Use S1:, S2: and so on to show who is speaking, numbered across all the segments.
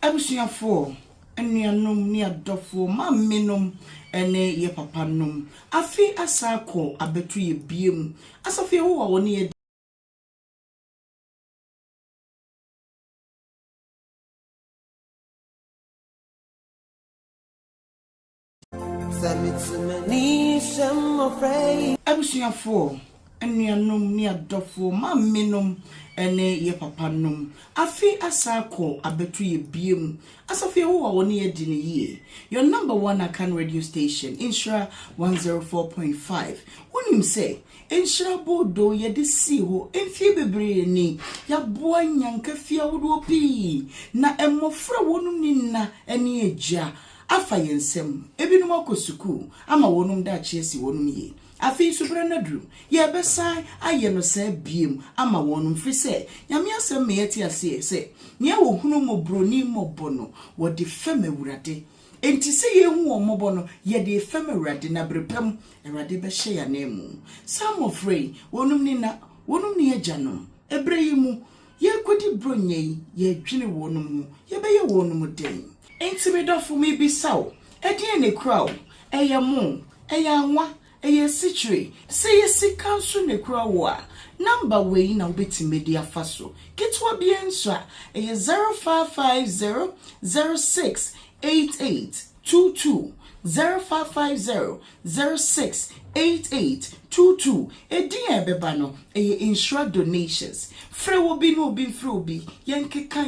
S1: Abusuafo enuanom ni adofo mammenom ene ye papanom afi asako abetu ye biem asafie wo woni ye abusuafo enuanom ni adofo mammenom ene ye papanom afi asako abetu ye biem asafie wo woni ye dine ye your number one Akan radio station Nhyira 104.5 wonim say Nhyira bodo ye de si ho emfie bebre ni ya boa nyanka fia wodo pi na emmofra wonum ni na ene eja afa yensem ebinom akosuku ama wonum da chiesi wonum ye afi subranadru ye besai aye no se biem ama wonum fri se nyame asem me yeti ase se ne wo hunu mobroni mobono wo de fam awurade enti se ye hu wo mobono ye de fam awurade na brepam awurade be hye ya na emu some of free wonum ni ajanom ebreyimu ye kodi bronye ye dwene wonum hu ye be ye wonum den enti me dofo me bi saw edie ne kraw eye mo eye anwa eye sitre say yesi kanso ne kura wo a number we na obeti media faso kitwa bi enso a eye 0550068822 0550068822 edin ebeba no eye insure donations free will be no be free be yenkeka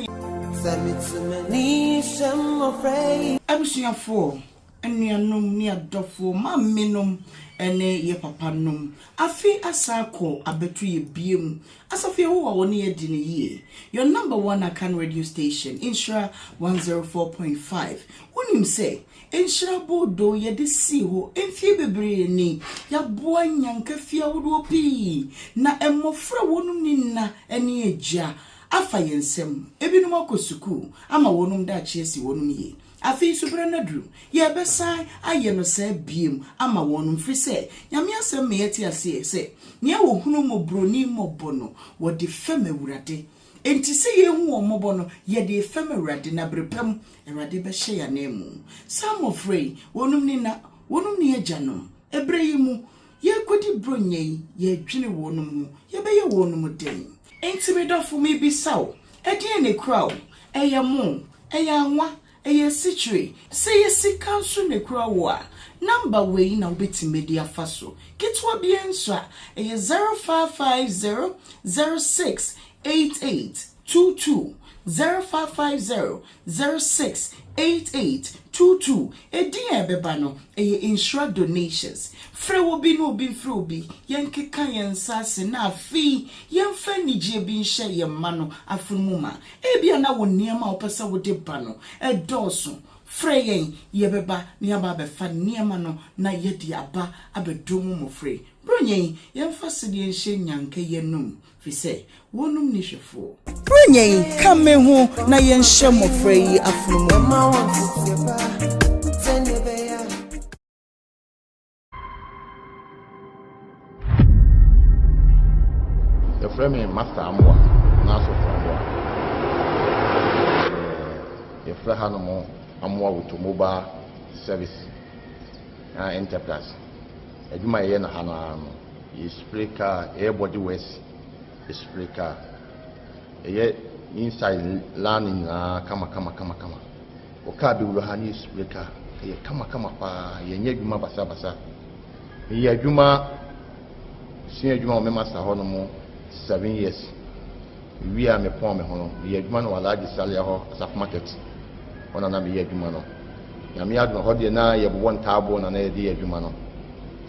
S1: abusuafo enuanom ni adofo mammenom ene ye papanom afi asako abetu ye biem asafie wo woni ye dine ye your number one Akan radio station Nhyira 104.5 wonim say Nhyira bodo ye de si ho emfie bebre ni ya boa nyanka fia wodo pi na emmofra wonum ni na ene eja afa yensem ebinom akosuku ama wonum da chiesi wonum ye afi subranadru ye besai aye no se biem ama wonum fri se nyame asem me yeti ase se ne wo hunu mobroni mobono wo de fam awurade enti se ye hu wo mobono ye de fam awurade na brepam awurade be hye ya na emu some of free wonum ni ajanom ebreyimu ye kodi bronye ye dwene wonum hu ye be ye wonum den enti me dofo me bi saw edie ne kraw eye mo eye anwa eye sitre say yesi kanso ne kura wo a number we na obeti media faso kitwa bi enso a eye 0550068822 0550068822 edin ebeba no eye insure donations free will be no be free be yenkeka yensase na afi yemfa nigye bi nhye yemma no afunmuma ebia na wo niam a opesa wo de ba no edoso free yen yebeba ne aba be fa niam no na yedi aba abedomu mo free bronyen yemfa sede nhye nyanka yenum fi se wonum ni hwefo bronyen kame ho na yenhye mo free afunmuma
S2: the frame master amwa na so amwa the frame hanomo amwa with mobile service enterprise eduma ye na hano speaker everybody was speaker ye inside learning kama okabi wo hani speaker ye kama pa ye nyadwuma basa ye adwuma sin adwuma o me master hono 7 years we are me pon me hono ye adwuma no alaji salia ho sap market ona na me ye adwuma no nyame adwuma ho de na ye bo ntaabo na ye de adwuma no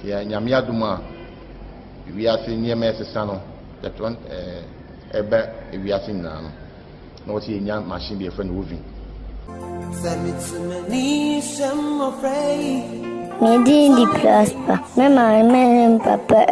S2: ya nyame adwuma we are seeing near mesesa no that one ebe we are seeing na no no see nya machine be friend moving
S3: Medi di prosper. Me papa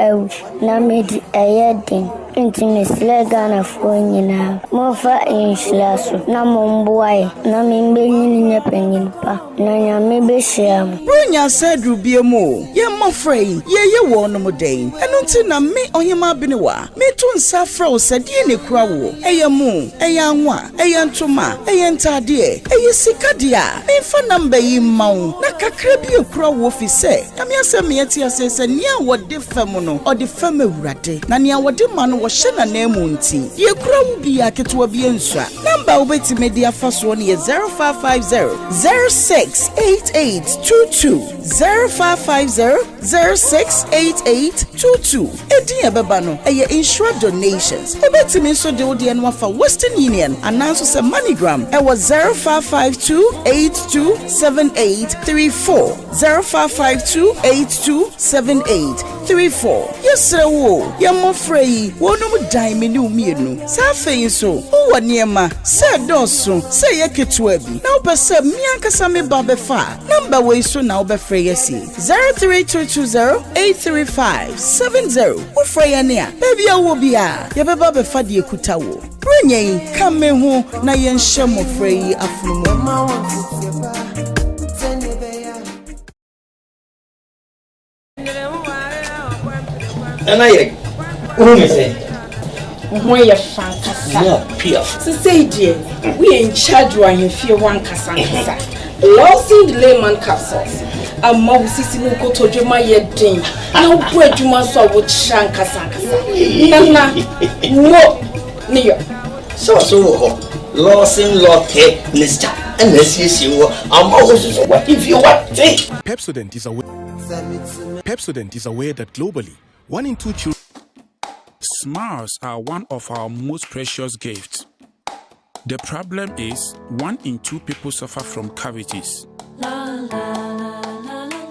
S3: na medi ayedin. intimisle Ghana for nyina. Mofa Nhyira so na momboae na membenyi nyepanyin pa na nyame behyiam.
S1: Brunya said rubiemo. Ye mofrey ye wonom den. Eno nti na me Ohemaa Benewaa. Me to nsa fra wo sadie ne kura wo. Eye mu, eye anwa, eye ntoma, eye ntade, eye sikade a. Me fa namba yi mawo. Na kakra bi ekura wo fi se. Na me asem me yeti asese nia wode fam no. Ode fam awurade. Na nia wode ma no wo hye na na emu nti. Ye kura wo bi aketewa bi ensua. Namba wo beti media fa so ne 0550 068822 0550 068822. Edi ebeba no eye insure donations. Obeti me so de odi eno afa Western Union announce say MoneyGram e was 0552827834 0552827834. Yesre wo ye mofrey wonum dan me ne umienu sa feyin so wo niema se doso se ye ketua bi na opese mi ankasa me ba befa number we so na obefrey yesi 03220835570 ofrey ne a baby awo bia ye beba befa de ekuta wo renyen kame ho na ye nhye mofrey afunumu.
S4: And I say,
S5: when you're fantastic. So say, dear, we in charge when you feel one casansa. Losing the layman capsules. A mob sissy go to Juma yet ding. No bread you must saw with shank casansa. Nana, no, near.
S4: So, losing lotte, Mr. And this is you. I'm always what if you want to take.
S6: Pepsodent is aware that globally, 1 in 2 children. Smiles are one of our most precious gifts. The problem is 1 in 2 people suffer from cavities.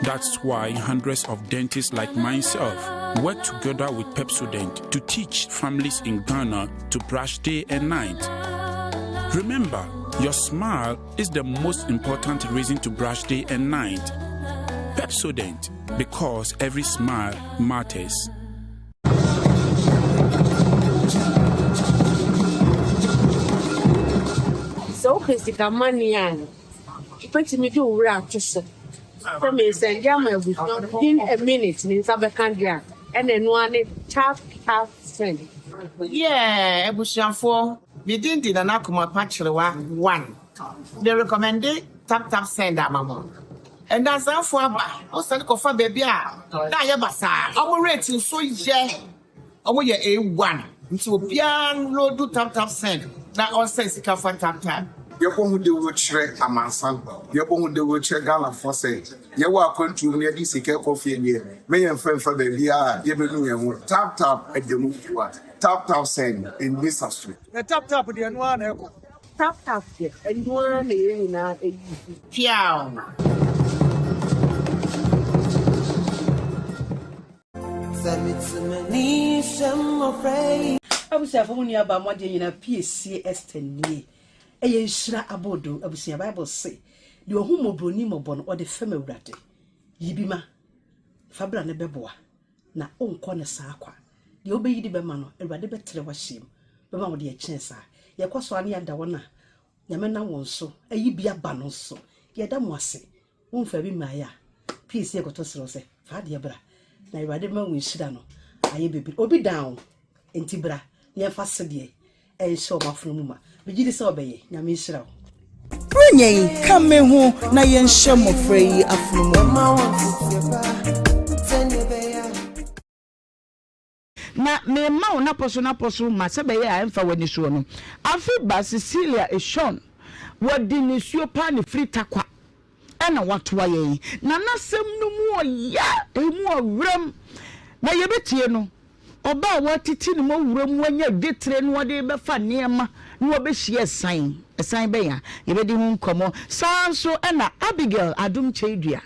S6: That's why hundreds of dentists like myself work together with Pepsodent to teach families in Ghana to brush day and night. Remember, your smile is the most important reason to brush day and night. Pepsodent, because every smile matters.
S5: So, Christica Manian, put me to wrap to say. For me, send Yama in a minute in Sabacandria, and then one half friend.
S7: Yeah, Ebushan 4. We didn't in an Akuma Pachua 1. They recommended tap send that mama. And that's how far back. I was for baby. Diabasa, our rating so yeah. Our A1. Into pian load do tap send. That all says it can find tap.
S8: You're going to do a man, you're going to do a Ghana for say. You are going to near this coffee here. May and friend for the VR, you tap at the move you are. Tap send in this street.
S7: The tap with the one.
S5: Tap, and one in a piao.
S1: Abusia for when you about more than a PSC estenie. A Nhyira abodo, Abusia Bible say, you homo bronimo bon or the female rate. Yibima Fabra nebeboa, na on corner sakwa. The obey the bemano, and rather better was him. Bema with the chance, ya kwaswani and dawana. Yamena won so, a yibia banon so. Yadam was say, Fabi Maya. PSC got us rose, Fadia bra. Na rather man win Shidano. I be obi down. Intibra, near Fassadie, and show my frumuma. But you disobey, Nhyira. Renye, come home, na yen shamo frey afumuma.
S9: Na me ma na poso ma se be ya emfa wani so no. Afi ba Cecilia e Sean. Wodi ni suo pa ni free takwa. Ena watoa yen. Na nasem no mu ya, emu awram. Na yebetie no. Oba watiti ni mo wuram wanya detre no de be fa niema no obehie esan be ya yebedi hu nkomo sanso na Abigail adum chedua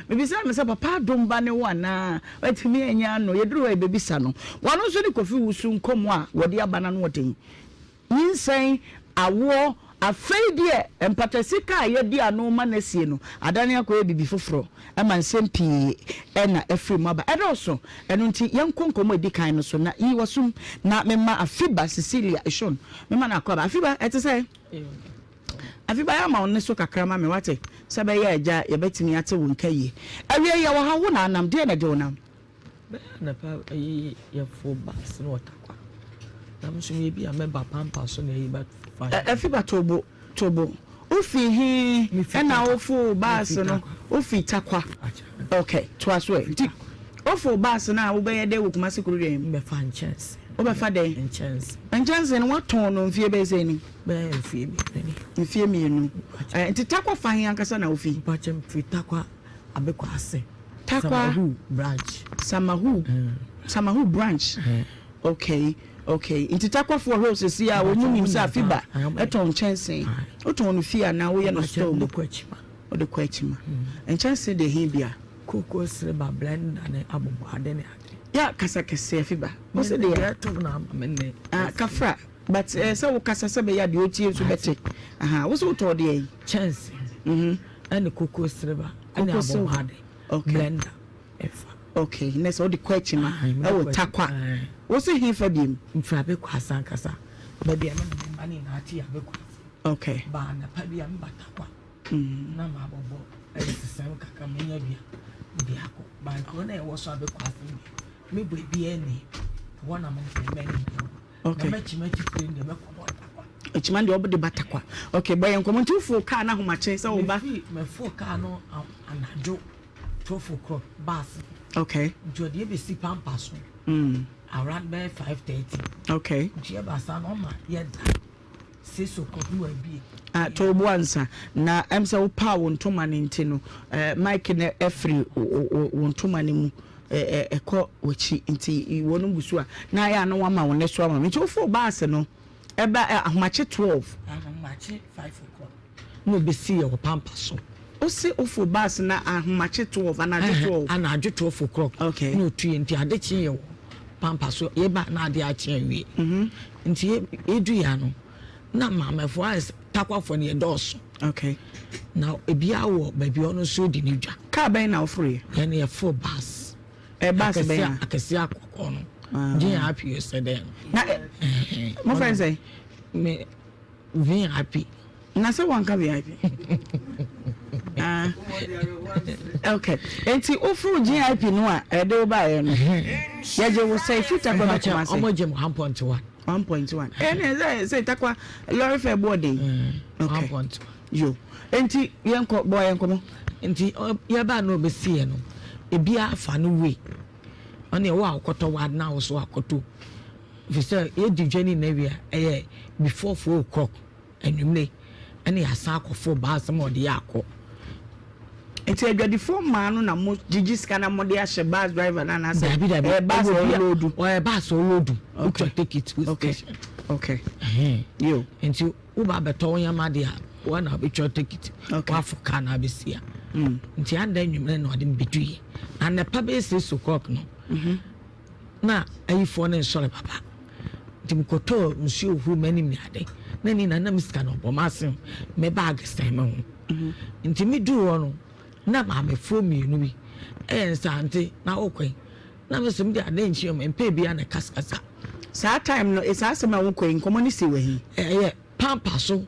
S9: bebisa me se papa adum ba ne wana watimi anya no yeduru wa bebisa no wano so ni kofi wusu nkomo a wode abana no woten yinsan awo afei de empatasika yedi ano ma na sie no adane akoye bibi foforo e man sempi e na efri maba e do so eno nti yenkonkomo edi kan no so na yi wasum na mema afiba Cecilia Eshon mema na akoba afiba ete say afiba ya ma onne so kakra ma me wate sebe ya eja ye betimi ate wo nkaye awie ya wo ha wo na anam de na de wonam
S10: na pa ye fo bas no watakwa na msumi bi ameba pampa so na yi ba
S9: afiba tobo ofi hi na ofu bas no ofi takwa okay twaso e ofo bas na wo be ye de wo kuma sekuru de
S10: me fa chance
S9: o be fa de chance no waton no mfie be ze ni
S10: be
S9: mfie mienu nti takwa fa hi ankasa na ofi
S10: pa chem fi takwa abekwa ase
S9: takwa Samahu branch okay nti takwa for rose si a wonu nim sa afiba eton chance oton no fia na wo ye no store o de kwachima chance de hibia
S10: koko sreba blender ne abobade ne ade
S9: ya kasa kese afiba wo se de ya
S10: to na amene
S9: kafra but se wo kasa se be ya de otie so bete wo so to de
S10: chance and koko sreba and abobade blender efa
S9: okay next all the question I will takwa wo se hin fa biem
S10: mfra be kwasa nkasa ba bia na mani na ati abekwa
S9: okay
S10: ba na pa bia mbatakwa na ma bobo esesem kaka menya bia bia ko ba ko na e wo so abekwa me bo bia ni wona mo meni okay na mechi friend de mekwa takwa
S9: echimande obo de batakwa okay boy enkomo ntifo ka na homache se wo ba
S10: me fo ka no anajo tofu crop bas
S9: okay
S10: jodi be si pampas around by 5:30
S9: okay
S10: je ba sa no ma ye da se so ko bi wa bi
S9: to buansa na emse wo pa wo ntoma ne ntino mike na every wo ntoma ne mu ekọ wachi nti wonu busu a na ya no wama wo ne so ama nti wo fo baase no eba ahomache 12
S10: ahomache 5 o'clock no be si your pampas so
S9: o se ofo baase na ahomache 12
S10: anajo 12 o'clock
S9: okay
S10: no tu nti adechi ye pampa so ye ba na ade a chen wi nti edu ya no na mamefo as takwafo ne doso
S9: okay
S10: na ebia wo ba bi ono so di nidwa
S9: ka ben na ofre
S10: ye ne full bus
S9: bus ben
S10: akasi akoko no je happy yesterday
S9: na mo friend say
S10: me very happy
S9: na se wan ka VIP okay enti ofru GIP no a ede oba ye no ye je wo say fit akwa ma say
S10: omo je 1.1
S9: say takwa lorry fair boarding okay
S10: 1.1
S9: yo enti yenko boy yenko mo
S10: enti ye ba no be sie no ebia afa no we oni wo akoto wa na wo so akoto fi say ye di journey na wi before 4 o'clock enumle ani asa akofo ba asem odi yakọ
S9: enti adwadi fo ma no na mo gigi scanner mo de ahye bus driver na na say
S10: bus load bus load okay take it
S9: okay yo
S10: enti u ba beto yama de a wana be take it wa fo kana be sia enti anda nwumre na odi mbedui na na pa be 6 o'clock no na ayifo na nsore papa enti mkoto nsuo hu mani mi ade na ni na miska no bo masim me bag stem ho nti mi du wono na ma me fo mienu bi nsante na okwen na me sem de ade nchi me mpe bia na kaskasa
S9: sa time no is asema wo kwen komo ni siwe hi
S10: pampa so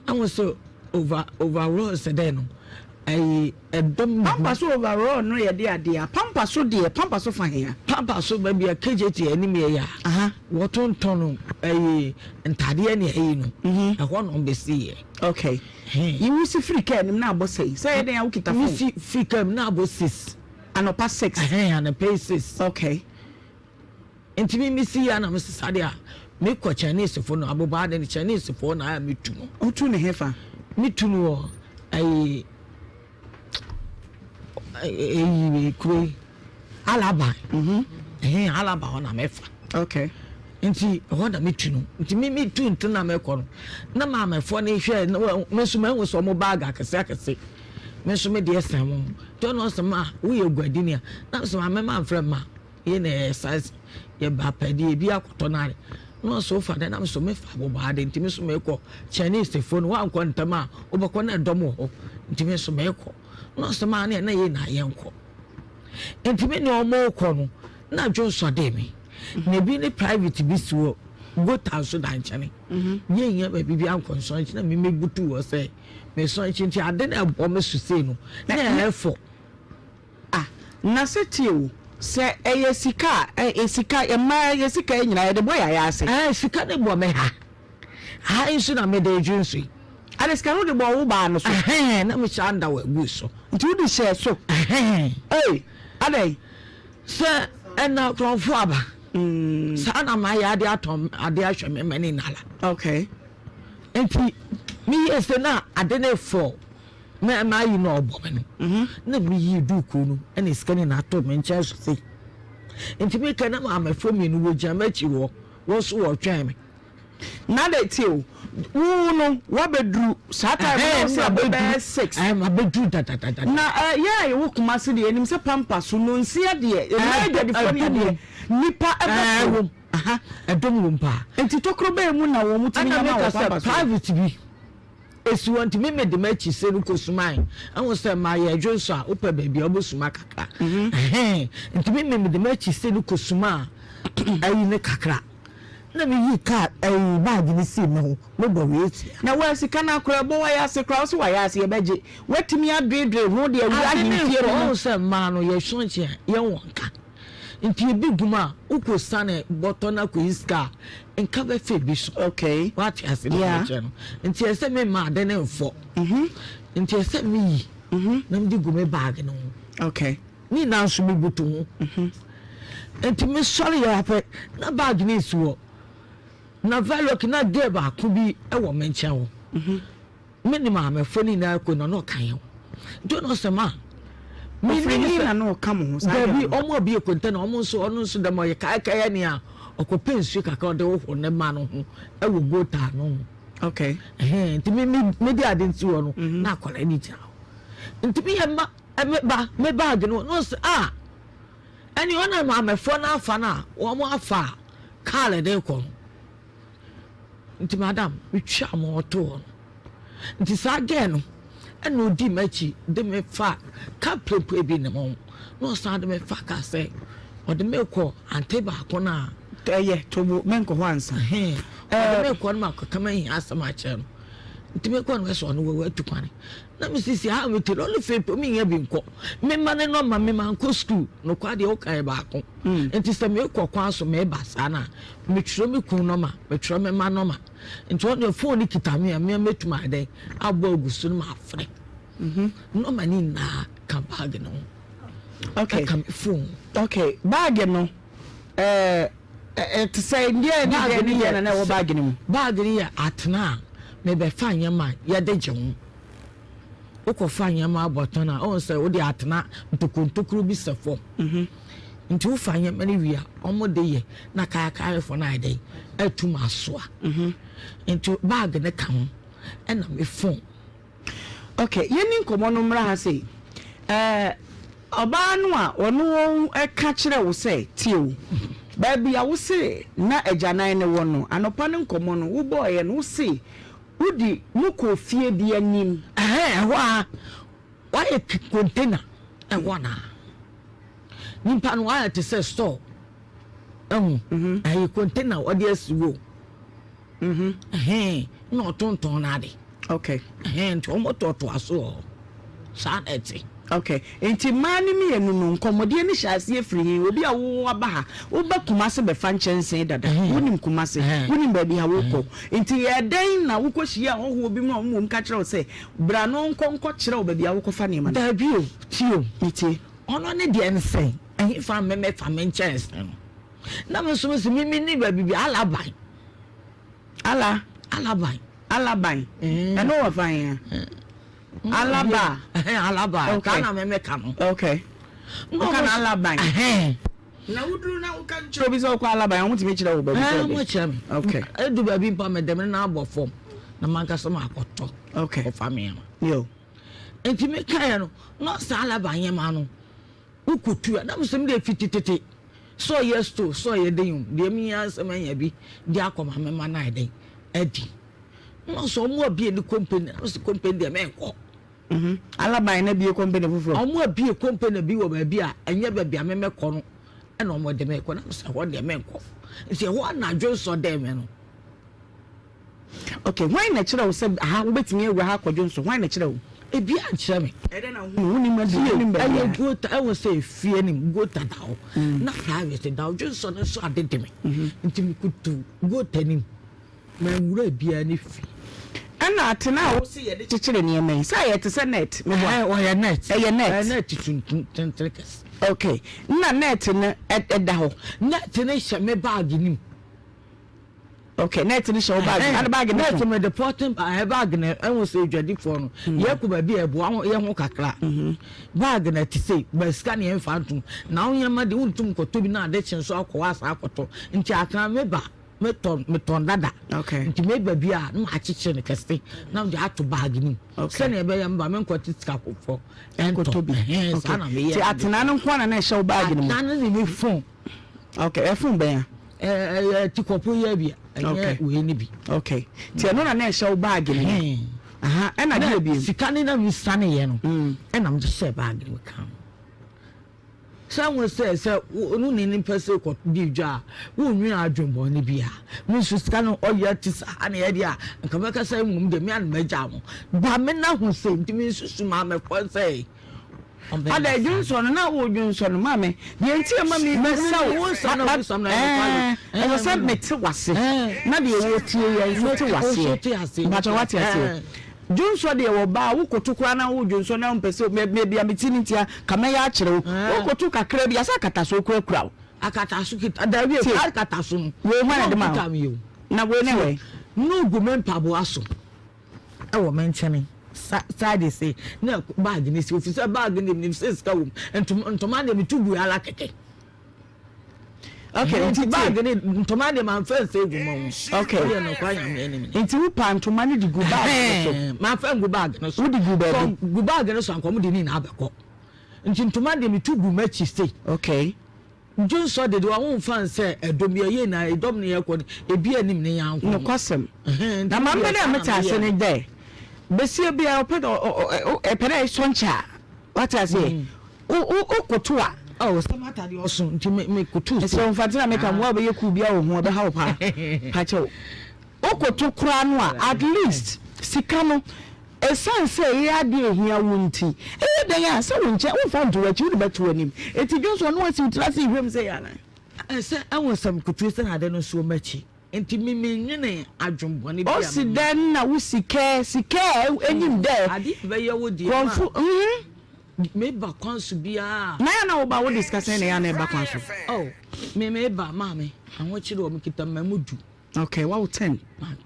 S10: anwo so overall sede no edom
S9: pampa so overall no ye de ade a pampa so fa he
S10: pampa so ba bia KJT ani me ya woton tono ntade ne ayi no ehwo no be see
S9: okay you see free care na abo say den ya ukita phone
S10: see free care na abo 6
S9: anopa 6
S10: anopa 6
S9: okay
S10: ntimi mi see ya na me sade a me ko Chinese phone no abo ba de Chinese phone na me tu no
S9: o tu ne hefa
S10: me tu no kwe alaba alaba ona mefa
S9: okay
S10: nti hoda metunu nti me tu ntena mekọ na ma mefo na hwe mesuma wo so mo bag akese mesuma de esam to no so ma wo ye guadini na so ma mefra ma ye na size ye ba padi bi akoto na no so far then am so me fa bo ba de ntimi so me ko Chinese phone wa anko ntama obako na domo ho ntimi so me ko no so ma na ye na ye nko ntimi ne omo ko no na dwo so de me na bi ne private bi so go taso dan chane ye nya ba bi anko so na me mebutu wo say me so nti ade na bo me so say no na efo
S9: na setio se sika sika ma sika nyina de boy ya ase
S10: sika de bo me ha nso na me de dwunsu
S9: ade sika no de bo wo ba no so
S10: na me chanda wa gu so
S9: nti wo de share so ade
S10: se na kronfo aba sa na ma ya de atom ade ahwe me mani nala
S9: okay
S10: nti mi ese na ade na fo me yi no obo me na mi yi duku no na sika ni na to me nche so se nti me kana ma amafo mi no wo jamachi wo so wo twan me
S9: na de ti o wo no wa bedru sata e se abedru 6
S10: I am abedru da
S9: na yeah wo kuma se de enim se pampa so no nsia de e na de fo de nipa ebe
S10: edom wo mpa
S9: nti tokro be mu na wo mutimi na ma pampa
S10: private bi esi want me de machi se no kosuman anwo se ma ye adwonso a opa baabi obosuma kakra nti me de machi se no kosuma ayi ne kakra na me yi ka ayi bag ni si me ho me bo weti
S9: na wa sika na akora bo wa ya se kra so wa ya se ye beje wetimi adredre ho de awura himfie
S10: ro se ma no ye shonche ye wonka nti bi guma ukosane botona ko iska enka be fe bi so
S9: okay
S10: what you say no nti ese me ma de ne mfo nti ese me yi na mdi gume bag no
S9: okay
S10: ni na so me butu nti me sorry ya pe na bag ni suo na valok na de ba ku bi e wo mencha wo me ni ma me fo ni na ko no kan yo do no se ma
S9: mi na no come
S10: sa bi omo bi ekonta na omo so ono so da mo ye kai ni a okopensu kaka de wo ne ma no ho e wo gota no
S9: okay
S10: nti me di ade nti wo no na akola ni ja nti bi ye ma me bag no so ani ona ma me fo na afa na wo mo afa kale de ko nti madam we twa mo to nti sa ge no eno odi machi de me fa ka prepo bi ne mo no sa de me fa ka se o de me ko ante ba ko na
S9: ye to men ko hansa
S10: de me ko ma ko kama hin asama che no nti me ko no so no we atukwane na me sisi ha me telo le fe mi nya bi nko me ma ne no ma me ma nko school no kwa de o kai ba ko nti se me ko kwa so me ba sa na me twiro me kun no ma me twiro me ma no ma nti on the phone kita me metuma den abo agusu no ma afre no ma ni na ka bag no
S9: okay
S10: ka me phone
S9: okay bag no to say ndie ni na wo bag ni mu
S10: bag ni ya atna me be fa nyama ya de jeun uko fa nyama abotona on say wo de atna ntokontokuru bi sefo nti wo fa nyama ni wia omo de ye na kaya fo na ide atuma asoa nti bag ne ka ho na me phone
S9: okay yeni nkomo no mra ha sei oba no a ono ka kire wo say tio baby ya wo say na ajanan ne wo no anopa ne nkomo no wo boy no wo say udi muko fie di anim
S10: wa e container e wana nimpa no wa te say store container o de asiwo no tonton na de
S9: okay
S10: nti o moto to aso sa eti
S9: okay enti mani mi enu no nkomode ni hyase afiri obi a wo aba ha wo ba kumase be fa nchensen dada wonim kumase wonim ba bi ha wo ko enti ye den na wo kohia ho obi mu mo ka kire wo se bra no nkonko kire wo ba bi a wo ko fa ne ma
S10: da bio tio
S9: iti
S10: ono ne de ensen ehi fa me fa me nchensen na me so me ni ba bi alaban
S9: alaban na no wa fa ya alaba
S10: kana me kanu
S9: okay no kana alaba na wudru na uka nchiro bi so kwa alaba won timi kire wo ba bi
S10: mo kire me
S9: okay
S10: edu ba bi mpa me dem na abofo na manka so ma akoto
S9: okay
S10: for me
S9: yo
S10: enti me kan no no sa alaba yen ma no ukutu na mo so me de fititete so yes to so ye den de mi asem anya bi de akoma mema na den adi no so mo abi ni company so company de me ko
S9: alaban na bi company fufuro
S10: omo abi company bi wo ba bi a anya ba bi ameme ko no e no mo de me ko na so ho de me ko nti ho na dwo so de me no.
S9: Okay, why na kire wo se ha wo betimi ewa ha kwadwo nso why na kire wo
S10: ebi a kire me
S9: ede na hu ni ma di ni ba
S10: aye gota I was say fie ni gota dawo na private dawo dwo so no so ade de me nti mi kutu gota ni ma wura bia ni fi
S9: ana atena wo se ye de kire ni ema sa ye te se net me
S10: o ya net net
S9: tuntrekas. Okay, na net na eda ho
S10: net na hye me bag ni.
S9: Okay, net ni show bag and bag
S10: net me the porting bag na I was say dwadi for no ye ko ba bi ebo ye ho kakra bag na ti say ba scan ye fantum na onye ma de untum koto bi na ade chen so akwa asa akoto nti aka me ba me ton dada.
S9: Okay,
S10: nti me ba bi a na achiche ne keste na de ato bag ni se na be ye mba me kwati tika kofo
S9: enkoto bi. Okay, ti atena no kwa na show bag ni
S10: na ni me phone.
S9: Okay, phone ben
S10: ti kopo ye bia
S9: okay
S10: we ni bi.
S9: Okay, ti no na show bag ni aha e na de bi
S10: sika ni na mi sane ye no e na me share bag ni kan someone says no ni person ko di dwa wo nwi adwembo ni bia mi su sika no oya ti sa na ye dia nka be ka say mum de mi an maja mo ba me na hu say ti mi su ma me ko say
S9: ada Johnson na wo Johnson ma me de enti ma me mesa wo e was a meti wase na de wo tie ye meti wase ba to what you say Johnson de wo ba wo kotokura na wo Johnson na mpese me bia metini ntia kama ya akire wo kotu kakra bia sa kataso kura
S10: akataso kita da bi akataso
S9: we ma de ma na we ne we
S10: no go men pabo aso e wo menchene side say na bag ni si ofisa bag ni say ska wom entoma de mitubu ala keke.
S9: Okay,
S10: nti bag ni entoma de man fa say gu mo.
S9: Okay,
S10: ye no kwa nyam enemy
S9: nti wo pa entoma ni di gu bag
S10: so man fa gu bag no so
S9: wo di gu bag
S10: gu bag no so ankom de ni na abeko nti entoma de mitubu machi say.
S9: Okay,
S10: Johnson de wa won fan say edom ye na edom ne ye ko ebi anim ne yan ko
S9: no kwasem na man be na meta ase ne dey besie bia opedo epere soncha what I say o kotoa
S10: oh samata de osun nti me kotu
S9: so mfatina make am wa be yeku bia wo ho be ha wo pa chew o koto kura no at least sika no esan say ya de ehia wunti e de ya say wonche wo fa ndo wachi wo beto anim eti Johnson no wasi utrase ihwem say ya na
S10: say awon sam kotu say na de no so machi enti mimi nyene adwombo ne bia
S9: o si den na wo sika enyim de
S10: ade be ye wo di
S9: konfu
S10: me ba kwansu bia
S9: na wo ba wo discuss na ya na ba kwansu
S10: oh me ba mama anwo chire o mkita mamudu.
S9: Okay, wow 10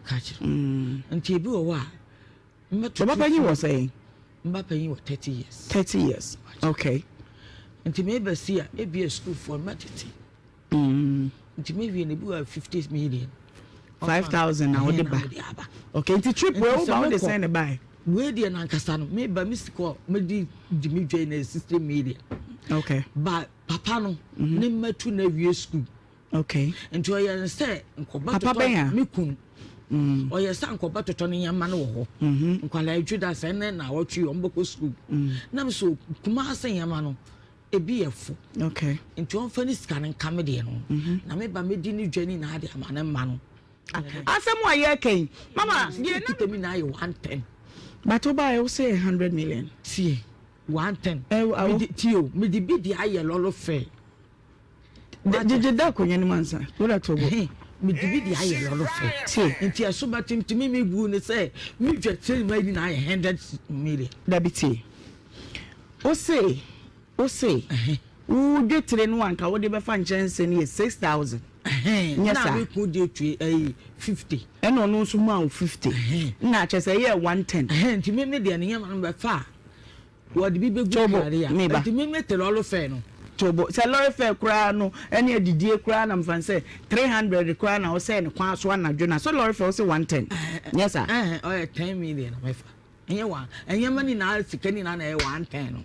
S10: catch enti bi wo wa
S9: mmeto baba nyi wo say
S10: mbapa yi wo 30 years
S9: 30 years. Okay,
S10: enti me ba si a e bia school for matiti nti me wie ne bi wa 50 million
S9: 5,000 na wo de ba. Okay, nti trip we wo ba wo de send buy
S10: we dey na nkasa no me ba misiko me di me dwe na 60 million.
S9: Okay,
S10: ba papa no ne matu na wie school.
S9: Okay,
S10: nti oye say nkoba to me kun oye say nkoba to ne yama no wo ho nkwala adwuda say na wotwe omboko school na me so kuma say yama no ebi efo.
S9: Okay,
S10: nti on fa ni scan nkame de no na me ba me di ni dwani na ade amane ma no
S9: asem wa ye kan mama
S10: ye na kitami na ye 110
S9: but oba you say 100 million
S10: see 110 tio me di bi di aye lolo fe
S9: de da ko nyani mansa wo da to go
S10: me di bi di aye lolo fe see nti aso batim timi me bu ne say me dwetiri ma di na 100 million
S9: da biti o say wo dwetire no anka wo de be fa nchense ne 6,000
S10: yes sir we could do 50
S9: and no so ma 50 na che say ye 110
S10: nti me de ne yama no be fa wo de bi be gu ya nti me tele all fair no
S9: tobo say lorry fair kura no ene adidie kura na mfan say 300 kura na wo say ne kwa so anadwo na so lorry fair wo say 110 yes sir
S10: 10 million me fa enye wa enye mani na sikani na 110 no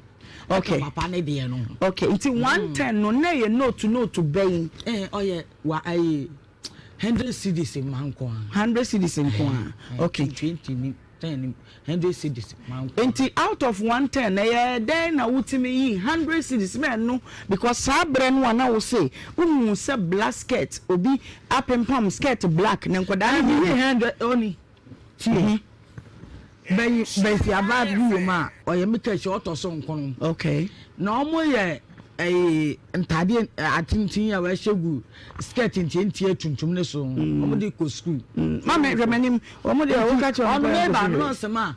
S9: Okay.
S10: Papa ne de no.
S9: Okay. Nti 110 no na ye note bɛn.
S10: Oye wa ai 100 cedis manko.
S9: 100 cedis nko. Okay.
S10: 20 10 100 cedis manko.
S9: Nti out of 110 na ye den na wutimi yi 100 cedis men no because sabre no na wo say wo se black skirt obi apempam skirt black na nkoda na
S10: 100 only. Bɛsi aba bi wo ma ɔyɛ mekachi ɔtɔso nkono.
S9: Okay.
S10: Na ɔmo yɛ ntade atintin ya wɔhyɛ gu skirt ntintin tuntum ne so. Ɔmo de ko school.
S9: Mama remanim ɔmo de wo ka che
S10: ɔmo ne ba no sema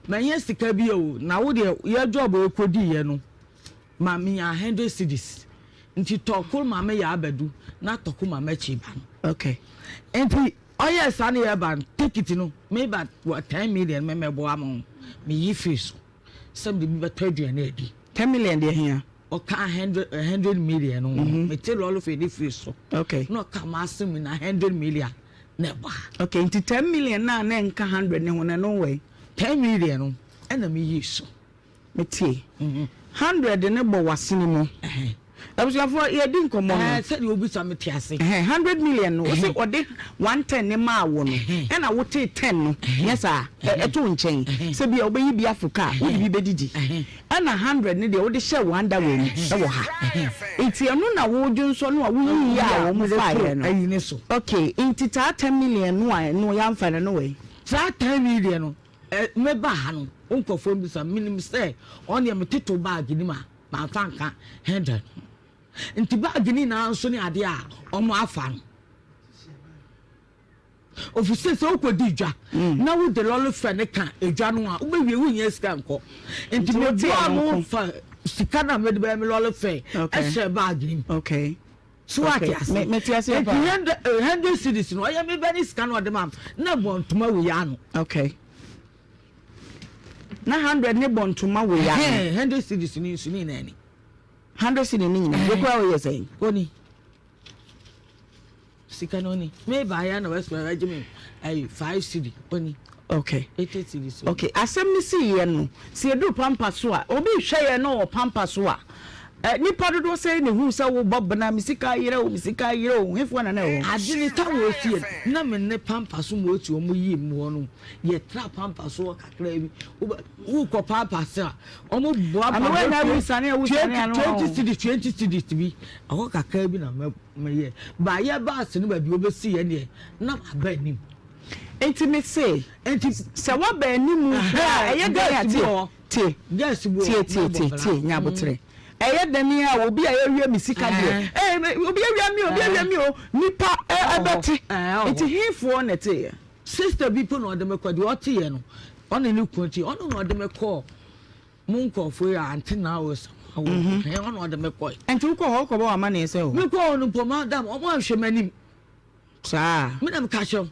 S10: manya sika bi o na wo de ye job e kodi ye no. Ma me 100 cedis. Nti tɔkol ma me ya abadu na tɔkol ma me chi ba no.
S9: Okay.
S10: Nti oye sani ya ban ticket no me ba 10 million me bo am me yi fees some the be trade na edi
S9: 10 million dey here
S10: o ka 100 million no me tell all of the fees so
S9: okay
S10: no ka masim na 100 million na ba
S9: okay into 10 million na nka 100 ne ho na no way
S10: 10 million no na me yi so
S9: me tie 100 ne bo wasene mo Abusafo ye di nkomo no
S10: said you obi some tiase
S9: 100 million no say ode 110 ne ma wo no e na wo te 10 no yes ah eto nchen say bia obeyi bi Africa wo bi bedidi e na 100 ne de wo de share wanda we ni e wo ha enti enu na wo dun so no wo yi ya wo mu fa ye no
S10: ayi ne so
S9: okay enti ta 10 million no a no ya mfa no we
S10: ta 10 million no me ba ha no onkofo bi sa minimum say on ye metito bag ni ma fanka 100 nti bag ni na nso ni ade a omo afa no ofise se okodi dwa na wo de lolo fa ne ka edwa no a wo be wie wo nya sika nko nti me bi amu fa sika na me de be me lolo fa e she bag ni
S9: okay
S10: so atias
S9: me tias ya ba
S10: 100 cedis no ya me be ni sika no de mam na bontuma wo ya no
S9: okay na 100 ne bontuma wo ya
S10: 100 cedis ni suni na ni
S9: 100 cedis ni na go kwa wo ye say
S10: oni sika no ni me ba ya na west regiment 5 cedis oni
S9: okay
S10: 80 cedis
S9: okay asem ni si ye no si edu pampa so a obi hwe ye no pampa so a nipa dodo say ne hu say wo bob na misika yire o hefo na na wo
S10: adini ta wo tie na me ne pampa so mo oti o mo yi mo no ye tra pampa so kakra bi wo ko pampa sa o mo boa
S9: ba we na wi sane wu sane no
S10: 20 cedis bi awo kakra bi na me ye ba ye ba se no ba bi obesi ye ne na aba nim
S9: enti me say enti se wa ba nim ye ga ya tie
S10: gas bo
S9: tie nya botre dani a obi a ewia misika de obi ewia mi o nipa abeti enti hifo na te
S10: sister bi po no de mekodi o te ye no ona ni kunti ona no de mekọ munko fo ya antina o so ona de mekọ
S9: enti uko ho ko ba ma na ese o
S10: mekọ no po madam o mo ahwe manim
S9: sa
S10: madam ka sho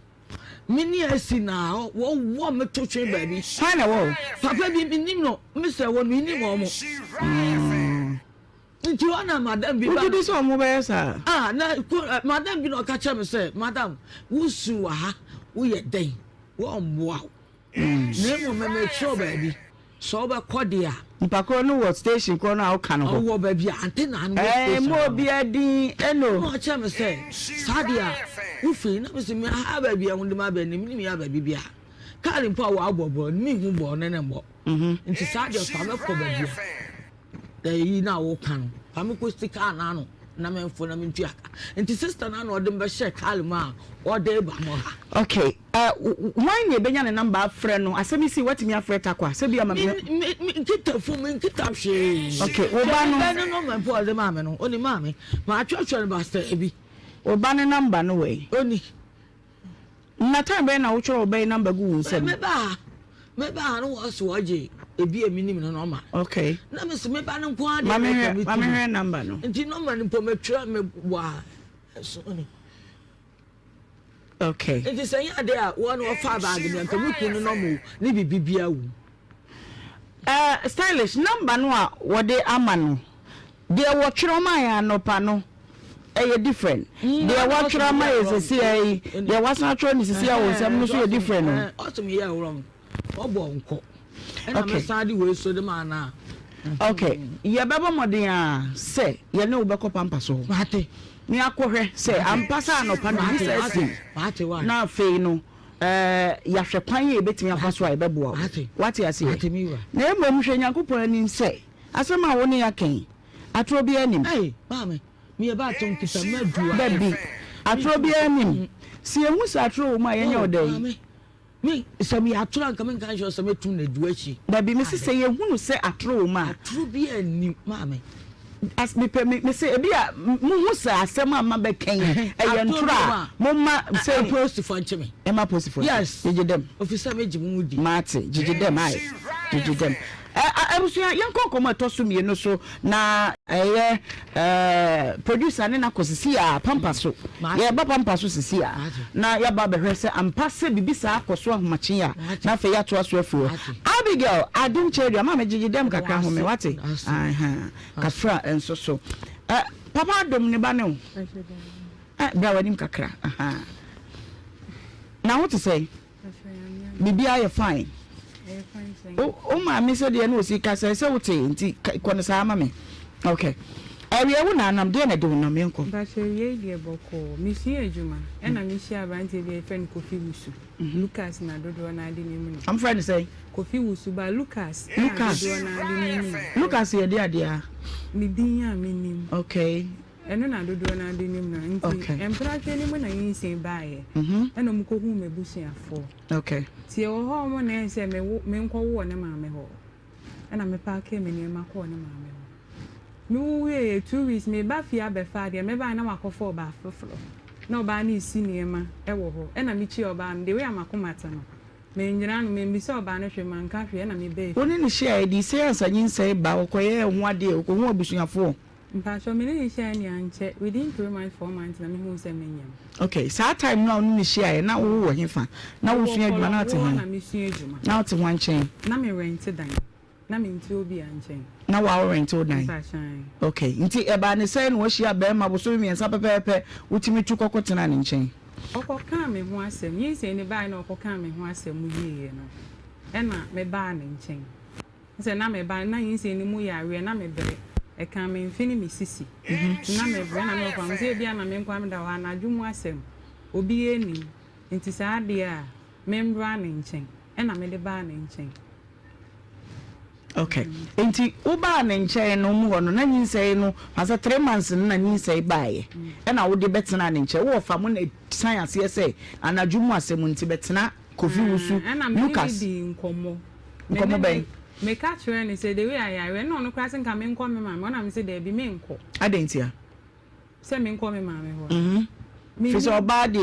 S10: mini asi na wo me to twen ba bi
S9: sana wo
S10: papa bi nim no me se wo mi nim o mo nti wana madam bi ba
S9: wo di so mo ba yesa
S10: na madam bi no ka cha me say madam wo su wa ha wo ye den wo mboa na mo me show ba bi so ba kodia
S9: mpako no what station ko na o kan ho
S10: wo ba bi antena no
S9: mo bi adi eno
S10: mo cha me say sadia wo fi na me se me ha ba bi ahunde ma ba ni mi ya ba bi bia kale mpo wa abobo mi hu bo ne mbo nti sadia fa me ko ba bi yi na wo kan fa me ko stika na no na me mfo na me ntuaka nti sister na no de mbe she kalma o de ba mo ha
S9: okay why ne benya ne number afre no asemi si watimi afre takwa se bia ma
S10: nkita fu me nkita hwe
S9: okay wo ba no
S10: no me mpo de ma me no oni ma me ma atwatwa ba sta ebi
S9: wo ba ne number no we
S10: oni
S9: na time be na wo choro be number gu nsem
S10: me ba no wo so oje ebi eminim no ma
S9: okay
S10: na me se me ba no nko ade
S9: ma me number no
S10: nti number ni po me twa me wa so oni
S9: okay
S10: nti se ya de a wo no fa bag ni nka me kunu no mo ni bibia wu
S9: stylish number no a wo de ama no de wo twero ma ya no pa no different de wo twero ma yesisi de wasan twero ni sisi a wo nsem no so different no
S10: autumn ya wrong obo nko na me sadi we so de ma na
S9: Okay, ya baba modern say ya ne ubeko pampa so.
S10: Mate.
S9: Ni akohwe say ampasa no pa no
S10: mate wa.
S9: Na fe no ya hwe kwan ye betimi afaso a ebeboa. What you say?
S10: Mate mi wa.
S9: Na emom hwe Nyankopon anim say asema wo ne yaken. Atro bi anim.
S10: Hey, ba me. Me ba ton kisa madu.
S9: Baby. Atro bi anim. Si ehu sa atro ma ye nya odai.
S10: Me so me atro anka men kan so me tun na du achi.
S9: Baby me say ye hu no say atro ma.
S10: Atro bi anim ma me.
S9: As me say e bia mu sa asem ama be kan e ye ntura mo ma say
S10: post for ncheme.
S9: E ma post for.
S10: Yes,
S9: jigidem.
S10: Officer me jimu di.
S9: Mate, jigidem ai. Jigidem. Abusuya yanko komo toso mi no so na producer ne na kosisi a pampaso ye ba pampaso sisi a na ya ba behwe se ampase bibisa akoso ahomachi a na fe ya to aso afuo Abigail adin cheri ama megigi dem kakra ho me wate aha kafra enso so papa dom ne ba ne o bra wadim kakra aha na what to say bibia you fine. Oh, my miss, dear, no, see, Cassa, so tea, Conasa, me. Okay. I will not, I'm doing a do no milk.
S11: But ye, Boko, Monsieur Juma, and I'm Michelle Banty, a friend Kofi Wusu. Lucas, and I don't know, and I didn't. I'm
S9: trying to say
S11: Kofi Wusu by Lucas.
S9: Lucas, dear.
S11: Me dear, meaning.
S9: Okay.
S11: And then I don't know, and I didn't. Okay. And practically when I ain't saying buy it. And I'm going to bushing for.
S9: Okay.
S11: See, all hormone and say, me call one a mammy hole. And I'm a park came in my corner, mammy. No way, 2 weeks, me Buffy Aberfather, maybe I know I call for bath for floor. No banny senior ma, ewo, and I'm a chill ban, the way I'm a comatano. Me in Jan may be so banished man country and I may be. One in the share, the sales I didn't say, Bow, one day, who won't be a fool. Pastor, me shiny and check within 3 months, 4 months, and me who's a minion. Okay, so time now, me share, now who are him fan. Now we share not to him. Now to one chain. Now me rented them. Now me to be unchained. Now our rent all night. Okay, until a banner saying what she had been, I was swimming and supper pepper, which me took a cotton and chain. Oko come in once, and you say any buy no come in once a movie, and not me ban and chain. Say, now me buy 9 say any movie, and I'm a berry. E kan me mfini misisi na me bra na me kwam se bia na me kwam da wa na adwumu asem obi eni nti sa de a me mbra ne nchen e na me de ba ne nchen. Okay, nti u ba ne nchen no mu hono na nyinsei no asa 3 months na nyinsei baaye e na wo de betena ne nchen wo fa mo na science ye say anadwumu asem nti betena Kofi Wusu Lucas nkomo ben. Me catch her and say the way I went on crossing coming come my mama and say there be me nko. Adentia. Say me nko me mama ho. Fi so bad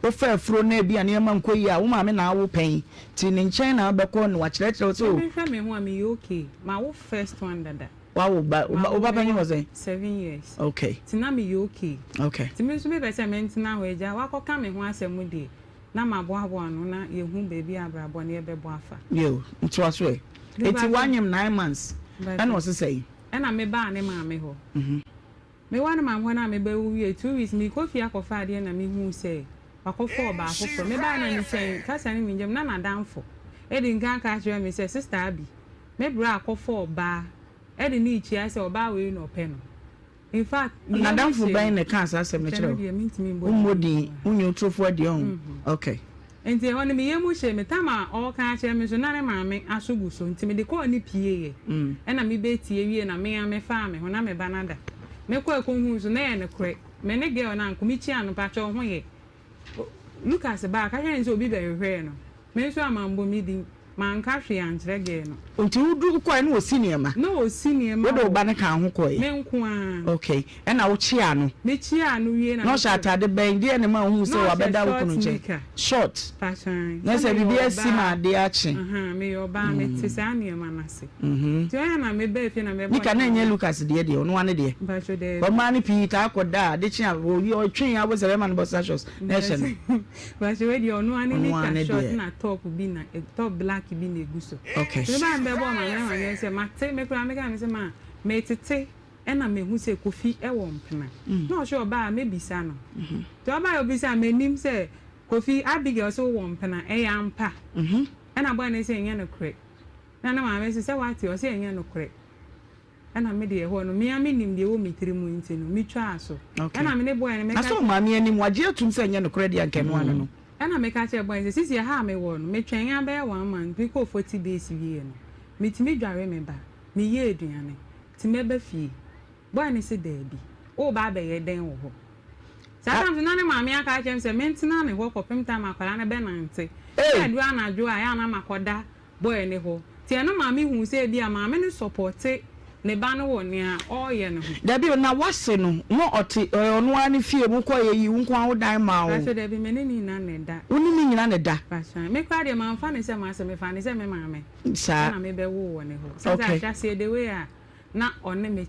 S11: wo fa afro na bia na ma nko yi a wo mama na wo pen ti ne nchen na be ko no wa kire kire so. Me hwe me ho am okay. Ma wo first one dada. Wa wo ba pen was 7 years. Okay. Ti na me okay. Okay. Ti me so me be say me ntina ho eja wa ko ka me ho asem de. Na ma bo abo no na ye hu baby abrabo na ye be bo afa. Yo, nto aso e. It's 9 months. And what's to say? And I may ban a mammy ho. Me one man when I may be 2 weeks, me coffee a coffee and me who say, I call for back for me ban and say, Cassan me none down for. Eddie can't catch you, me say, Sister Abby. Maybe I call for bar. Eddie need cheers or bar way no pen. In fact, not down for buying the cars as a material. Umodi, unyo true for the own. Okay. And they want me emushe me tama all catch me so na me asugu so ntimi de ko ni pie and na me beti ewie na me fa me ho na me banada me ko hu so na ye ne kre me ne girl na nkomi chi anu pa cho ho ye Lucas ba ka hwe so obi be hwe no me so amambo mi di man ka hwe ankyere ge no onti wudu ko na osini ma no osini ma wo do ba ne ka ho ko ye me nko a okay e na wo chi anu me chi anu wie na no shata de ben de ne ma hu so wa beda wo kunu che short fashion na se bibi asima de achi me yo ba me tisa anu ma na se ti o ya na me be fi na me bo ni ka na nye Lucas de no wane de ba so de o ma ni Peter akoda de chi a wo o twin a wo se man bo sachos na she no ba so we de no wane ni ka short na top bi na top black bi na eguso okay so ba mbe bo ma na say ma te me kura me ka me say ma me tete e na me hu say Kofi e wo mpena no sure ba me bisa no to ba yo bisa me nim say Kofi Abigail so wo mpena e ya mpa e na boy na say nya no kre na ma me say what you say nya no kre
S12: ana me de ho no me am nim de wo mitiri mu nti no mitwa aso ana me ne boy ne me ka
S11: aso ma me anim waje atum se nye no credit ankenu ano no
S12: ana me ka che boy sisi ha me wo no me twen ya be 1 month bi ko 40 days wie no mitimi dware me ba me ye eduane ti me ba fie boy ne se da bi o ba be ye den wo ho sometimes na ne ma me aka che se mentina ne ho kopem time akwara na be nante e adu anadwo a ya na makoda boy ne ho ti eno ma me hu se bi a ma me ne support ne ba no wo ne a o ye ne ho
S11: da bi na wase no no oti ono ani fie mu ko ye yi nko awo dan ma wo
S12: so da bi me ne ni na ne da
S11: uni mi nyina ne da
S12: me kwa de ma mfa ne se ma se me fa ne se me ma me
S11: sa
S12: na me be wo ne ho so that just say the way a na on me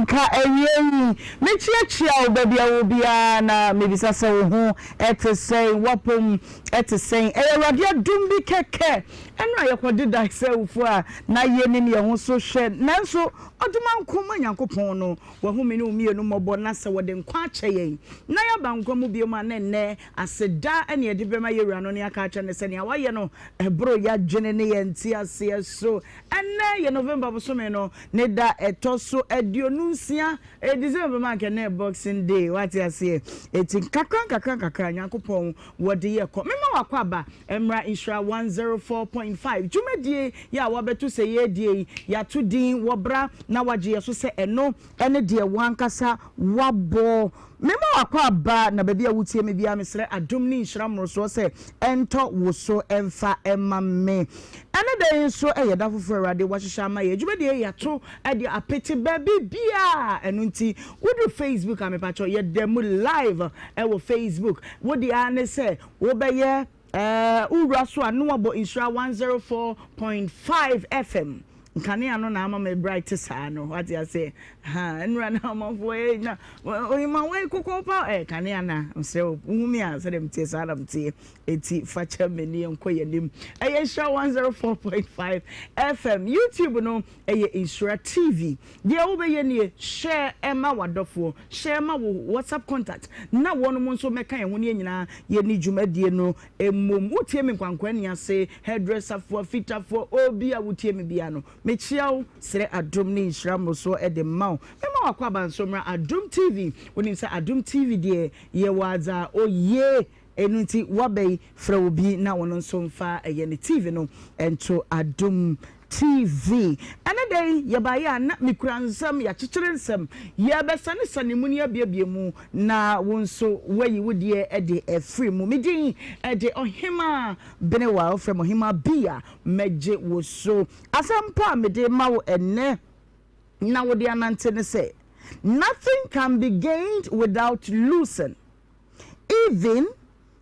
S11: ka eyi me chiachia obabia wo bia na me bisa se wo ho etesei wapom etesei ewrade adum bi keke enu ayekode da se ufo a na ye ni ye ho so hwe nanso oduma nkoma nyankopon no wo ho me ni omienu mobo na se wode nkwa ache yen na ya ba nkwa mu bi ma na ne aseda ene ede bema yewura no ne aka ache ne se ne awaye no ebro ya dwene ne ye nti ase so ene ye November bo so me no ne da etoso aduonu nsia December ma ke na Boxing Day what you say eti kakran nyankopon wode ye ko mema wakwa ba emra Nhyira 104.5 jumedie ya wabetu se ye die ya to din wobra na waje yeso se eno ene die wankasa wabo mema wakwa ba na baby a wutie me bia mesre adom ni Nhyira mroso se ento woso emfa ema me ene de nso eyeda foforo rade wahihya ma ye jumedie ya to ade apete baby bia enu nti wodu Facebook amepacho ye demo live ewo Facebook wodi ane se wo beye ura so anu abo Nhyira 104.5 FM nkane ano na ama me bright sa no what you say ha nra na ama fo na Ohemaa we kokopa kane ana mse uhumi a se dem tie sa dem tie eti facha meni enkoyanim Nhyira 104.5 FM YouTube no Nhyira TV de wo be ye ne share ema wadofo share ma wo WhatsApp contact na wono mo nso meka ye ho ne nyina ye ni dwumadie no emom wotie me kwankwa ne ase hairdresser fo fitafo obi a wotie me bia no mechiaw sere adom ni Nhyira mroso e de maw mema wakwa bansomra adom TV wonim se adom TV de ye waza oye enuti wabei fra obi na wono nso mfa ye ne TV no ento adom TV anadai yabaya na mikuransam ya chichirensam ya besane sanemu ne abiabiemu na wonso wayi wodie ede efree mu midin ede Ohemaa Benewaa from Ohemaa Bia meje woso asampa mede mawo enne na wodi anante ne say nothing can be gained without losing. Even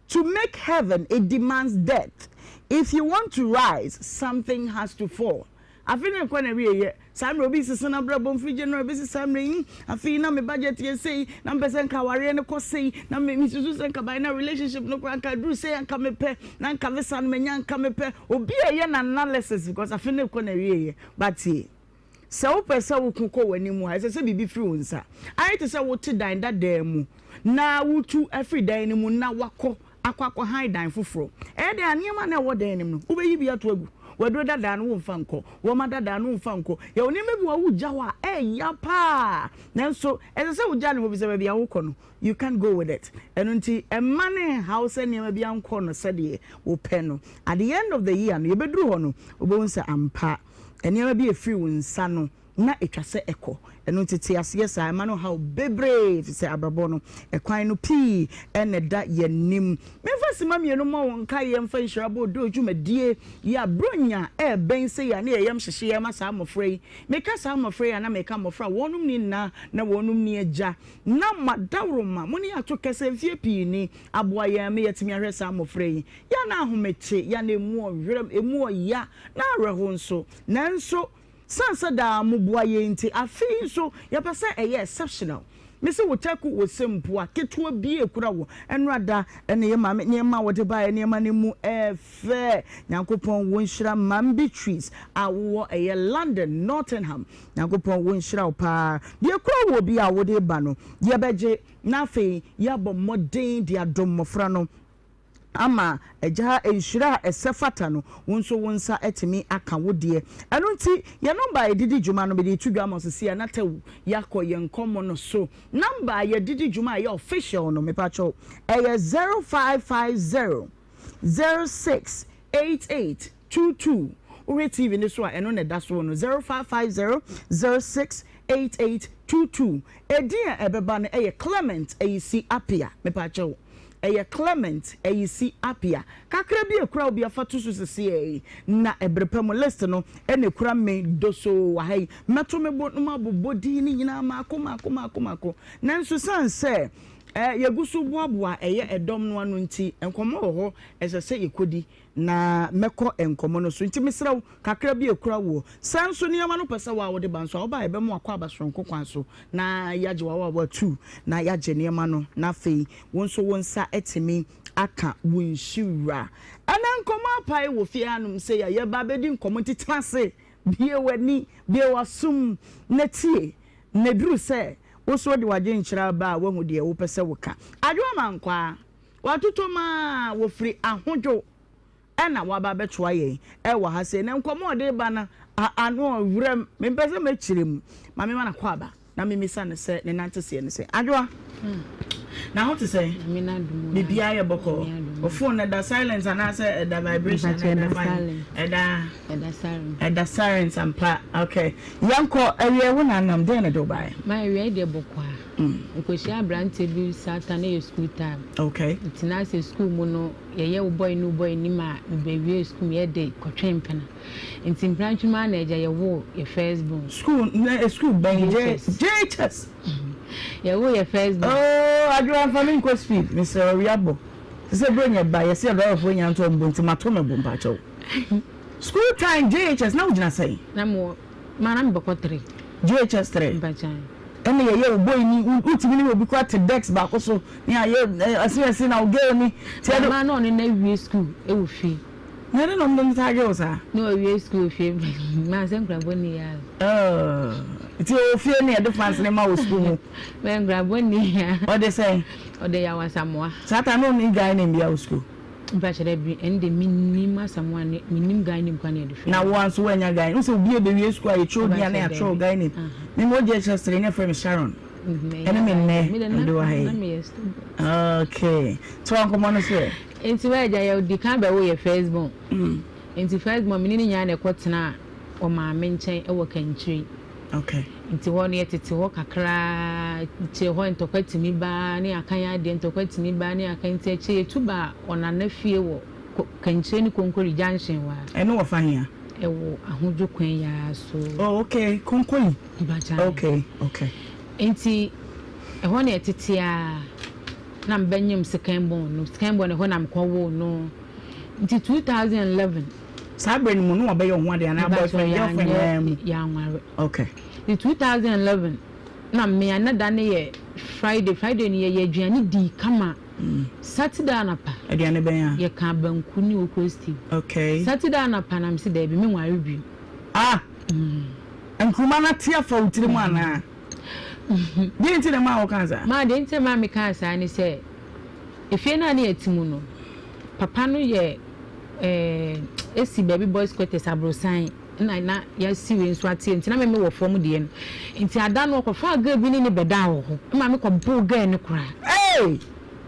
S11: to make heaven, it demands death. If you want to rise, something has to fall. I feel like when I read Sam Robbie Sisana Brabon Fiji no business Sam ring. I feel na me budget you say number sen kawari no ko say na me Mrs. Sen kabina relationship no kwanka do say anka me pe na anka vesan me nyanka me pe obi eye na analysis because I feel like when I read but se wo pese wo kuko wani mu ha se bibi free wonsa I to say wo ti dan da mu na wutu every day ni mu na wako akwa high dan foforo e de aniema na wo dan ni mu wo be yi bia to agu wado dada no mfa nko wo ma dada no mfa nko ye oni mebi wo wugya wa ya pa nanso e se wugya no bi se bia wo kono you can't go with it enunti e mane house eniema bia nko no se de wo pe no at the end of the year no ye beduru ho no obonsa ampa eniema bi e free wonsa no na etwase eko eno tete ase sa ma no how bebre se abrabo no ekwan no pi ene da yanim memfa sima mienu mo wonka ye mfa Nhyira bo do dwumadie ya bronya e ben se ya na yem hyehye ya masa amofrei meka sa amofrei ya na meka amofra wonum ni na wonum ni agya na madawroma mo ni ato kese fie pi ni aboa ya me yetimi ahwe sa amofrei ya na ahomeche ya na emu owrem emu ya na areho nso nanso sansa da mubua ye nti afi so ya pese eye exceptional me se wo taku wo sempo a keto bi ekura wo enrada ene ye ma ne ma wo de ba ne ma ne mu efe nyankopon wo nhira mam Beatrice awo eye London Nottingham nyankopon wo nhira pa de ekura wo bi a wo de ba no ye beje na fe ya bo modern de adom mofra no ama eja enhira esefata no wonso wonsa etimi aka wodie eno nti ye number edidi juma no be de tudwa mo sisi ya natewu yakoye nkomo no so number ye didi juma ye official no me pacho eye 0550 068822 ure TV ni so eno ne daso no 0550 068822 edin ebeba no eye Clement ayisi apia me pacho eye Clement ayisi apia kakra bi ekura obi afatu so sese na ebrepem list no ene kura me doso wa hai meto me bo no mabodi ni nyina mako nanso sanse yegusu boaboa eye edom no anu nti enkomo ho esese yekodi na meko enkomo no so nti misraw kakra bi ekura wo sanso niyama no pese wa wo de banso oba ebe mu akwa abasonko kwanso na yaje wa 2 na yaje niyama no na fei wonso wonsa etimi aka wonhira ana enkomo apai wo fie anum se ya ye ba bedi enkomo titrase bie wani bie wasum netie nedru se woso de waje nchira ba wahu de wo pese woka adwo mankwa watoto ma wo firi ahojo ena waba betwa ye wa ha se na nkomo de ba na anu wurem me pese me chirem ma me na kwa ba na me misa ne se ne nante se ne se adwo na how to say me na dumo bibia ye boko o phone na da silence and answer da vibration da silence and pa okay yanko ewe wona nam de na do bai
S13: my we de boko a nkoshi abrante bi Saturday school time
S11: okay
S13: itina se school mu no ye boy no boy ni ma be school ye de kotwe mpena nti branch man na eja ye wo ye first born
S11: school ben JHS
S13: ye wo ye first born
S11: adwan family ko speed Mr. Riabo se bronya ba ye se do for nya nto mbonti mato me bomba chawo school time JHS na ujina sai
S13: na mo mana mboko 3
S11: JHS 3
S13: mbachan
S11: ene ye boy ni utimi ni obi kwa te dex ba ko so ni aye asese na ogel ni
S13: te ma no na wie school e wo fi
S11: na no ndom ta ge osa
S13: no wie school fi ma se nkrabo ni ya
S11: ti o fi ni e difference ni ma wo school mu
S13: me nkrabo ni ya
S11: o de say
S13: o de ya wasamoa
S11: sata no ni guy ni bia wo school
S13: mbachere bi ende minima samoa ni minim guy ni mkwane e
S11: na once when ya guy no se obi e be wie school e chod ni na ya chod guy ni me mo je chestre ni from Sharon ene me ne do hai okay so an komo no se
S13: enti we ja ya di kan be wo ye Facebook enti Facebook me ni nya na kwotena o ma me nchen e wo kanchiri
S11: okay
S13: nti ho ne tete ho kakra che ho ntokwatimi ba ne akan ade ntokwatimi ba ne akan ti che etuba ona na fie wo kanchiri ni konkori junction wa
S11: ene wo fa hia
S13: e wo ahojo kwan ya so
S11: oh okay konkori
S13: bacha
S11: okay
S13: enti e ho ne tete a na mbanyem second born ne ho na mkwo no nti 2011
S11: sabre ni mu no obeyo ho ade na boyfriend girlfriend
S13: ya nware
S11: okay
S13: in 2011 na me anada ne ye Friday ni ye aduane di kama Saturday anapa
S11: aduane ben ya
S13: ye ka banku ni okosti
S11: okay
S13: Saturday anapa na me se da bi me nware bi
S11: nkuma na tia fa utire mu ana bi nti na ma wo kanza
S13: ma de nti ma me kanza ni se efie na ne atimu no papa no ye esi baby boys quarters abrosan na ya siwe nso atie nti na me wo fom de no nti ada no kofa ga bi ni beda wo ho ma me ko bu ga ni kura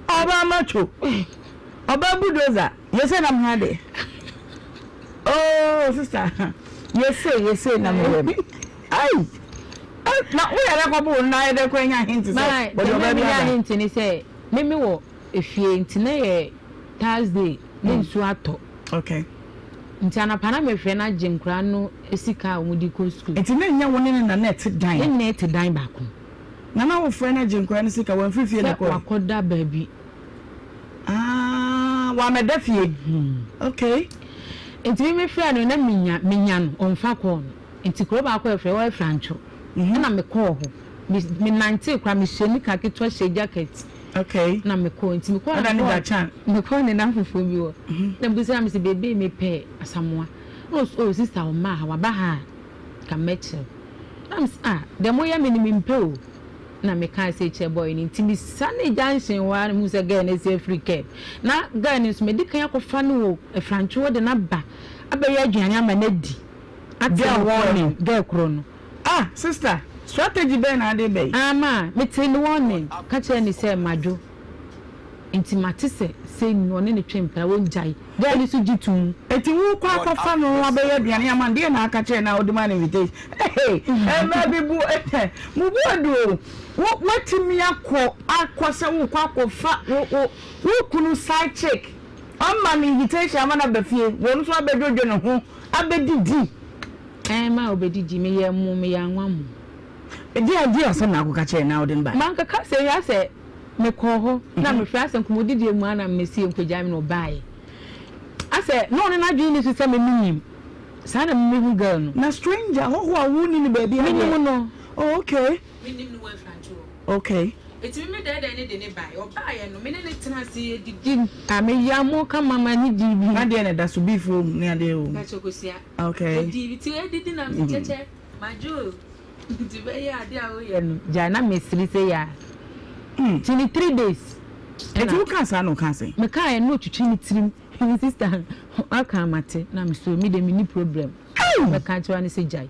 S11: oba macho oba budoza yese na mhade oh sister yese na me ai na we ara ko bu na ede ko nya hint say
S13: but oba bi ya hint ni say me wo efie nti na ye Thursday ni nso ato
S11: okay
S13: nti anapana mehwe na jinkra no esika omudi ko school
S11: nti na nya woni na net dan
S13: ba ko
S11: na wo fre na jinkra no sika wan fifie na ko
S13: akoda baabi
S11: wa medafie okay
S13: nti me fre no na minya no onfa ko no nti kro ba ko efre wa francho na me ko ho me 90 kwa me sheni ka ketwa she jacket.
S11: Okay.
S13: Na me ko nti me ko
S11: na da chan.
S13: Me ko ne na fufu bi wo. Na busa me se baby me pe asamoa. Oh sister o ma ha wa ba ha. Ka meche. Na the more ya me ni me pe o. Na me kan say che boy ni nti mi sane junction wa mu se girl na say free care. Na girl ni so me di kan yakofa no e francho de na ba. Abeya aduane ama na di. Adia warning girl kro no.
S11: Sister, strategy be na dey be.
S13: Ama, me tell the warning. Catch any say majo. Intimate say no ne twempa won jai. Girl is jitu.
S11: Eti wu kwa kofa no abeya aduane ama de na aka che na odima invitation. Hey, maybe bu mu bu adu. Wetimi akọ se wu kwa kofa wo kunu side check. Amma mi invitation ama na befie. Won so abedojo no ho abedidi.
S13: Ma obedidi me ye mu me ya nwa mu.
S11: Edi asa na akuka che na odin ba.
S13: Man ka se ya se me ko ho na me fi ase nkomodidi mu ana mesi enkoja me no bae. Ase no ne na dwi ni se me minim. Sa na me hu girl no.
S11: Na stranger ho awu ni baby.
S13: Minim no.
S11: Oh, okay.
S13: Minim no we francho.
S11: Okay.
S13: Eti me dey ne de ne bae. O bae no me ne tena se didi. Me ya mo ka mama ni di bi.
S11: Na de ne da so bi fo ni ade o.
S13: Na chokosia.
S11: Okay.
S13: Di ti e didi na me cheche. Majo. Di be ya ade a o ye no. Ja na me siri se ya. Tini 3 days.
S11: Eti wo kan sa no kan se.
S13: Me ka e no twitwi ni tirim. My sister, aka mate na me so me de me ni problem. Me kan twa ni se jai.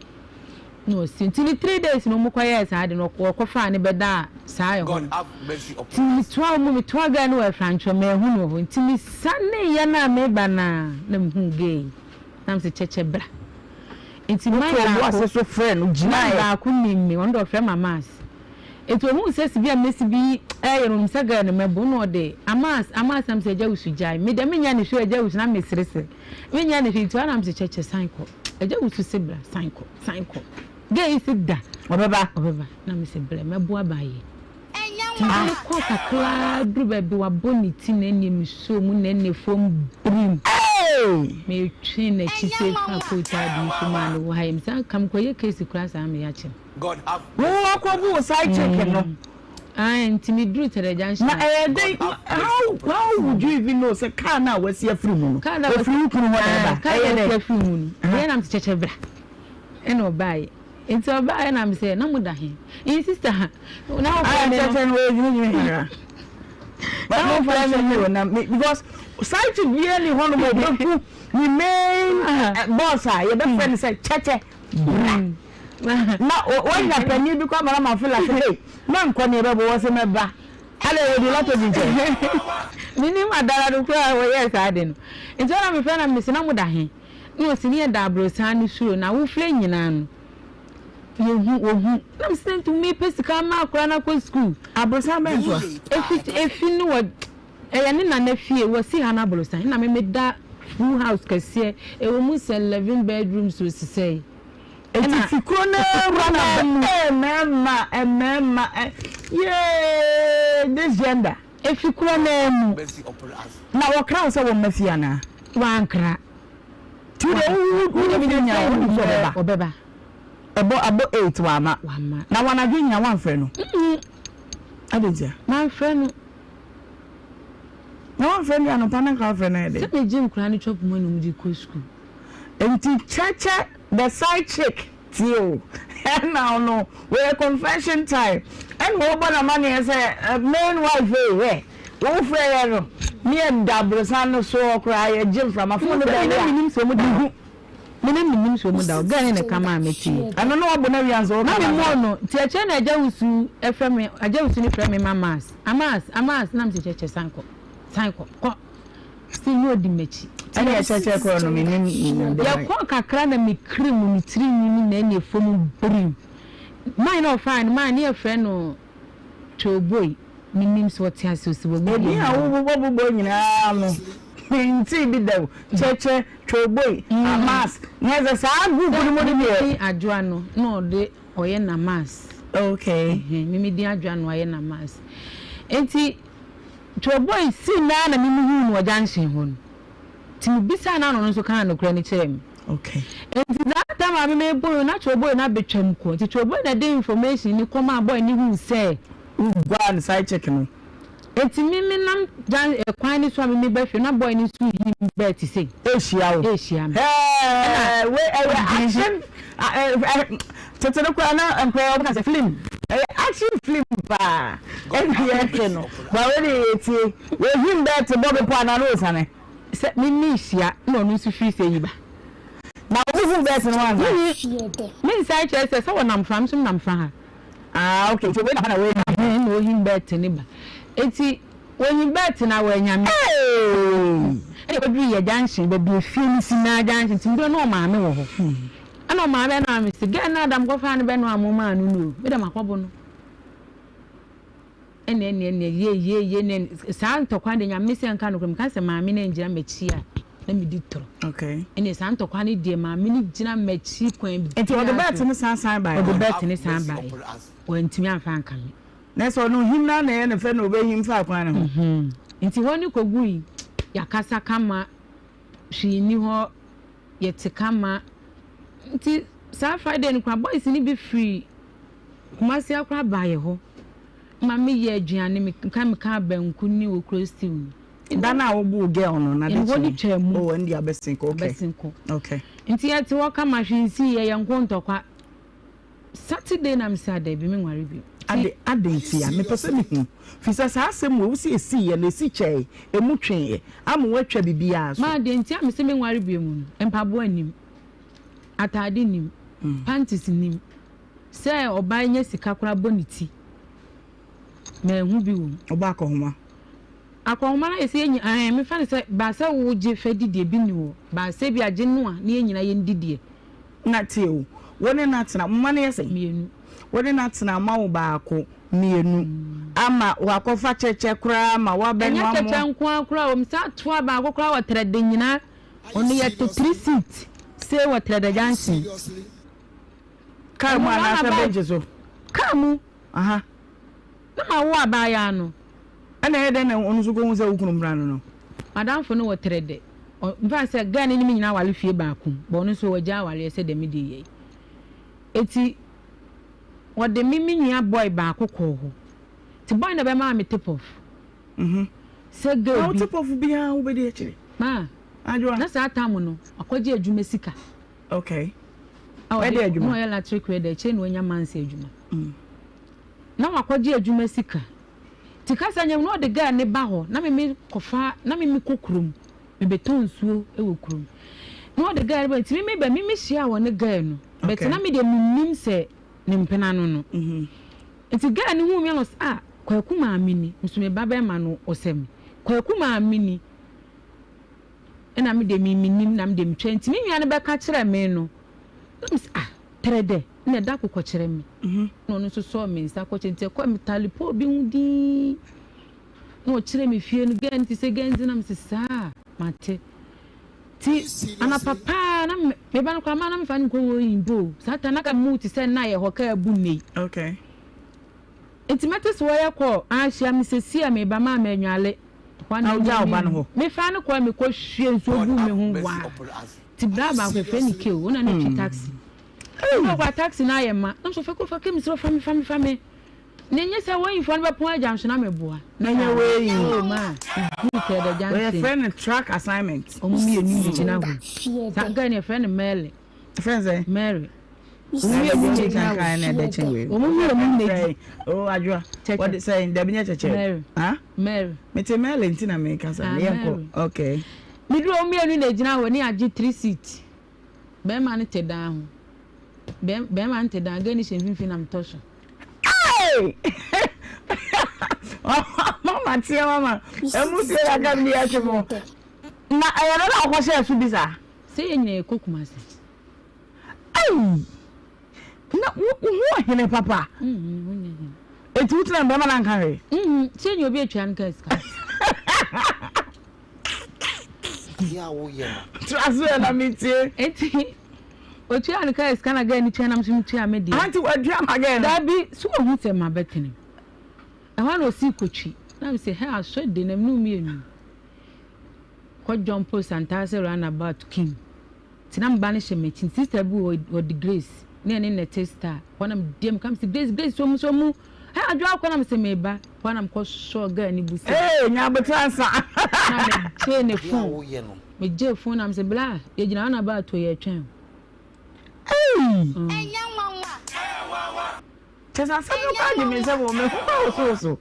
S13: No, since 3 days no mo kwaye sa de no ko fa ne beda sa ye ho. God have mercy upon us. Me twa ga no e francho me hu no ho. Ntimi sane ye na me ba na me hu gay. Na me se cheche bra. Ntimi ma
S11: ko so friend ujina
S13: ba ku ni me won do friend mamas. Eto mu se si bia mesi bi no msa ga ne mebo no de amas am se ja usu jai me de menya ne hwe ja usu na mesrese menya ne hwe to na am se cheche sanko eja usu se bra sanko ge isi da
S11: obeba
S13: na me se bra mebo abaye enya ko kakla dru ba bi wa boni ti na eni mi so mu na ene fom brim me twi na chi se fa ko ta di so ma no wa im san kam ko ye case class am ya chem
S11: God have wo ko bu side check no
S13: ntimi dru tere junction
S11: na how would you even know say car na wasi afri mu no
S13: car na
S11: afri ku no whatever
S13: car na afri mu no ye na mcheche bra eno bai enti obai na me say na muda he in sister na o
S11: cheche no you but no problem you na because side check really hono mo ku ni main boss a ye be friend say cheche na when ya penny bi kwa mara ma feel like hey man ko ne bebo wo se meba ale we di lot of DJ
S13: mini madara do kwa wo yes ade no nti na me fe na me se na muda he no se ni da bro san ni suro na wo fle nyina no wo hu na me sent to me pesika ma akura na ko school
S11: abrosan ben so
S13: efi ni wo ya ni na fie wo si ha na abrosan na me da full house kase e wo mu 11 bedrooms so say
S11: eti fikona rana emma this gender
S13: efikura na mu
S11: na wo kra so wo mafia na
S13: wa ankra
S11: tu de wo mi nya wo
S13: obeba
S11: abo 8 wa ma na wana dwenya wan frɛ no adentia
S13: man frɛ no
S11: na wan frɛ no ano pa na ka frɛ na ede
S13: se me jim kra ni chop mo no mu di ko school
S11: enti chacha the side chick tio and now no we confession time and wo bona money say main wife eh wo frɛ no me and double san so okra ye jim from afon no be
S13: minim so mo di minim so mo da ga ne kama ameti
S11: ano no obo na wian so
S13: na me mo no tietche na aja usu efrem aja usu ni frem mamas amas na me tietche sanko ko si no di mechi
S11: ani cheche ko no minim
S13: ya ko kakra na me cream ni tiri ni na ene fom brim mine no fine man e friend no choboy minim so tia so wo
S11: ni a wo nyina no nti bi da cheche choboy amas nyeza sa group ni mo di
S13: adwa no de oye na mas
S11: okay
S13: mimi di adwa no oye na mas enti choboy si na mimi hu no junction ho ti bisa na no so kan no kra ni kire mi
S11: okay
S13: enti that time ma me boy na cho boy na betwam ko ti cho boy na dey information ni come boy ni hu say
S11: go and side check no
S13: eti me nam jan kwan ni so me be hwe na boy ni so him bet say
S11: ehia we action tetero kwa na employer ka say film action film ba ehia no ba we eti we him bet bobe po na no sane
S13: se me ni hia no no so fi say yiba
S11: na wo bet no wan
S13: me side check say so nam fam so nam fa
S11: ha okay so we na we
S13: no him bet ni ba eti when you bet na we nyame eh ko bi ye junction be bi feel si na junction ti do no ma me wo ho ana ma be na me si ge na adam ko fa ne be no amoma anu no be da makwabo no ene ye ne santo kwa de nyame se nka no ko me ka se ma me na ngira mechi a na me di tro
S11: okay
S13: ene santo kwa ne de ma me ni gina mechi kwan bi
S11: enti o de bet ne san by
S13: o de bet ne san by o ntimi anfa nka me
S11: na so no him na na ne fe no be him fa kwan ho
S13: nti woni kogui yakasa kama hwini ho yete kama nti sa Friday ni kwa boys ni be free kuma se akwa baaye ho ma me ye aduane me ka banku ni wo crosstew
S11: da na wo bu girl no na de
S13: woni twam
S11: o ndi abesinko okay
S13: abesinko
S11: okay
S13: nti yete wo kama hwinsi ye nkontokwa Saturday na msada bi me nware bi
S11: ade ya me pese me hu fisa sa asem wo si esi ye na esi chei emu twen am watwa bibia so
S13: ma de ntia me se me nware bi mu empabo anim atade nim panties nim se oba nya sika kora boniti me hu bi wo
S11: oba akohoma
S13: na esi enyi me fa ne se ba se wo je fedi de bi ni wo ba se bi age no a na enyina ye ndidie
S11: na tie wo woni na tena mma na yese
S13: mienu
S11: woni na tena ma wo baako mienu ama wakofa cheche kura ma wa be no
S13: amo cheche nko akura o msa to baako kura wa trade nyina oni ye to 3 seat se wa trade junction
S11: ka mu ana sa benjezo
S13: ka mu
S11: aha
S13: na ma wo abaya no
S11: ana he den onu so go hu se wukunu mra no
S13: madam fo no wa trade o mfa se ga ni nyina wale fie baako bo no so waja wale se de mede ye eti wode mimi nya boy ba akoko ho ti boy na be ma me tip off se go
S11: bi tip off bia wo be de akire
S13: ma
S11: adwa
S13: na sa tamu no akwaje adwuma sika
S11: okay
S13: we de adwuma no electric we de che no nya manse adwuma na akwaje adwuma sika ti kasa nyam no de ga ne ba ho na me kofa na me kokrum me beton suo e wo krum no de ga ba ti me ba me hia wo ne ga no but na me de mim se ni mpena no enti ga ni hu mi no kwaku ma amini nsume baba ma no osem kwaku ma amini ena me de minim na me de mtwa enti me nua ne be ka kire me no trede na da kokko kire me no no so me nsa ko enti ko me talipo bi hudi no kire me fie no ga enti se ga enti na me sa mate ti ana papa na me ba no kwa ma na me fa ni ko wo yimbo satana ka muti se na ye hoka abunne
S11: okay
S13: intimates wo ye ko ahia me sesi a me ba ma anwale
S11: na uja oba no ho
S13: me fa no kwa me ko hwie nso bu me hu wa ti bra ba ko fe ni ke o na na twi taxi ko kwa taxi na ye ma no so fe ko fa ke mi so fa me nenye se wo info no be pon ajanso na me boa
S11: na nya we
S13: o ma ku te da janse
S11: we friend track assignment
S13: o mi enu gina go ta ga ne friend Mary
S11: friends
S13: Mary
S11: we are going to kind of the change
S13: o mi ne
S11: oh adwa what they say da binya cheche
S13: ha Mary
S11: me te Mary ntina me kasa ne yanko okay
S13: mi duro o mi enu na gina wo ni agi 3 seat be ma ne te down be ma ne te down ga ni shemfin na mtosho
S11: mama tia mama emu se la gamni atemo na ayana na ko se su bisa
S13: se yenye kokuma se
S11: ai na wo hene papa etu tuna be ma na nkan re
S13: se yenye obi atwa nka ska
S4: ya wo ye
S11: trazo na mitie
S13: eti otu an ka ska na ga ni twa na msum twa me dia
S11: anti wadua magen
S13: da bi so hu se ma betene ahwa no si kochi na me say ha so de na mu mienu ko jump santa se run about king tinam ba ne shemechin sister bu o the grace ne ne tester wanam dem kam si grace so mu ha adwo akwa nam se meba wanam ko so ga ni busi
S9: nya betransa
S13: na me ne phone me je phone nam se bla ye gina na ba to ye twen
S3: enya nwanwa
S9: chesa sabu ka di me se wo me so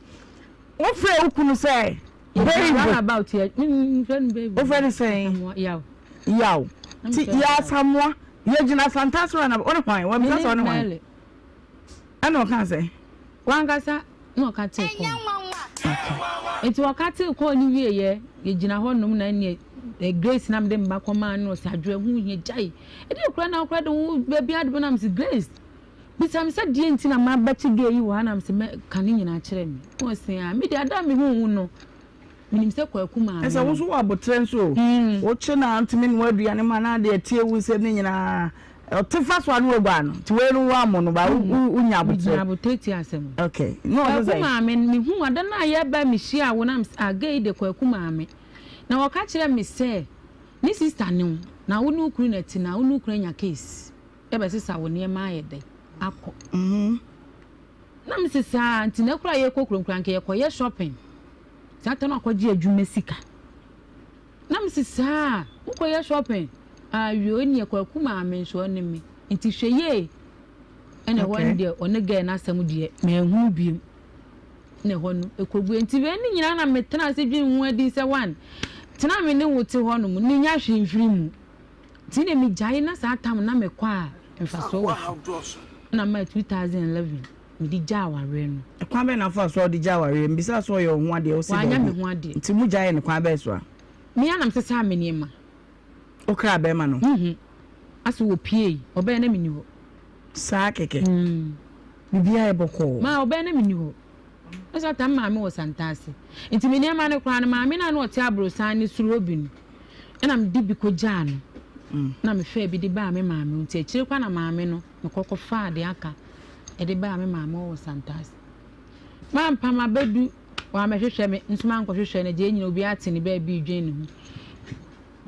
S9: wo frɛ ukunu sɛ
S13: very good about here friend baby
S9: wo frɛ say yaw ti ya samwa ye gina fantasro na one kwan wa mi so one wan ana ka say
S13: wangasa no ka te ko enti wakati ko ni wieye ye gina ho nom na ne grace nam de mba koma no sadwe hu ye jai e de kura na kura de baby ade nam si grace bisam sa die enti na ma bati ge yi wa nam se me kan nyina kire mi o se a me de ada me hu no minim se kwa kuma
S9: esa wo so wa botren so wo che na antimi no aduane ma na de tie wu se ne nyina o tefa so anu ogba no ti we ru wa mo no ba unya
S13: aboteti asem
S9: okay no
S13: no say kuma me hu ada na ya ba mi hia wo nam aga de kwa kuma me na wo ka kire me se ni sister ne na wo nu kuru na ti na wo nu kuru nya case e be sister wo ne ma ayede akọ na me sister anti na kura ye kokronkran ke ye koye shopping sata na akwaji adwuma sika na me sister wo koye shopping ayo ni ekwaku ma amenso ne me nti hweye ene ho ndie onege na asam die ma hu biem ne ho no ekogbu nti be ni nyina na metena se dwin hu adi se one tena me ne wote ho no ni nya hwe mfiri mu ti ne mi jai na sa tam na me kwa mfaso wo na ma 2011 mi di jaware no
S9: kwa be na fa so di jaware mbisa so yo ho ade o se
S13: wanya me ho ade
S9: nti mu jai ne kwa be so a
S13: mi anam se sa me niema
S9: okra be ma no
S13: aso wo pie obe na mini ho
S9: sa keke bibia e boko
S13: ma obe na mini ho esa tam ma me wo santase nti me niema ne kwa na ma me na no te abro san ni suro obi no na me di bi ko ja no na me fe bi di ba me ma me nti akire kwa na ma me no me kokko fa de aka e di ba me ma me wo santase ma mpa ma bedu wa me hwehwe me nsuma nko hwehwe na je nyina obi ate ne ba bi dwen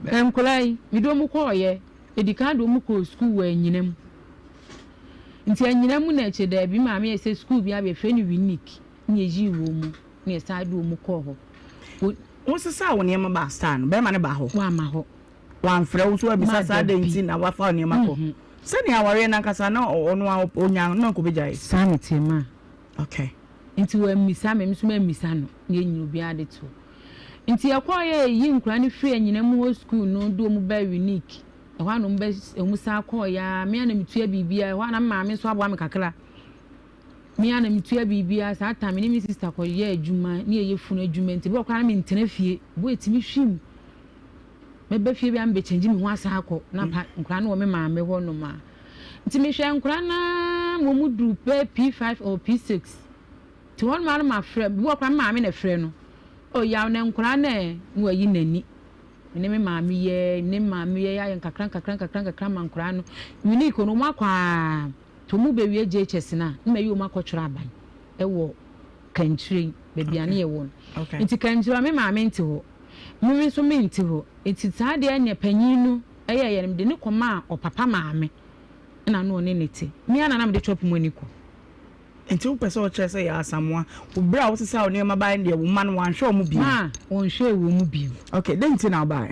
S13: ne ho kolai mi do mu ko ye edika do mu ko school wa nyinam nti anyinam na eche da bi ma me ese school bi abe fe ni unique ni eji wo mu ni esa do mu ko ho
S9: wo sesa wo ne ma ba star no be ma ne ba ho
S13: wa ma ho
S9: wa mfre wo so bi sasa de nti na wa fa ne ma ko se ni aware na kasa na ono onya na ko bejai
S13: sanity ma
S9: okay
S13: nti wa misa me so ma misa no ye nyi obi ade to nti yakwaye yi nkura ne free anyina mu ho school no do mu ba unique e ho no mba emu sa akọya me ana mitua bibia e ho na ma me so abo am kakra me ana mitua bibia sa ta me ni mi sister ko ye adwuma ne ye funu adwuma nti bo kwa na me ntena fie bo etimi hwim me ba fie bi am be change me ho asa akọ na nkura na wo me ma me ho no ma nti me hwe nkura na mo mu du P5 or P6 ti won ma na ma frɛ bo kwa ma me na frɛ no o ya na nkura na wo yi nani ne me maami ye ne maami ye ya kakran ma nkura no unique no makwa to mu be wie JHS na me yi o makotwura aban e wo kantri be bia ne ye won nti kantri me maami nti ho mi so me nti ho nti ta de anya panyin no ye me de ne koma o papa maami na no ne neti mi ana na me de chop mu ni ko
S9: nti wo pese o chese ya asamwa wo bra wo sesa o ne ma ba ne wo man wan hwe mu bi
S13: won hwe wo mu bi
S9: okay den ti na ba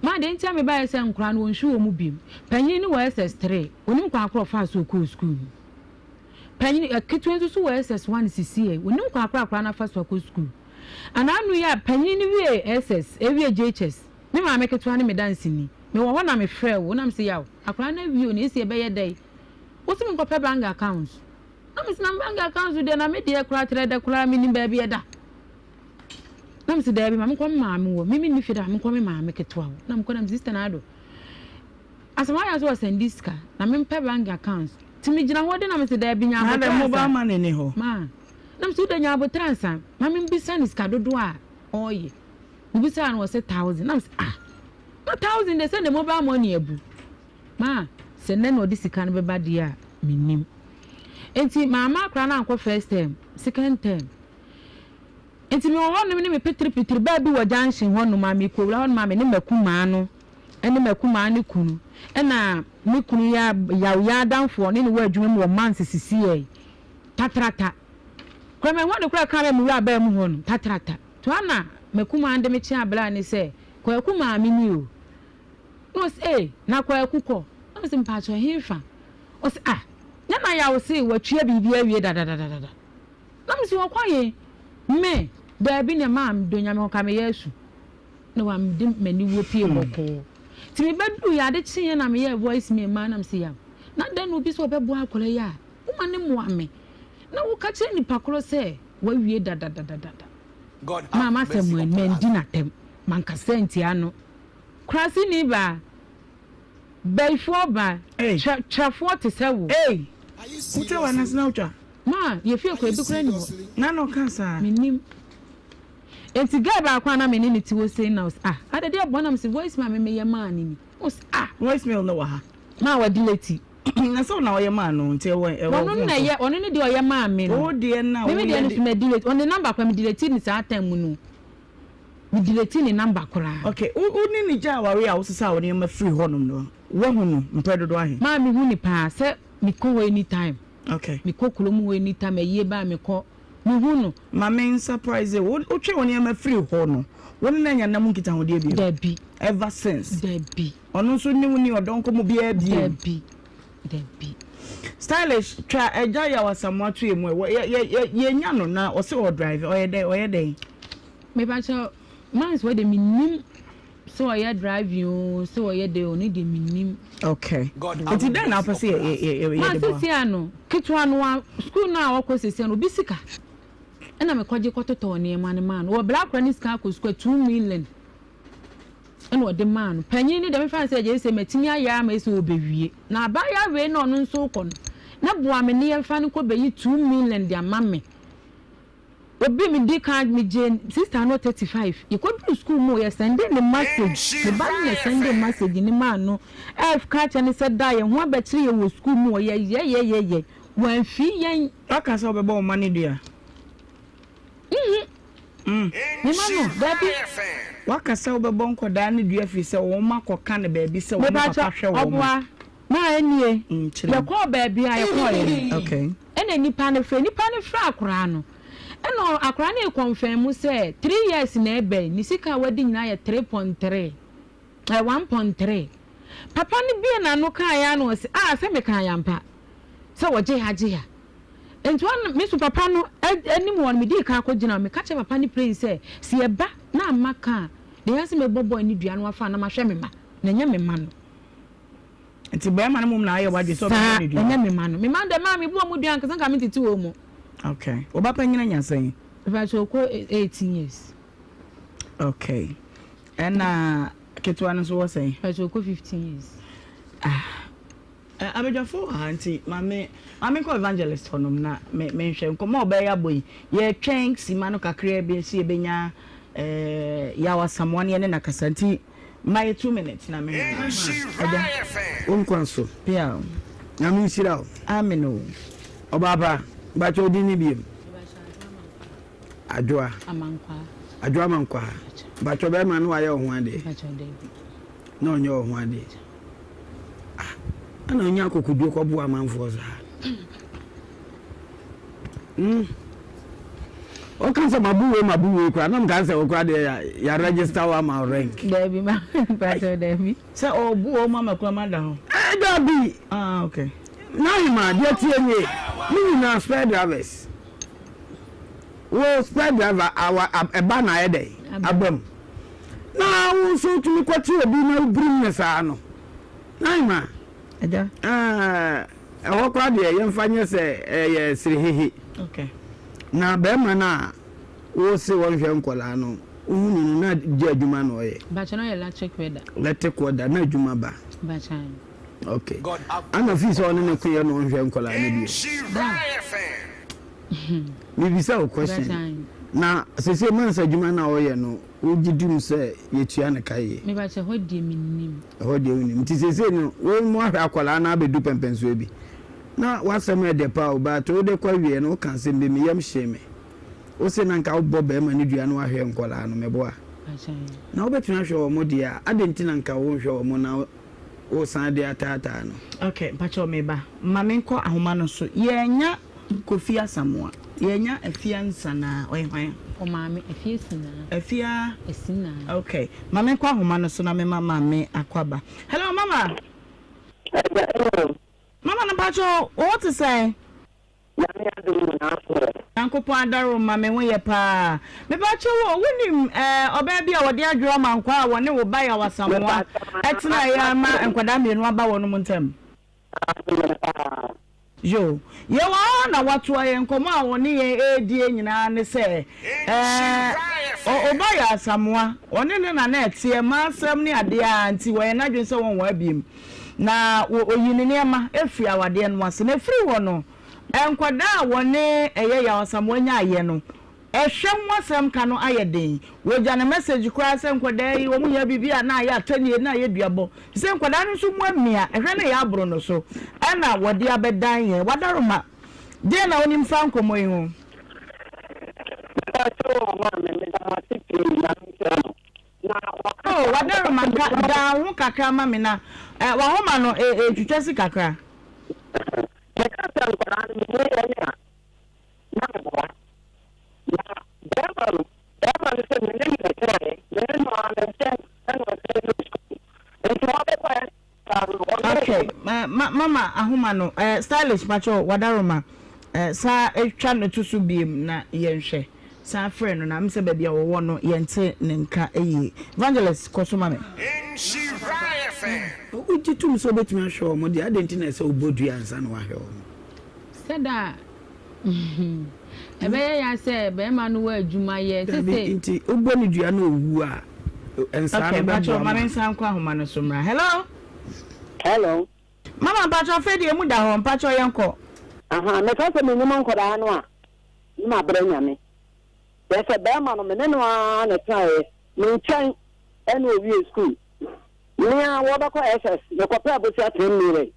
S13: ma de nti me ba se nkura no won hwe wo mu bi panyin ni wo SS3 onim kwa akro fa so ko school panyin kitwen so wo SS1 CCA onim kwa akro na fa so ko school ana anu ya panyin ni wie SS e wie JHS me ma me kitwa ne me dance ni me wo na me frɛ wo na me se yawo akra na wie o ne se be ye dai wo se me ko pay bank account na me se na bank account de na me de kura tere de kura me ni ba bi eda na me se da bi ma me ko ma me wo me fi da me ko me ma me ketwa wo na me ko na me sister na do asama ya so send diska na me pay bank account ti me gina ho de na me se da bi nya
S9: bo na mobile money ne ho
S13: ma na me se da nya bo transfer ma me bisa ni ska dodo a oye me bisa na wo se 1000 na me se na 1000 de send the mobile money abu ma se na no disika no be ba dia minim enti mama akra na anko first term second term enti me wo no me petri ba bi wo junction ho no ma me ko wura ho no ma me ne maku ma no ene makuma ne kunu ena me kunu ya danfo ne wa adwuma mu man sisi ye tatrata kwa me wode kura ka me wa ba mu ho no tatrata to ana makuma ande me chi abla ne se kwa kuma amini o no say na kwa kuko no se mpa cho hinfa o se na ya wo se watwe bibia wie da na me se wo kwaye me da bi ne mam do nyame ho ka me yesu no am dim mani wo pie boko ti me bedu ya de chi na me ye voice me man am se ya na den no bi so bebo akole ya uma ne mo ame na wo ka che ni pakoro se wa wie da God mama se mo men di na tem man ka senti ano krasi ni ba before ba chafo te se wo
S11: Uche wa nasina ucha
S13: ma ye fie ko ebi kura ni ho
S11: na no kansa
S13: minim enti ga ba kwa na menini ti wo say now ade de bonam se voice ma me ye man ni
S11: voice mail no wa ha
S13: ma wa delete
S11: na so na o ye man no nti
S13: ono na ye ono ni de o ye man me no
S11: o de na
S13: me de no me delete on the number kwa me delete ni sa time mu no me delete ni number kura
S11: okay u ni ja ware a wo sisa wo ne ma free honum no wo hu no mpedo do ahe
S13: ma me hu ni pa se me ko anytime
S11: okay
S13: me ko kulomu anytime ye ba me ko me hu no
S11: ma men surprise wo twe wo ne ma free ho no won na nya nam nkita ho de bi
S13: Debbie
S11: ever since
S13: Debbie
S11: ono so ni woni odon ko mo bia bi
S13: Debbie
S11: stylish try eja ya wasamwa tu emu ye nya no na o se o drive o ye dey
S13: me ba cho mans we de minim so o ye drive you so o ye dey oni de minim
S11: okay enti then na pese ye
S13: ma sisi ano kitwa no school na wo ko sisi no bisika ena me kwaje kototo ne ma ne man wo black credit card ko square 2 million ena wo de man panyin ni de me fan say je say matimi aya ma so obewie na ba ya we no no nso ko na boa me ne ye fa ne ko be yi 2 million de amame obi mi di card mi je sister no 35 you go to school mo ye send the message the ba ne send the message ni man no f catch and said die ho abetire ye wo school mo ye wan fi yen
S11: aka sa obebo money dia
S13: ni mano baby
S11: waka sa obebo nkoda ne dua fi se wo makoka ne baby se wo papa hwe wo
S13: obwa na enie ye ko baby aye ko ye
S11: okay
S13: ene nipa ne fra akora no eno akora na confirm say 3 years na ebe ni sika wadi nyina ye 3.3 1.3 papa ni bia na no kan ya no se se me kan ya mpa se woje ya ento an me su papa no anim won me di ka akogina me ka che papa ni pray say se e ba na amaka de yase me bobo ni dua no afa na ma hwe me ma na nya me ma no
S11: enti ba ma no mum na aye wadi so ba ni dua
S13: na nya me ma no me ma de ma me bo mu dua nkan ka me titi wo mu
S11: okay oba pa nyina nyansan
S13: ba cho ko 18 years
S11: okay and ketwa no so wo say
S13: ba cho ko 15 years
S11: abejafo auntie mame ko evangelist honum na me hwe nkomo obeya boy ye twen sima no kakra bi si ebenya ya wasamwane ne na kasanti my 2 minutes na me
S14: unkwanso
S11: pia
S14: nyame Nhyira
S11: ameno
S14: obaba ba cho di ni biem adwa amankwa ba cho be ma no aye ho ade na onye ho ade ana onye akokudu ko bu amanfo za o kan se mabuwe kwa na mkan se okwa de ya register wa ma rank
S13: Debbie ma pato Debbie
S11: se obu o mama kwa mada ho
S14: Debbie
S11: okay
S14: na ma de tie nye ni na spare drivers wo spare driver awa eba na ede abam na wo so tumi kwati obi na brim ne sa no na ma
S11: eja
S14: ewo kwa de yemfanye se ye sirihihi
S11: okay
S14: na be ma na wo se won hwe nkola no uhunu na je adwuma no ye
S13: ba cha no ye
S14: electric order na adwuma ba
S13: ba cha
S14: okay ana fi so ne ko ye no hwe nkola na bi mi bisa o question na sese man sa adwuma na wo ye no wo gidum se ye tua ne kai
S13: me ba cha hodie minim
S14: nti sese no wo mo ahwe akola na abedu pempenso bi na wasem de pa o ba to de kwa wie no kan se me yam hyeme o se na nka wo bo be ma ne dua no ahwe nkola no mebo a na obetuna hwe omo dia adentina nka wo hwe omo na o san dia tata no
S11: okay pacho meba mame nko ahoma no so yenya Kofi Asamoah yenya afia nsana oyhwan
S13: o mame afia sina
S11: afia
S13: esina
S11: okay mame nko ahoma no so na me mama akwaba hello mama mama na pacho what to say Yankopo adaro mame wo ye pa me ba chewo wonim oba bia wode adwo mankwa a wone wo ba ya Wasamoah etina ya ma enkwada mienu aba wono muntem yo ye wa na watu aye nkomo a wone ye edie nyina ne se oba ya Wasamoah wone ne na na etie ma asem ne ade a nti wo ye na dwen se won wa biem na oyini ne ma efi awade no ase na free wo no enkwada wone eye ya Wasamoah nya aye no ehwe nwasem ka no ayeden woja na message kwa se enkwada yi wo mu ya bibia na ya atani na ya duabo se enkwada no so mu amia ehwe na ya abro no so ana wode abedan ye wadaroma de na oni mfa nkomo yi ho wadaroma da ho kakra ma me na wa homa no twetwesi kakra okay mama ahoma no stylish macho wadaroma sa etwa no tusu biem na yenhwe sa friend no na mse ba bia wo no yente ne nka eyi evangelist kosoma me
S14: Nhyira FM uti tum so betumi ahwe mo dia identity na se obodu ansa no ahwe mo
S13: sada ebe ya se be ma no wa adwuma ye sese
S14: nti ogboni dua na owu a ensa
S11: okay bacho mama ensa nkwa ahoma no so mra hello mama bacho fedi emu da ho bacho yenko
S15: aha me ka se me nyuma nkoda no a ma bra nyame se be ma no me ne no a na try me nchan ene owie school ni a wo ba ko SS me ko pa bosia 10 mire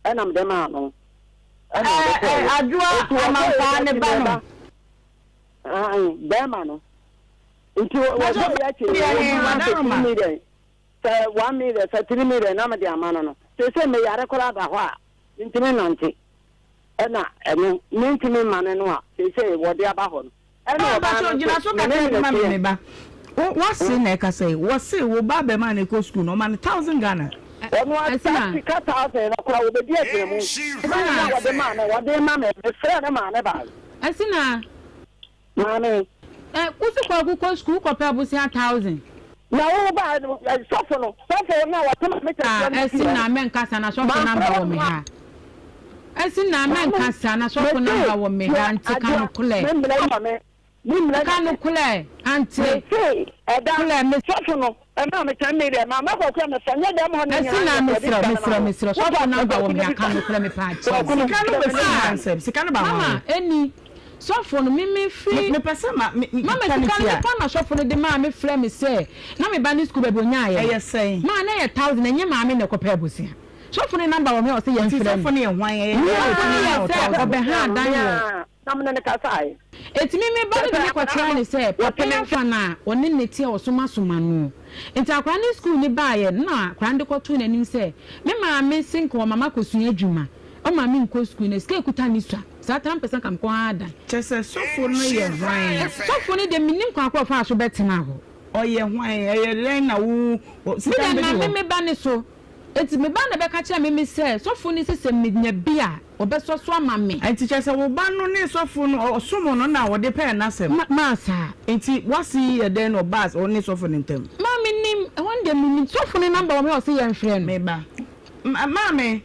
S15: ena me de ma no
S11: adwa amaka ne ba no
S15: be ma no nti wo ya che ni se 1 mire se 3 mire na me de amana no se me yare kora ba ho a nti me nante ena enu ni nti me mane no a se wo de aba ho no ena
S11: ba so gina so ka te ma me ba what say na ka say what say wo ba be man go school no man 1000 Ghana
S15: onu asina ka 1000 na kora wo be dia temu na wo de man wo de ma me frɛ na ma ne ba
S13: asina
S15: mame
S13: kusi kwa ku school ko pa busi 1000
S15: na wo ba sofo na wo tama me tete
S13: asina men kasa na sofo na ba wo me ha asina men kasa na sofo na ba wo me ha ntika no kule kanu kule ante kule me
S15: sofo no na me kan me de ma ko kwa me fanya de mo na
S13: asina misra sofo na ba wo me ha kanu kule me pa
S11: sikanu be ansem sikanu ba
S13: mama eni sofo no me free
S11: me pesa ma
S13: mama sikanu kwa na sofo no de ma me frɛ me say na me ba ni school be bonya ye
S11: say
S13: ma na ye 1000 enye ma me ne ko pa busia sofo no number wo me o say ye frɛ
S11: sofo no ye hwan ye
S13: obe ha dan yo
S15: namne ne kasai
S13: etimi me ba de ko try ni say papa na fa na oni neti o soma no enti akwa ni school ni ba ye na akwa de ko to na nim say me ma me sink o mama ko sun adwuma o ma me nko school na ska ekuta ni sua sa 10% kam ko ada
S11: chese sofo no ye hwan
S13: sofo ni de minim kwa kwa fa so betena ho
S11: o ye hwan ye len na wo
S13: sika na me ba ni so eti me ba na be ka kira me say sofo ni sese me nya bia obesoso ama me
S11: enti chese wo ba no ne sofo no osomo no na wo de pe na sem
S13: ma sa
S11: enti wasi ye den no bas o ne sofo ntem
S13: ma me nim won de nim sofo ni number wo me o say ye friend
S11: me ba mama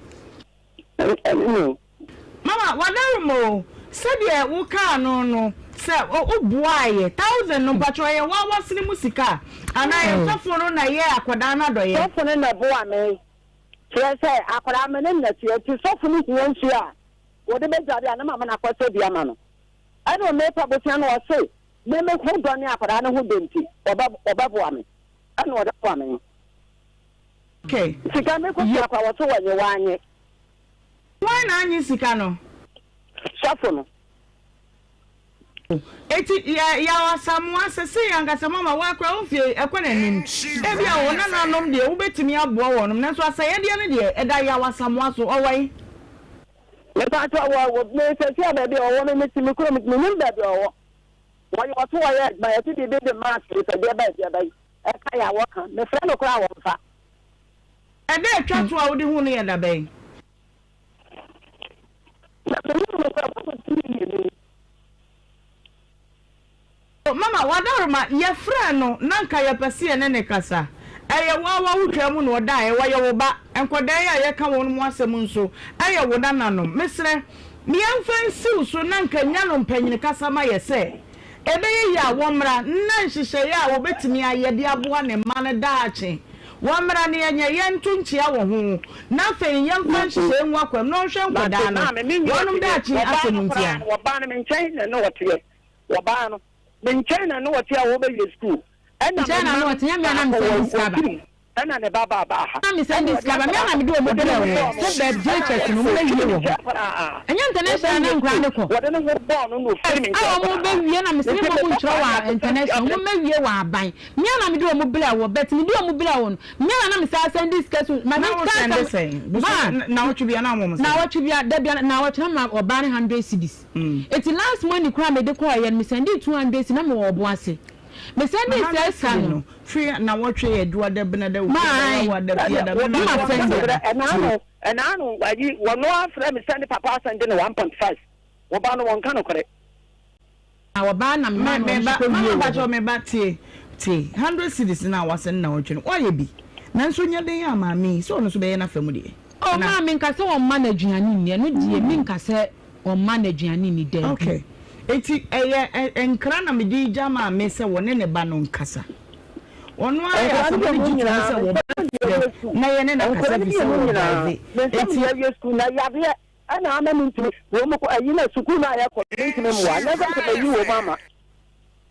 S11: wadarumo sabe wo ka no se o buaye 1000 no patro ye wa wasini musika ana ye sofo no na ye akoda na do ye
S15: sofo no na bua me se akoda me ne na ti sofo no hian su a wo de be jare ana mama na kwaso bia ma no ana me pa botia no o se me ho do ne akoda no ho denti oba bua me ana wo da bua me
S11: okay
S15: sika me ko akwa wo so wanye wanye
S11: why na anyi sika no
S15: sofo no
S9: eti ya wasamwa sese yanga mama wakra ofie ekwana nim ebia wona nanom de wo betimi aboa wonom nanso asayede ne de eda ya wasamwa so owai
S15: me pa to wo me se sia ba bi owo me timi kuro me nim da bi owo wo yo to wo ya ba ya ti de match se de ba e ka ya wo kan me friend no kura wo fa
S9: ede atwa to a wo de hu ne ya da ben mama wadarma ye fra no nanka ye pese ne kasa eye wa wutwa mu no da e wa ye wo ba enkodan ya ye ka won mu asem nso eye wo nananom mesre mi amfa nsiw so nanka nya no mpanyine kasa ma ye se ebe ye ya wo mra na nhihye ya wo betimi ayede aboa ne ma ne daache wo mra ne nya ye ntunchia wo ho na fe ye mfa nhihye nwa kwam no hwe nkodan no wonum daache asem ntia
S15: wo ba ne nchen ne wo tie wo ba no men China no what ya wo be school and
S13: China no what ya me na me send discover
S15: and na baba ha
S13: na me send discover me na me do mo bele wo so be JHS no mo be wie wo anya international na nkra ne ko
S15: wo de no born no filming
S13: mo be wie na me se mo nchro wa international mo me wie wa aban me na me do mo bele wo bet me do mo bele wo me na me send discuss ma
S9: na wo twibia na mo
S13: na wo twibia da bia na wo twina ma oba ne 100 cedis it last money kra me de ko ya me send 200 na me wo bo ase me send this no
S9: free na what tray do da bena da wa da bia da
S15: and I know why you one no after me send papa send 1.5 wo ba no won kan okore
S13: our ba na
S9: me ba jo me ba tie 100 cedis na wasen na wotwe why bi nanso nya den ya ma me so no so be na famu de
S13: oh ma me nka se won manaduane ni no die me nka se won manaduane ni de
S9: okay eti enkra na medi jama me se woni ne ba no nkasa ono aya so be jitwa se wo na ye ne na kasa bi se wo
S15: eti ya school na ya be ana ama mi ntumi wo mo ko ayi na school na ya ko ntumi mo wa na ga ko yi wo mama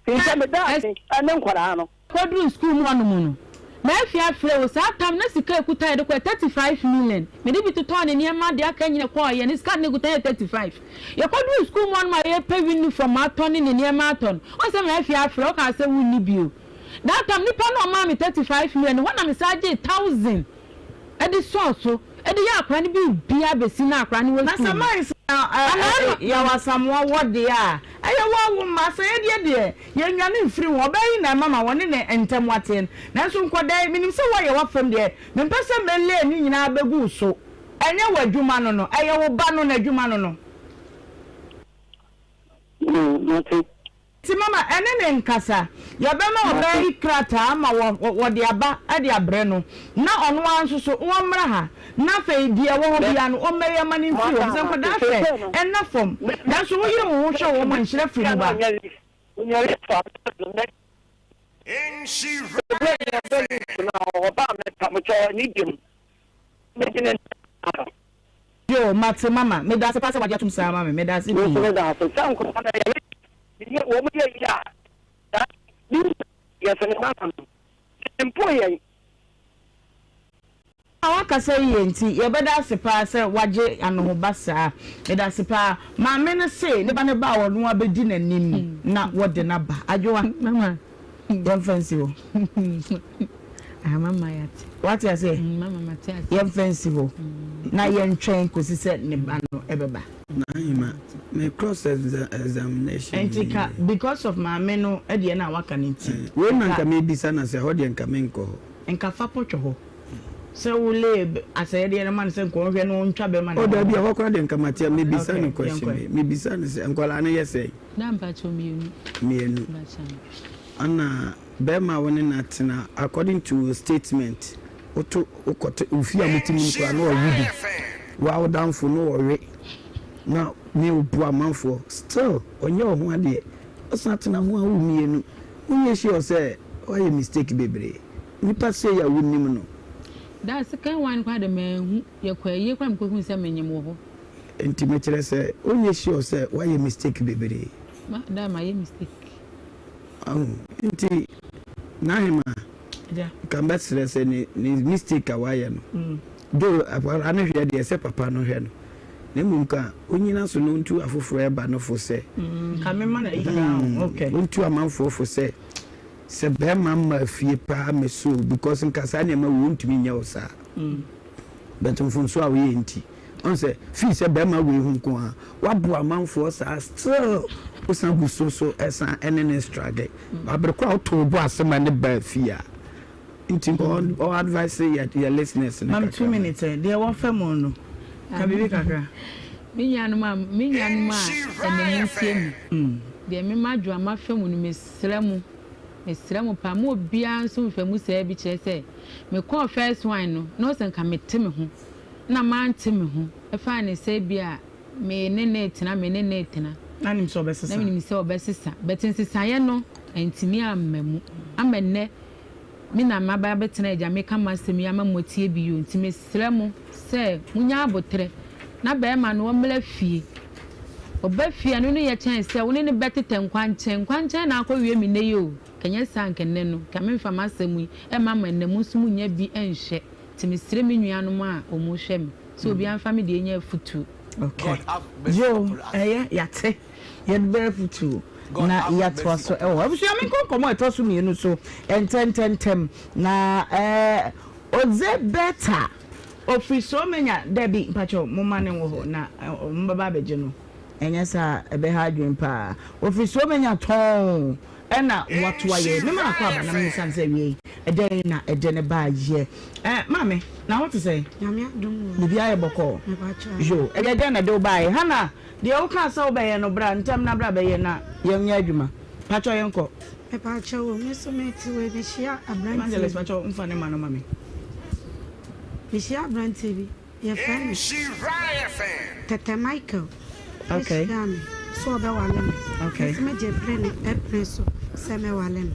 S15: tinta me da ana nkwara no
S13: ko du school mu anu mu no na afia frɛ wo saa tam na sika ekuta ye de ko 35 million me de bi to ton ne ma de aka nyine ko ye ne sika ne ekuta ye 35 ye ko do school one ma ye pay win from aton ne ma aton o se na afia frɛ o ka se win bio that time nipa no ma me 35 million when am say 1000 e de so e de ya akra ne bi bia besi na akra ne wo
S9: na samai ya wasamwa wode a aye wo ma say de ye nwane mfiri wo bayi na mama woni ne entem waten nanso nkodan minim se wo ye wafam de me pese mele ni nyina begu so enye wadwuma no no aye wo ba no na adwuma no no ti mama ene ne nkasa ya be ma obai krata ama wo de aba ade abre no na ono anso so wo mra ha na fe die wo bia no o meye mani mfi wo se ko da fe enna fom da so wo yire wo hwe wo man hire firi no ba yo mate mama me da se pase wa dia tum sa mama me da se bi
S15: wo mo ye ya da ni ya se ne ma kan empo ye
S9: awaka say yenti ye beda sepa se waje anoho basa me da sepa ma me ne se ne ba ne ba wo no abedi nanim na wode na ba adwoa
S13: mama
S9: yon fancy wo
S13: mama yati
S9: what you say
S13: mama matias
S9: yon fancy wo na yen twen ko si se ne ba no ebeba
S14: na hima me cross examination
S9: entika because of my meno e de na waka nti
S14: we na nka me bisa na se ho de nka me nko ho
S9: nka fa potwo ho se wo le aseye de na man se nko hwe no ntwa be man
S14: o da bia ho kra de nka matia me bisa no question me bisa no se nkola na yese
S13: na mpa cho
S14: mienu ana be ma woni na tena according to statement oto okoto ofia mutimi nko na o wudi wa o danfo no o we na me obu amanfo still onye ho ade osatena ho a wo mienu unye shi o se o ye mistake bebre nipa se ya wonnim no
S13: da second one kwa de mehu ye kwa ye kwa mkoku se menyem wo
S14: enti me kire se onye shi o se wa ye mistake bebre
S13: ma da ma ye mistake
S14: enti na hima kamba sere se ni mistake a wa ye no do ana hwe de se papa no hwe no Nemunka, Unina so known to a forever no for say.
S9: Okay.
S14: Unto a man for say. Sebe mama fie pa me so because in Kasanya ma won't be nyosa. But from so we enti. On say fi sebe ma we hu ko a. Wa bo amanfo sa still usan gu so esa enen strade. Abrekwa to bo asema ne ba fie. Inti or advice your listeners.
S9: Mam 2 minutes there one femo no. Kabibi kakra.
S13: Minyanuma enemutie mu. De me madwo amafemu no mesremu pa mo bia nso mfemu se bi kire se me call first wine no senka mete me ho na mante me ho e fa ne se bia me nene tena
S9: nanim so obesisa
S13: nanim se obesisa betinsisa ye no entimi amamu amenne me na maba betena eja me ka masemi amamotie bi yo ntimi sremu se munya abotre na be ma no mla fie obafia no ye chance woni ne betete nkwanchen na akọwie mi ne yo kenya sankenne no kamemfa masemu e mama nnamu sumu nya bi enhye timisire me nuanom a omu hwe me so obi anfa me de nya futu.
S9: Okay yo yate ye be futu na yatwa so abusu am konkomo etosu mienu so enten na oze better ofri so menya debi mpacho momane wo ho na mbaba beje no enyesa ebe ha adwen pa ofri so menya ton ena watwa ye me ma kwa ba na me san say we eden na eden ba ye mame na what to say
S16: nyame adum
S9: ni bia ye boko jo eden na do ba ye hana de o kan sa oba ye no bra ntam na bra ba ye na ye nya adwuma pacho ye nko
S16: e pacho wo me so me ti we be shia abranti
S9: Angeles pacho mfa ne ma no mame
S16: be shia abranti bi ye fan
S17: Nhyira fan
S16: Tete Michael.
S9: Okay.
S16: So be wale.
S9: Okay.
S16: Me je prene e preso se me wale.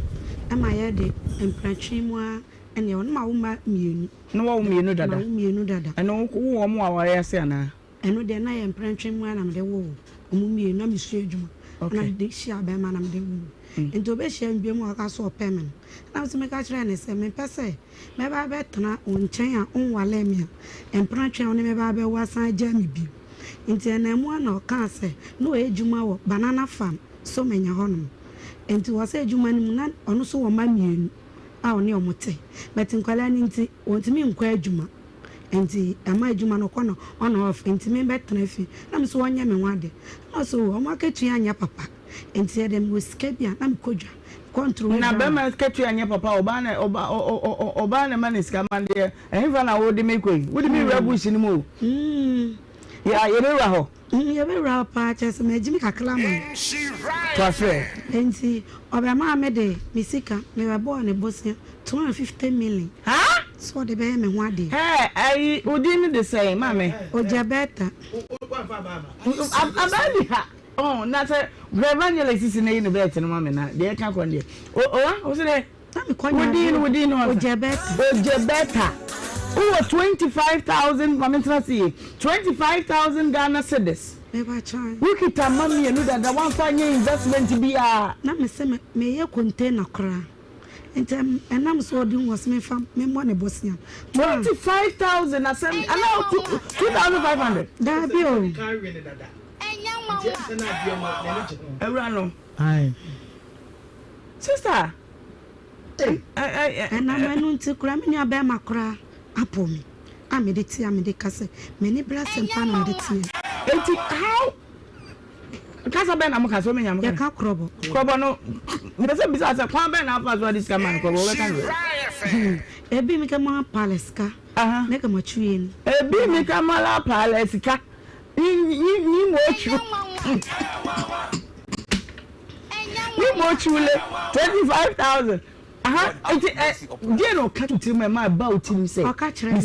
S16: E ma ye de empratwi mu a ene won ma wo ma mienu.
S9: No wo mienu dada.
S16: Ma wo mienu dada.
S9: Eno wo mo aware ase ana.
S16: Eno de na ye empratwi mu a na me de wo. Omu mienu na me su adwuma. Na de shi aba ma na me de wo. Ento be shi ambie mu aka so pemen. Na so me ka kire ne se me pese me ba be tena onchen a onwale mi a. Empratwi a oni me ba be wasan ja mi bi. Inti enemu na oka se no ejuma wo banana farm so menya honum enti wo se ejuma ni mu na onu so wo ma mienu a oni omote but nkwala ni nti ontimi nkwa ejuma enti ama ejuma no kono on off enti me betena fi na me so wonya me wade na so wo ma ketu anya papa enti edem wo skabia na me kodwa control
S9: na be ma ketu anya papa oba na maniska mande ehfa na wo de me koi wo de me rabush ni mo ya yebera ho
S16: yebera pa chese mejimi kakla man
S9: twafe
S16: enti obama amede misika me ba bo ne bosia 250 million
S9: ha
S16: so de be me ho ade
S9: ai udin the same mame
S16: ojabeta
S9: abali ha oh na say evangelist na yin bet no mame na de ka kon de o se de udin ojabeta Oh, 25,000, Mamma see 25,000 Ghana cedis.
S16: Never try.
S9: We keep a mommy and that the one fine investment to be a.
S16: Not me say me ye container cra. And I'm so doing was me from me money Bosnia.
S9: 25,000 I said allow 2,500.
S16: That be all.
S9: Everano. Aye. Sister.
S16: And I'm not to cram in your bear macra. Apo me. I made it here, I made it case. Many brass and pan on the tea.
S9: How? Casa Ben, I'm a so many. I'm a
S16: crobble.
S9: Crobble no. There's a business of Quan Ben up as well. This come on,
S16: Ebi make a more palaska. Make a matrine.
S9: Ebi make a mala palaska. You watch you. You watch you 25,000. Dear no catch to my about him say, I'll catch him.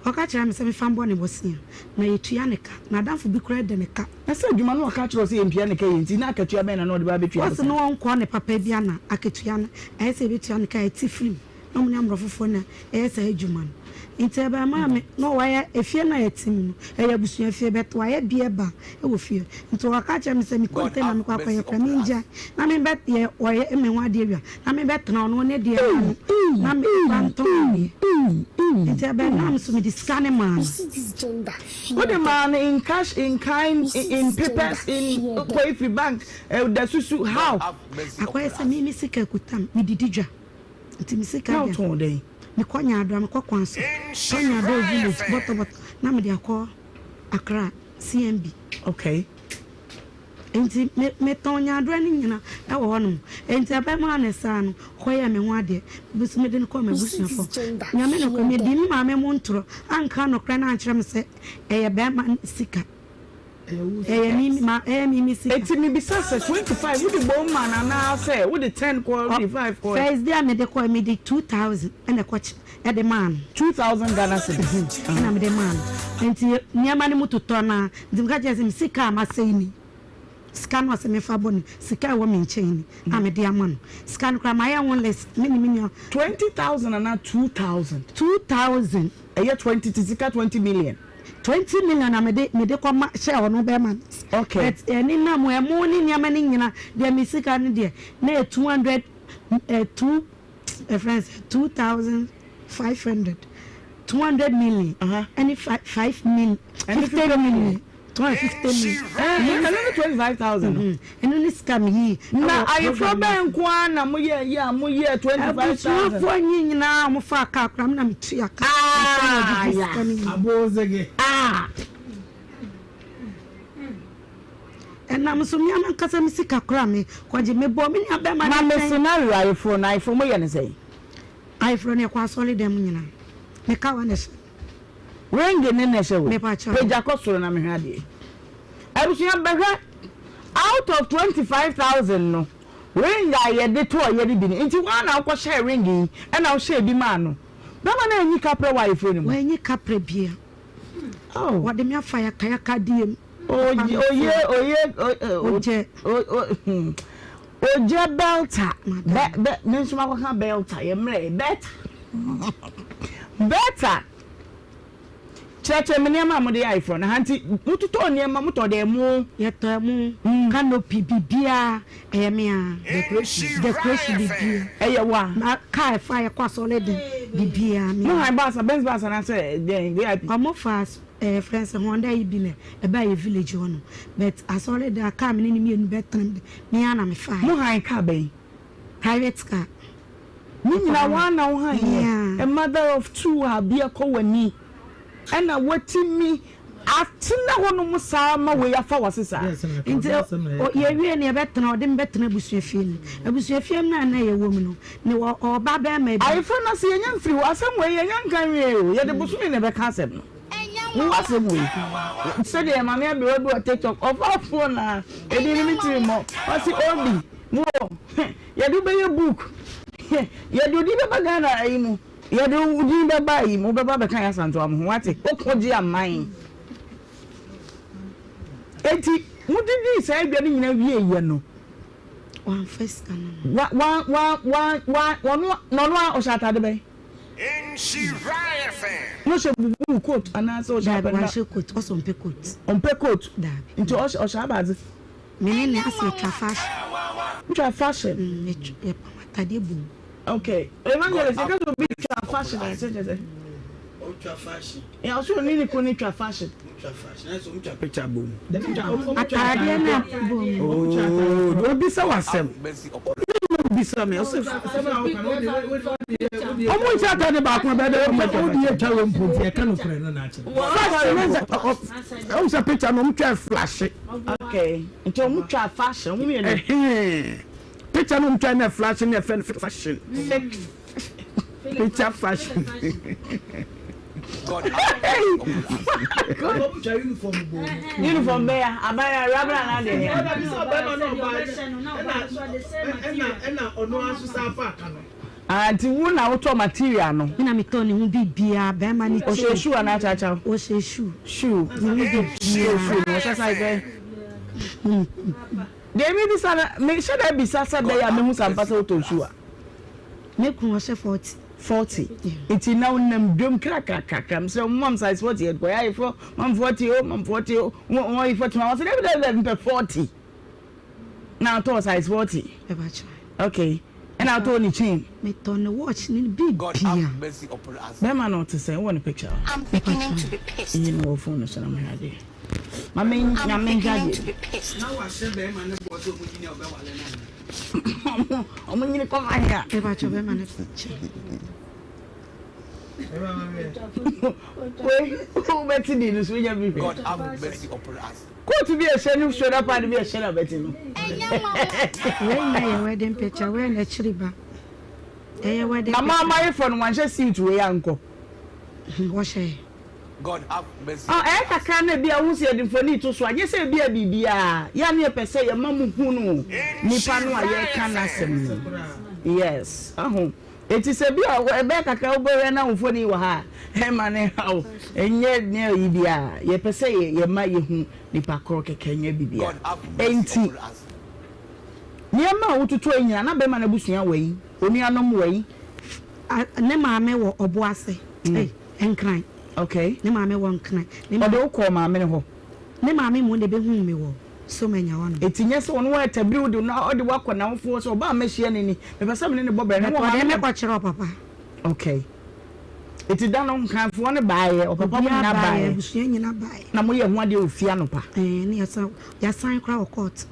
S9: Oka chere me se me fambo ne bosia na yetua ne ka na dan fo bi kra de ne ka na se adwuma no oka chere se empia ne ka yenti na akatua ben na no de ba betua
S16: o se no won ko ne papa bia na akatua na e se betua ne ka eti film na mo nyam rofofo na e sa adwuma no inte ba ma me no waya efie na yetim no e ya busua fie beto waya bie ba e wo fie into waka cha me se me konte na me kwa kwa yakra me nja na me bet ye waya e me wa de wi na me bet na no ne de na me banto ni inte ba na me so me discane man
S11: what the man in cash in kind in papers in Koifi bank the susu how
S16: akwa se me sika kutam me dididwa nti me sika
S11: how to dey
S16: me konya adwa me kokwanso konya do village but na me de akọ Accra CMB
S11: okay
S16: enti me tonya adwa ni nyina e wo hono enti abema na sa no koya me ho ade busu me de ko me busuafo nyame no ko me di mi ma me mo ntro anka no kra na ankyere me se eye bema sika mi sika
S11: eti mi bisa se 25 with the bone man na say with the 10 quality 5 quality
S16: first day me de ko me de 2000 and coach at the man
S11: 2000 Ghana cedis
S16: na me de man enti nyama ni mutoto na ndimka je se sika ma sei ni scan was me faboni sika wo me nchen ni na me de amano scan kra my one less mini
S11: 20,000 and not
S16: 2000
S11: eye 20 sika 20 million
S16: 20 million na me de ko share no be man
S11: okay
S16: but any na mo e mo ni nyama ni nyina de me sika ni de na 200 friends 2500 200 million any 5 million 50 million 250 million
S11: another 25,000
S16: and only scam here
S11: na ayi from kwa na mo ye 25,000
S16: for nyina mo fa ka kram na metua ka
S11: abozege
S16: and I'm so young because I'm sick of crammy. Quaji me bombing up them.
S11: I'm a scenario iPhone, what you say?
S16: iPhone, you quite solid them. Make our nation.
S11: Ring in the nation.
S16: Me patch.
S11: Pay Jacobson and I'm ready. I was young beggar out of 25,000. No ring, I had the two already been into one. I'll share ringing and I'll share the man. No one any capra wife when you capra beer. Oh, what the mere fire kayaka diem. Oh yeah, belter. Belter, better. Church minimum of the iPhone. Hanti, mututo near Mamuto de Mo,
S16: yet canopy bibia, decoration bibia, a car fire cross already bibia.
S11: No, I pass a Benz bus and I said,
S16: I'm more fast. Friends, one day been a by a village one, but as already are coming in me and bedtime. Me and I'm fine.
S11: No, I can't
S16: private car.
S11: Nina one now, a mother of two are be a co-and and a wetting me. Atina wono musama we afa wasesa
S16: nti ye wie ne betra odem betra abusuafiem na ye wom no ne o ba ba ma bi
S11: ayifa na se yenya mfiri asem we yenya nkan we o ye de busumi ne be ka asem no wasem we se de ma me be we do TikTok of phone na e di ni ti mo wasi obi mo ye do be ye book ye do di be bagana ayimu ye do di be ba yi mo be ba be kan ya santo am ho wate okoji aman eti mudidi say bia ni nyina wie ye no
S16: one first canon
S11: one no o shata de be
S17: Nhyira FM
S11: no she bu coat ana so shata
S16: na she coat o so
S11: mpe coat nti o shaba
S16: me ne ase
S11: twa fashion
S16: ye patade bu
S11: okay evangelist you go be twa fashion I say
S14: ultra fashion.
S11: E also ni ko ni twa fashion.
S14: Ultra fashion. Na so ultra picture boom.
S16: Atade na boom.
S14: Oh, do be so wasem. Be so me. Also omo cha atade ba ko be de o di e twa mpo e ka no kure no na ache. O sa picture no mtwa flash.
S11: Okay. Nti o mtwa fashion, o me no.
S14: Picture no mtwa na flash na fashion. Picture fashion.
S17: God.
S11: Uniform be abaya rabra na de.
S14: Na ono asusa pa aka no.
S11: Anti wu na auto material no.
S16: Ina mi ton hu bibia be ma ni
S11: o se shoe na cha cha.
S16: O se shoe.
S11: Shoe. Ni bibia no cha sai be. Dey me bisa na me she dey bisa say be ya me hu sampa say auto shoe.
S16: Me kun o se 40.
S11: 40. It's now them drum crack. So mom size 40. Go I for mom 40. Mom 40. One 40. I said 40. Now to size 40. Okay. And I'll turn the chain.
S16: Me turn the watch in big.
S17: God have mercy upon us.
S11: Bema not to say one picture.
S18: I'm beginning to be pissed.
S11: You know phone so I'm here. I'm beginning
S18: to be pissed.
S14: Now I said Bema na go to Mujini Obawale na.
S11: I'm going to come here.
S16: Eba cho Bema na picture.
S11: Who bet in this when you be?
S17: God have mercy upon us.
S11: Go to be a shadow, shut up and be a shadow betting.
S16: When my wedding picture, when a chriba.
S11: Mama, my phone one just see to a uncle.
S16: Wash a
S17: God have mercy.
S11: Oh, I can't be a who's here for need to swag. Yes, be a BBA. Yan per se, a mamu hunu. Nipano, I can ask. Yes. It is a beer, a better cowboy now for you. Hemane how, and yet near Ibia. Ye per se, ye might you nipa croque can ye be. Ain't he? Near ma to train you, and I be man a bush away. Only a no way.
S16: Ne mamma or boise. And cry.
S11: Okay.
S16: Ne mamma won't cry.
S11: Ne don't call my men.
S16: Ne mammy won't be whom me war. So many one.
S11: It's in yes one word to build now all the work on now for so about machine. There was something in the bob and I watch your papa. Okay. It is done on kind for one buy or papa not buy. She not buy. Now we have one deal with Fianopa. And yes, your sign crowd court.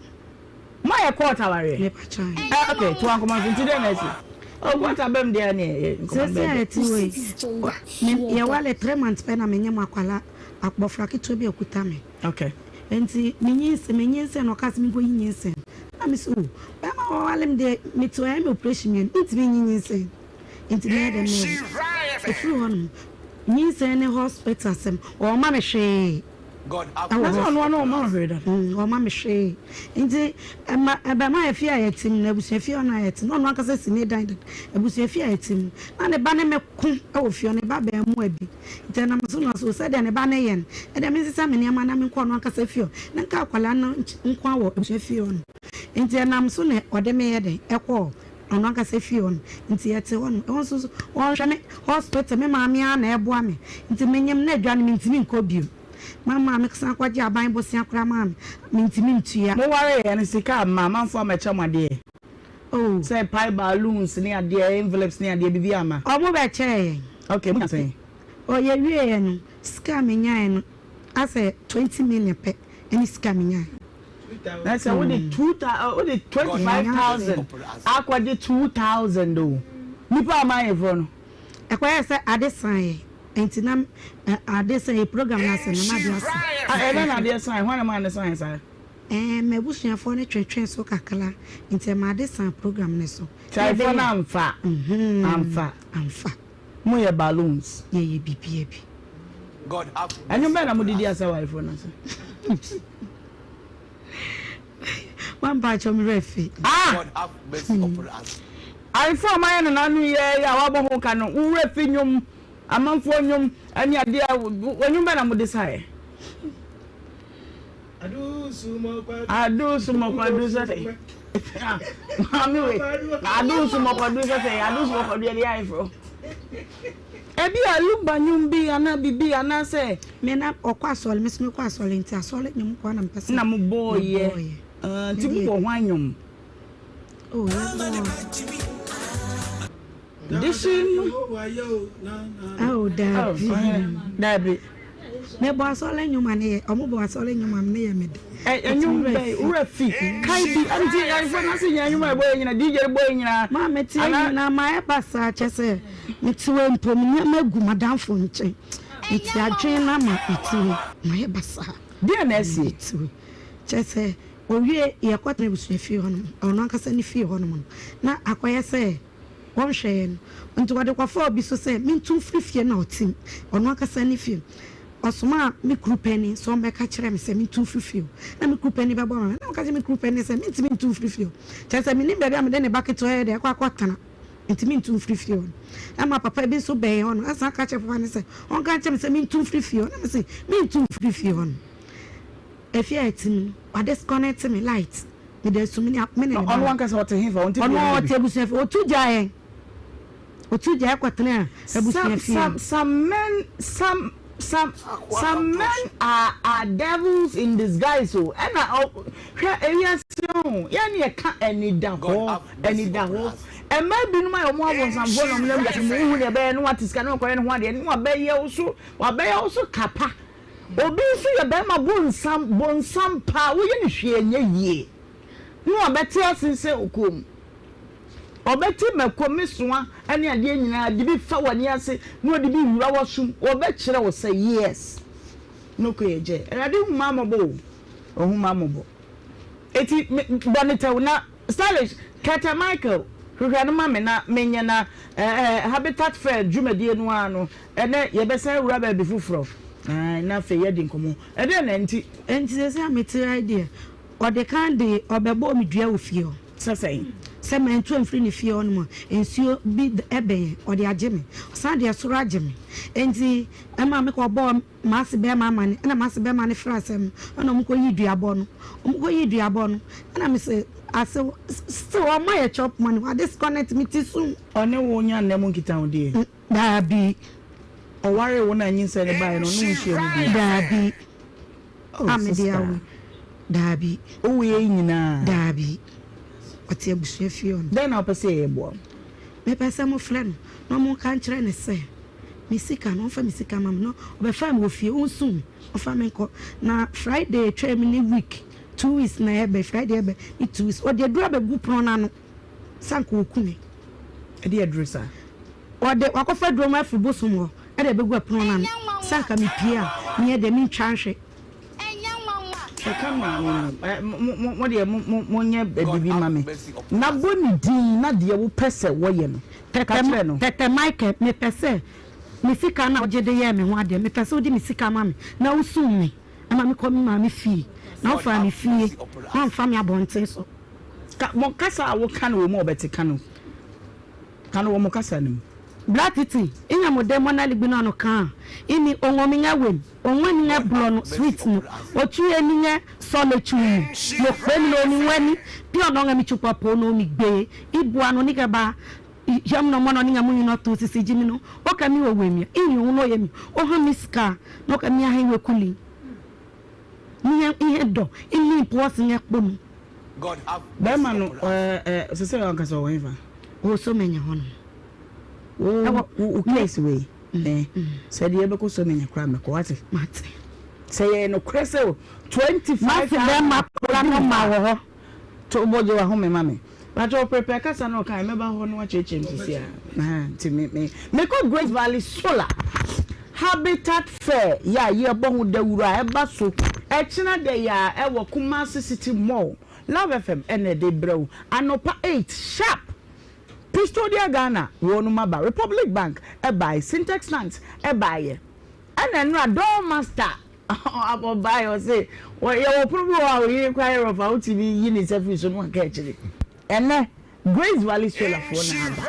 S11: My court, okay, to our command today. Oh, what about there near?
S16: You are 3 months pen a minima a bofraki to be a kutame.
S11: Okay.
S16: And see, minions and occasion going insane. I miss you. I'm there, me to am operation, it's being insane. Into the other if you want me, send a hospital, or mamma shay.
S17: God have
S16: one more heard of or mamma shay. Indeed, by my fear at him, there was a fear on it. No one can say died. It was a fear at him. And a banner come out on a baby and webby. Then I'm soon as said and a banner yen. And I miss some in your man, I'm quite one can say fear. Then Calculano inquire of Sheffion. Indeed, I'm soon or the maid, a call. On one can say fear. Into one also one hospital, me mammy and a boy. Into minium net running to me cobu. Mama makes a quite your Bible, Siacram, mean to you. No worry, and it's a car, mamma, for my chum, my dear. Oh, say pie balloons near dear envelopes near the Bibiama. Oh, move a chair. Okay, what say? Oh, yeah, scamming yan. I say 20 million pet, any scamming yan. That's only 25,000. Aqua did 2,000 though. Nipa my phone. Acquire say I design. Entinam adesa program na se na madrasa na adesa hwan na adesa science me busuafo ne twetwe so kakala ntema adesa program ne so tafo na amfa mo ye balloons ye bibia bi
S17: God have
S11: anyo me na mo didi asa wife na so
S16: one batch of refi
S17: God have mercy upon us
S11: I for my na nu ye ya wa bo ho ka no wo refi nyum amanfo nyum ani ade wonyum ba na mo decide adu sumo kwadu say mami we adu sumo kwadu say adu sumo kwadu ye ifo ebi alumba nyum bi ana bibi ana say
S16: me na okwasole me sumi kwasole nti asole nyum kwa na mpese
S11: na mo boy ti mo hwanyum
S16: oh
S11: Dishim.
S16: Oh, Dabby. Me boss all in your money, or more boss all in your money.
S11: And you may refi. Kaidi, I'm saying, you my boy in a DJ boy in a mamma, and
S16: my passa, Chesse. It's when Pomina Madame Fonche. It's a train, it's my bassa.
S11: Dear Nessie,
S16: Chesse, or ye quite never see few or not as any few on. Now, I say. One shame, and to what the coffee be so say, mean 2 free now, Tim, or not a sunny few. Or some me crew penny, so I catch them, say me 2 free. Let me crew penny, Babon, no catch me crew penny, say me 2 free. Just I mean, I'm then a bucket to head, a quackana, and to mean 2 free. And my papa be so bay on, as I catch up one and say, on catch him, say me 2 free. Let me say, me 2 free on. If you had me, or disconnect me lights. There's so many minutes.
S11: On one can sort of him for 1
S16: table, or 2 giant. otu je akwatena ebusua fie
S9: some men are devils in disguise so and area so yani e ka enidaho and maybe no my omo some volume lem that me hu ne be no what is can no kore no ho de no abeye also kapa obi so ye be ma bonsam pa wo ye ne hwe enya yie no abete asense okom obeti mekomisoa ane ade nyina de bi fa wani ase no de bi wura wosum obekire wo say yes no koyeje erade huma mobo eti bonita na stylish Kata Michael hwehwe no mame na menya na habitat fair dwumadie no ano ene ye besa wura ba bi fufuro na fe ye di nkomo ede na enti
S16: se ameti idea o de kan de obebo mi dua wo fie o
S9: sasai
S16: se men tu amfiri ne fie on mo ensuo bi ebe o de ageme san de soro ageme enti ema me ko bo maase be ma mane na maase be mane frasem ona mo ko yi duabo no na me se ase still o my chop money wa disconnect me ti soon
S9: one wo nya na mo nkita wo de
S16: dabi
S9: o ware wo na nyin se ne bae no no nhie mu bi
S16: dabi amedia dabi
S9: o we nyina
S16: dabi oti abusua fie on
S9: den na opese ye bo
S16: me pese mo fle no mo kan kire ne se misika no fa misika mam no obefa me ofie unsum ofa me nko na Friday twa me ni week 2 weeks na ebe Friday ebe ni 2 weeks o de dura be gu pron na no sanko okune
S9: e de adresa
S16: o de wakofa duro ma fi bosum ho e de be gu pron na no sanka mi pia ni e de mi twanhwe
S9: mo de mo nye bibi mame na boni din na de wo pese wo ye no
S16: tete Michael me pese me sika na oje de ye me ho ade me pese odi me sika mame na usum me ama me ko me mame fi na o fa me fie na fa me abonte so
S9: mo kasa wo kan wo mo obeti kan wo mo kasa nim
S16: Blatity inya mo demo na ligbi no kan ini onwomi nya wem onwani nya blo no sweet no otu eni nya solitude mo pe no ni wani bi ono nga mi chupa po no mi gbe ibu ano ni gaba yam no mo no nya munyi no to sisi jimi no o ka mi wo wemi ini wo no ye mi o ha miska no ka mi ha we kuli ni ihe do ini posi nya kpom
S17: God have
S9: be ma no sese ya nkasa wo eva
S16: o so menya hono
S9: o case we said you be ko so menya kra me ko wate
S16: mate
S9: say no krese 25
S16: dem ma kra no ma wo
S9: to boje wa ho me mame but o prepare kasa no kan me ba ho no wa cheche msisi a ti me ko Grace Valley Solar Habitat Fair ya ye bo hu dawura e ba so e kina de ya e wo Kumasi City Mall Love FM ene de brew anopa 8 sharp Pistodia Ghana wonu maba Republic Bank e buy Syntax Lands e buy ene no door master abo buy o say wo ye wo probo wa wo ye kwai rofa o tv yini service no ka ekire ene Grace Valley Solar for na aba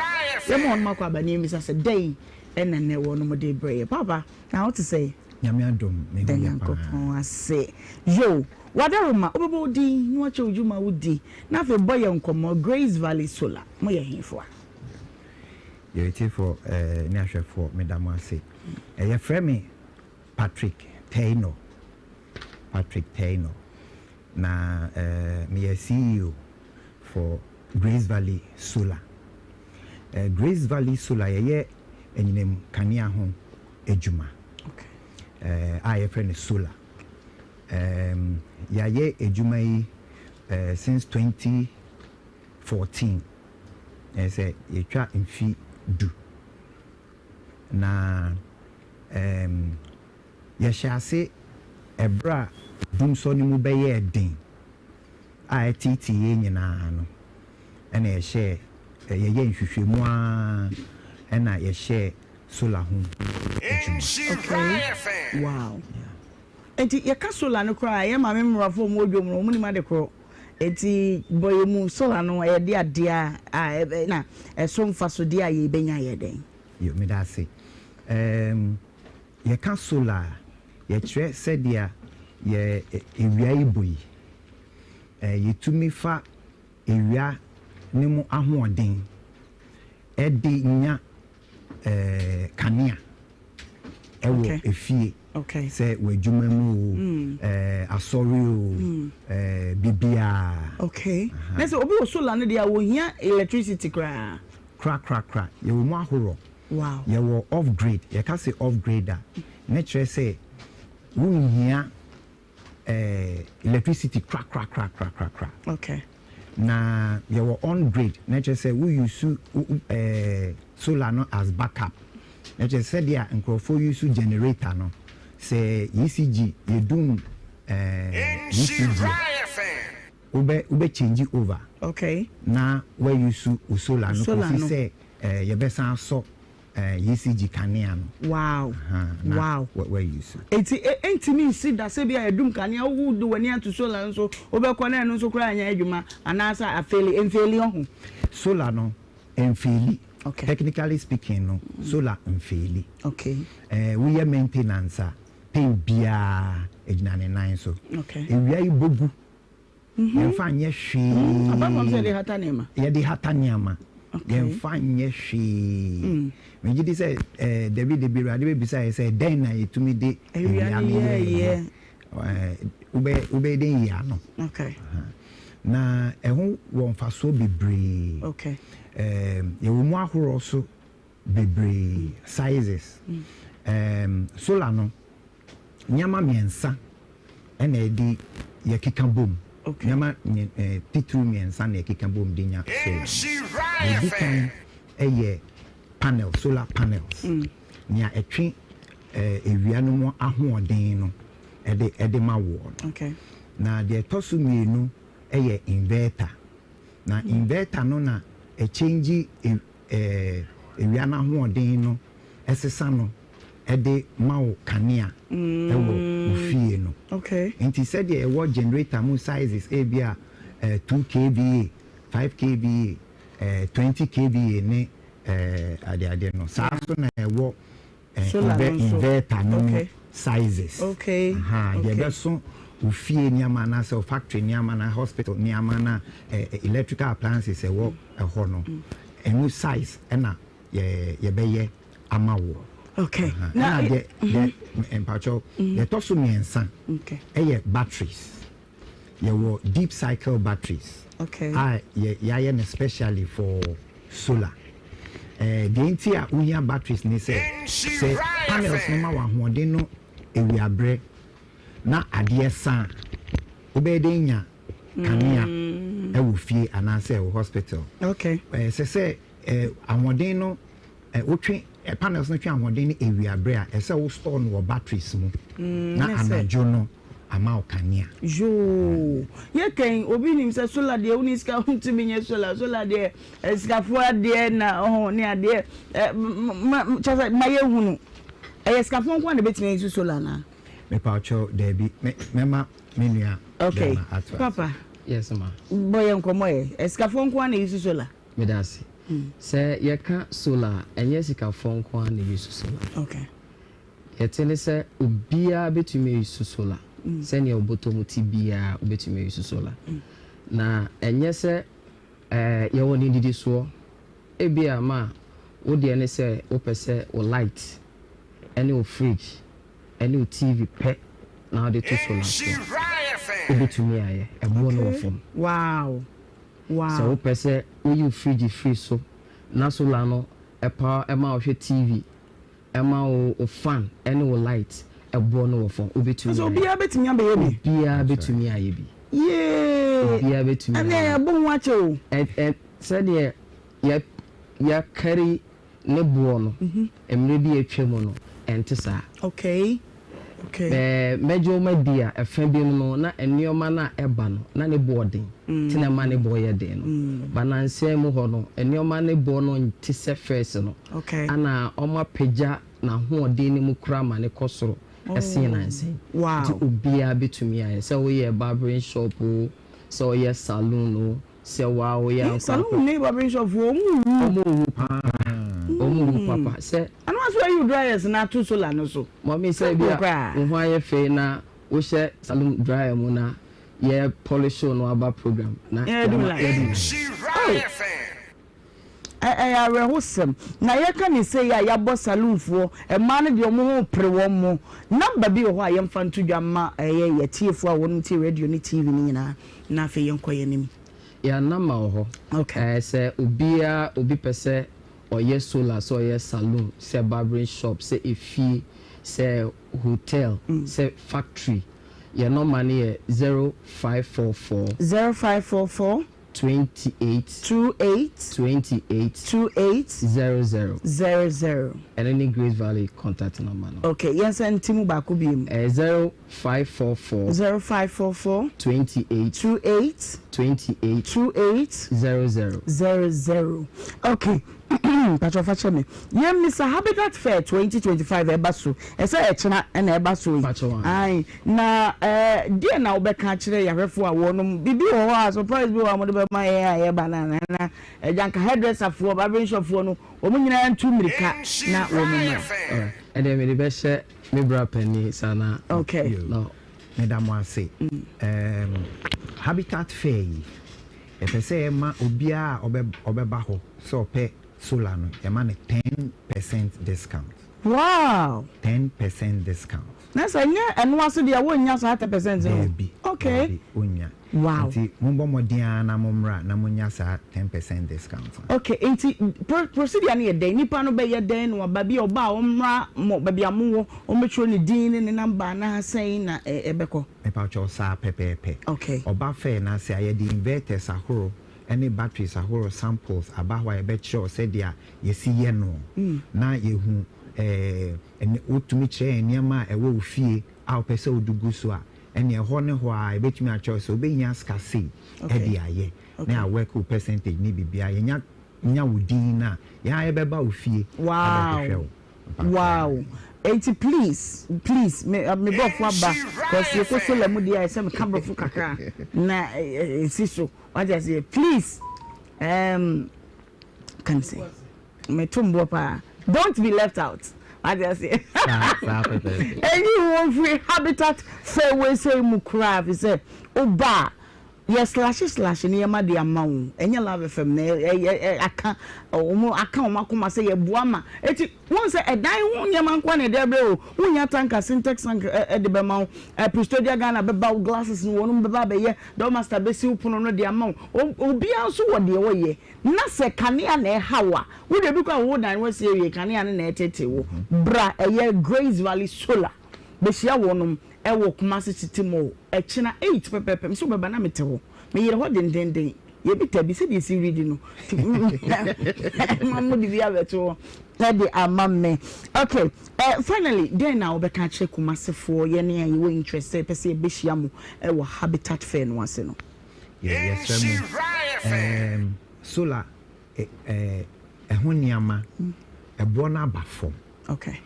S9: ye mo on makwa ba ni mi say day ene ne wonu mo de brew papa na what to say
S18: nyame adom me ho ya pa
S9: ase yo wadaruma obebo di no ache ojuma wudi na fe boy nkomo Grace Valley Solar mo ye hifo
S18: yeti for ni ahwefo medam ase ye frame Patrick Taino na me CEO for Grace Valley Solar Grace Valley Solar ye enyinem kanea ho ejuma I friend Solar ya ye ejuma yi since 2014 say ye twa mfi du na ya shase ebra bumso ni mu beye den a titi ye nyina no ena ye share ye nhwehwemu a ena ye share solar home
S9: okay wow enti ye ka solar no kra ye ma memrafo mu odwom no mu ni ma de kro enti boy mu solar no ye de ade a na eso mfaso de a ye benya ye den
S18: yo me da say ye ka solar ye tre said dia ye ewia iboyi ye tumi fa ewia ni mu ahoden e de nya kanea ewo efie say wadwuma mu asori o bibia
S11: na say obi wo solar no dia wo hia electricity kra
S18: ye wo mu ahoro
S11: wow
S18: ye wo off grid ye ka say off grader na kire say wo hia electricity crack.
S11: Okay.
S18: Na you were on grid. Nature say we use solar no as backup. Nature said there and for use generator no. Say ECG you do ECG. Ube change it over.
S11: Okay.
S18: Na where you solar no. Because say you best so ECG kanea no.
S11: Wow. Wow.
S18: Where you see.
S11: Enti me see that say bia edum kanea wo do wani to solar so obekona no so kra anya adwuma anasa afeli enfeli ho.
S18: Solar no enfeli.
S11: Okay.
S18: Technically speaking no solar enfeli.
S11: Okay.
S18: We have maintenance pay bia ejinane nine so.
S11: Okay.
S18: Ewia ibogu. Yemfa nye hwe.
S11: Abam say de hata nema.
S18: Ye de hata nema. Yemfa nye hwe. Me gidi say David de Biro ade be say den na yetumi de
S11: yeah.
S18: Ube den ya no.
S11: Okay.
S18: Na ehun won faso bebre.
S11: Okay.
S18: Ye wo mu ahoro so bebre sizes. Solar no nyama miensa ena edi ye kika bom.
S11: Okay.
S18: Nyama titru miensa na ye kika bom de nya solar. Eye panel solar panels. Nia etwe ewia no mo ahoɔden no ede ma wo.
S11: Okay.
S18: Na de tosu mienu eye inverter. Na inverter no na change ewia na ahoɔden no esesa no ede ma wo kanea ewo ofie no.
S11: Okay.
S18: Nti said the what generator mo sizes bia 2 kVA 5 kVA 20 kVA ne ade no sa so na ewo inverter no sizes.
S11: Okay.
S18: They be so ofie niama na so factory niama na hospital niama na electrical appliances ewo eho no enu size na ye be ye amawo.
S11: Okay.
S18: Now the empacho the tosu miensa.
S11: Okay.
S18: Batteries. Ye wo deep cycle batteries.
S11: Okay.
S18: Yeah, especially for solar. The entire unya batteries ni say panels no ma wa hoɔden no ewiabre na adeɛ san obɛde nya kanea ɛwɔ fie anase ɛwɔ hospital.
S11: Okay.
S18: Say ahoɔden no wotwe panels no twe ahoɔden no ewiabre a ɛsɛ wo store no wɔ batteries mu na anajo no ama kanea
S11: jo ye kan obi nim se solar de uni ska hunti binye solar de ska fo de na oh ne ade chasa maye hunu ska fo nko na betime use solar na
S18: me pa cho de bi mema menua.
S11: Okay papa.
S19: Yes ma
S11: boy nkomo ye ska fo nko na use solar
S19: me dasi se ye ka solar enye ska fo nko na use solar.
S11: Okay.
S19: Yetene se obia betime use solar send your bottom tibia ubetime use solar na enye se ye woni didi so ebia ma wo de ne se wo pese o light any o fridge any o TV pe na de to solar ubetime aye ebo no fom.
S11: Wow
S19: so wo pese wo you fridge free so na solar no e power e ma o hwe TV e ma o fan any o light ebo no fom ubetime.
S11: So bia betumi abe ye bi
S19: bia betumi aye bi
S11: bia
S19: betumi
S11: ana ebo nwache o
S19: said ya carry ne bo no emre bi atwam no ente sa.
S11: Okay.
S19: Mejo ma dia efa bi no na enioma na eba no na ne boarding tina ma ne boy de no bananse mu ho no enioma ne bo no nti se first no ana oma peja na hoɔden ne mu kura ma ne kɔsoro ɛsen na nsen.
S11: Wow.
S19: Ti obia betumi aye sɛ wo yɛ barbering shop o sɛ wo yɛ salon o sɛ wo yɛ
S11: salon ne barbering shop o mu
S19: papa sɛ
S11: anu aso you dryers na to solar no so
S19: mommy sɛ bia wo ho ayɛ fe na wo hyɛ salon dryer mu na yɛ polish no aba program na
S9: rehosem na yeka ni say ya bo saloon fo e ma no de omo pre wo mo number bi ho ayemfa ntudwa ma ye tiefo a wonu ti radio ni TV ni nyina na fe yenkoye nim
S19: ya number ho okay say obi pese oye solar so oye saloon say barbering shop say efi say hotel say factory your number ni 0544 2800 and any Grace Valley contact number no.
S9: Okay, yes and Timu Baku bi
S19: 0544 2800
S9: okay. Patro fache me. Ye Mr. Habitat Fair 2025 ebaso. Esa echena na ebaso. Ai na die na obeka kire yahwefo a wonum bibi wo ha surprise bi wo mo de be ma ye banana na janka hairdresser fo barbering shop fo no omunyina ntu mirika na wonum.
S19: And then me be she me bra penny sana.
S9: Okay.
S18: No. Madam wa say Habitat Fair efese ma obia obeba ho so pe solar no e man 10% discount.
S9: Wow.
S18: 10% discount.
S9: Na say nya eno aso de wonya so 10% no. Okay.
S18: Onya.
S9: Wow.
S18: Nti mombo modern na momra na monya sa 10% discount.
S9: Okay, nti procedure na ye den nipa no be ye den no ba bi oba omra mo ba bi amuwo ometro ni din ni number na say na ebeko.
S18: Me pa cho sa pepepe.
S9: Okay.
S18: Oba fair na say ye di inverters ahoro any batteries ahoro samples aba hwa ye be cho say dia ye si ye no. Na ye hu ene utumi che niam e wo fie a opese odugu so a ene ho ne ho a ebetumi a cho so obenya skase e dia ye na work percentage ni bibia ye nya wudin na ya ye beba ofie.
S9: Wow. Wow. Please me go for ba cause you go so le mu dia say me camera fu kakra na siso what just say please can say me tumbo pa don't be left out. I just say anyone free Habitat Fair we say mukra we say oba yes slash ni yama de amawo enye Love FM na aka omakoma say ye buama eti won say edan ho nyama nkwa na de bre o wonya tanka syntax tank de be mawo Prestodia Ghana be ba glasses no wonu be ba be ye do master be si upono no de amawo obi anso wo de wo ye na se kanea na hawa wo de bi kwa wo dan wo say ye kanea na etete wo bra eye Grace Valley Solar be hia wonum ewo Kumasi City Mall echina 8 pepepe so beba na metewo me yere ho den ye bi tabi se de si read no mamu di bia beto na de amamme. Okay, finally then now be ka che Kumasi fo ye ne ye we interested pese be hia mo ewo Habitat Fair no ase no.
S18: Yes solar ho niama ebo na ba fom.
S9: Okay.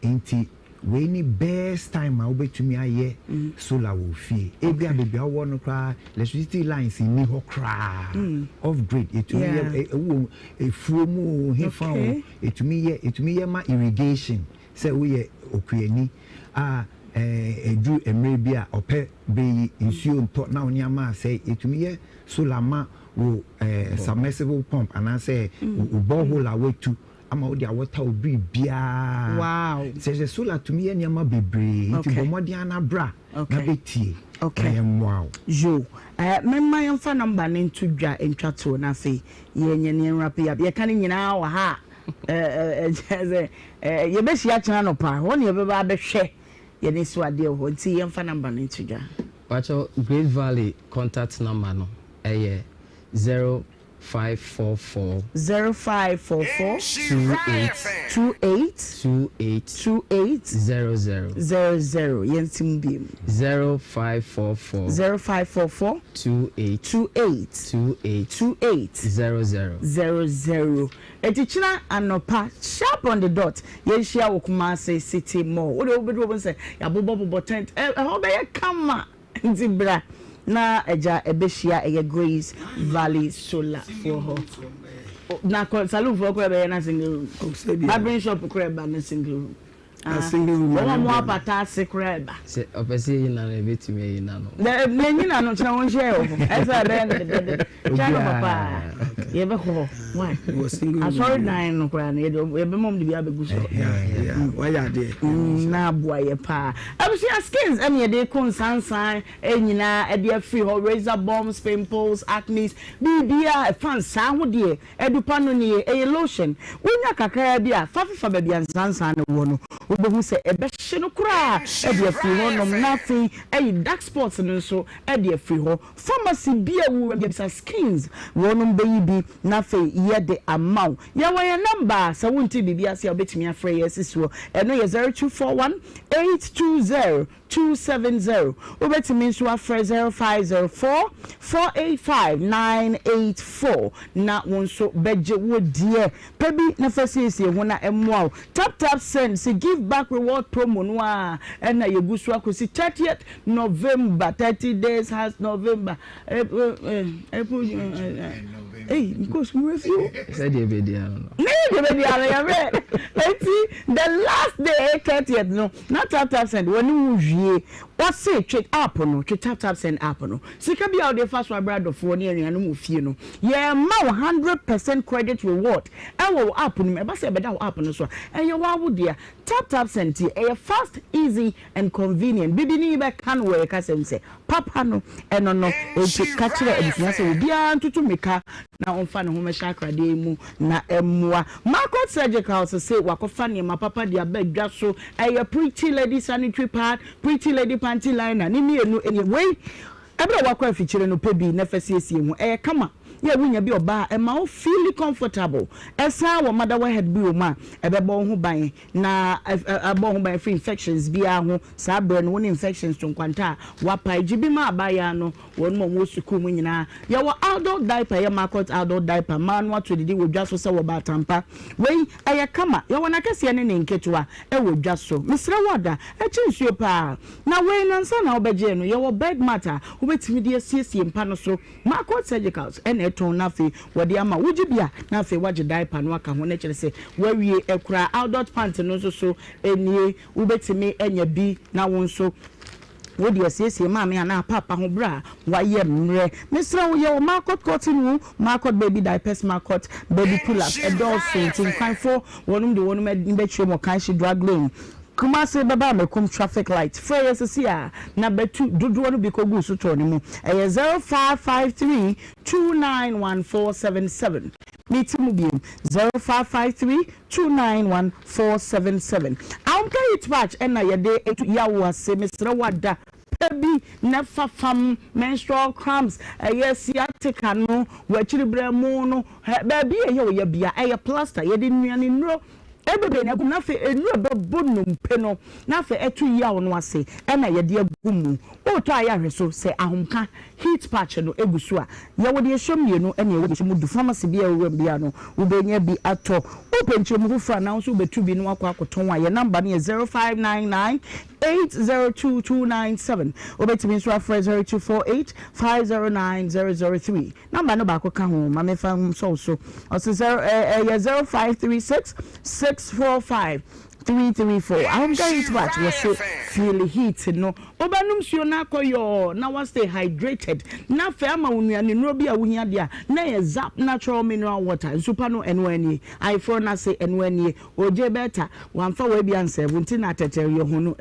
S18: Inti we ni best time a obetumi aye solar wo fie ebia bebia wo no kra electricity lines ni ho kra off grid etumi efuo mu hefa o etumi ye ma irrigation say we ye okuani edu emre bia ope be nsuo nto na onyama say etumi ye solar ma wo submersible pump and say borehole awetu ama odi awota obi bia.
S9: Wow.
S18: Say solar to me anyama bebre nti bomodian na bra na betie.
S9: Okay.
S18: Wow.
S9: Jo. Memma yemfa number ne ntudwa entwato na fe ye nye ne nrap ya. Ye kan nyina wa ha. Ye be hia kyena no pa. Ho ne ye be ba behwe. Ye ne so ade ho nti yemfa number ne ntudwa.
S19: Pacho Great Valley contact number no 0544
S9: 2800 yensim bim
S19: 0544
S9: 2800 etichina anopa sharp on the dot ye share wo Kumasi City Mall wo de obedo say ya bobo tent ho be ye kama nzibra na eja ebehia eye Grace Valley Solar for her na salon for ko be na single room barbering shop ko be na single room a single room mo apata secret ba
S19: se opese yina na betimi yina no
S9: na nyina no china won share o esa be chana papa Yebe why?
S14: Was single.
S9: I saw 9 no kra na yebe mom de bi abegu so.
S14: Yeah. Why are they?
S9: Na boy pa. Abusia skins em ye de konsansan enyina e de free ho razor bombs, pimples, acne, bibia fan san ho de edupa no ne e lotion. Wonya kakra bia fa ba bia sansan no wo no. Obehu se ebe hye no kra e de free ho nom nothing e dark spots no so e de free ho. Pharmacy bia wo bia skins wo no be na fe ye de amount. Ya wa your number so won't bibia se obetimi afre yes so eno ye 0241 820 270 obetimi nso afre 0504 485 984 na wonso beje wo die pebi na fasisi ho na emwa tap send se give back reward promo no a na yegusu akosi 30th November 30 days has November because we review
S19: said you be there
S9: the last day 30th no not tap send when you what's say check up no tap send up no sika bia the first one brother for near no mu fie no yeah ma 100% credit reward e wo app no e ba say be da app no so e ye wa wo dia tap send e fast easy and convenient bibi ni be kan we ka sem say papa no e no e ka kire e bia say bia ntutu meka na onfa ne ho me shakra de mu na emwa market surgical say wakofa ne ma papa dia ba dwa so e pretty lady sanitary pad pretty lady panty liner ni mienu anyway ebra wakwa fichire no pebi na fasiesie hu kama ye wunya bi oba e ma o feel comfortable esa wo mother we head bi o ma ebebo ho ban na abo ho ban free infections bi a ho sa brand won infections to kwanta wapa jibi ma abaya no won mo suku mu nyina ye wo adult diaper ye market adult diaper man what to didi wo dwa so se wo ba tampa we kama ye wona kase ne nketua e wo dwa so misra wada e chinsuo pa na we nansa na obeje no ye wo bed matter wo betimi de asiesie mpa no so market surgicals eton na fe wode ama wujibia na fe waje diaper no aka ho na kire se wawie ekura adult pant no so enie ubetimi enya bi na wonso wodi asiesie maame ana papa ho bra waye mre misra wo ye market cotton market baby diapers market baby pull up edolso tin kan fo wonum de wonum be chwe mo kan shi drag lane kuma se baba me kum traffic light free sia na betu dodo no bi ko gu so to ne mu 0553 291477 meeting bi 0553 291477 am pay it batch na ye de ya wo ase mesra wada pebi nefa fam menstrual cramps sciatica no wachiri bremu no baby ye wo ye bia plaster ye de nuane nro ebebe na na fe enu ebebo numpe no na fe etu ya ono ase na ye de agumu o to aya hweso se ahomka heat patch no egusu a ye wo de ehwemienu na ye wo de mu du pharmacy bia wo bia no wo benya bi ato open chemu fufra na so betu bi no akwa akoton a ye number no 0599 8022297 obetimi so afre 0248 509003 number no ba ko ka ho ma me fa so also 0536 645 334. I'm going to watch was feel heat no obanum suo na koyo na was stay hydrated na fema unuane no bia wuhia dia na ye zap natural mineral water super no enwani I for na say enwani oje beta wamfa we bia nse bunti na tete ye hunu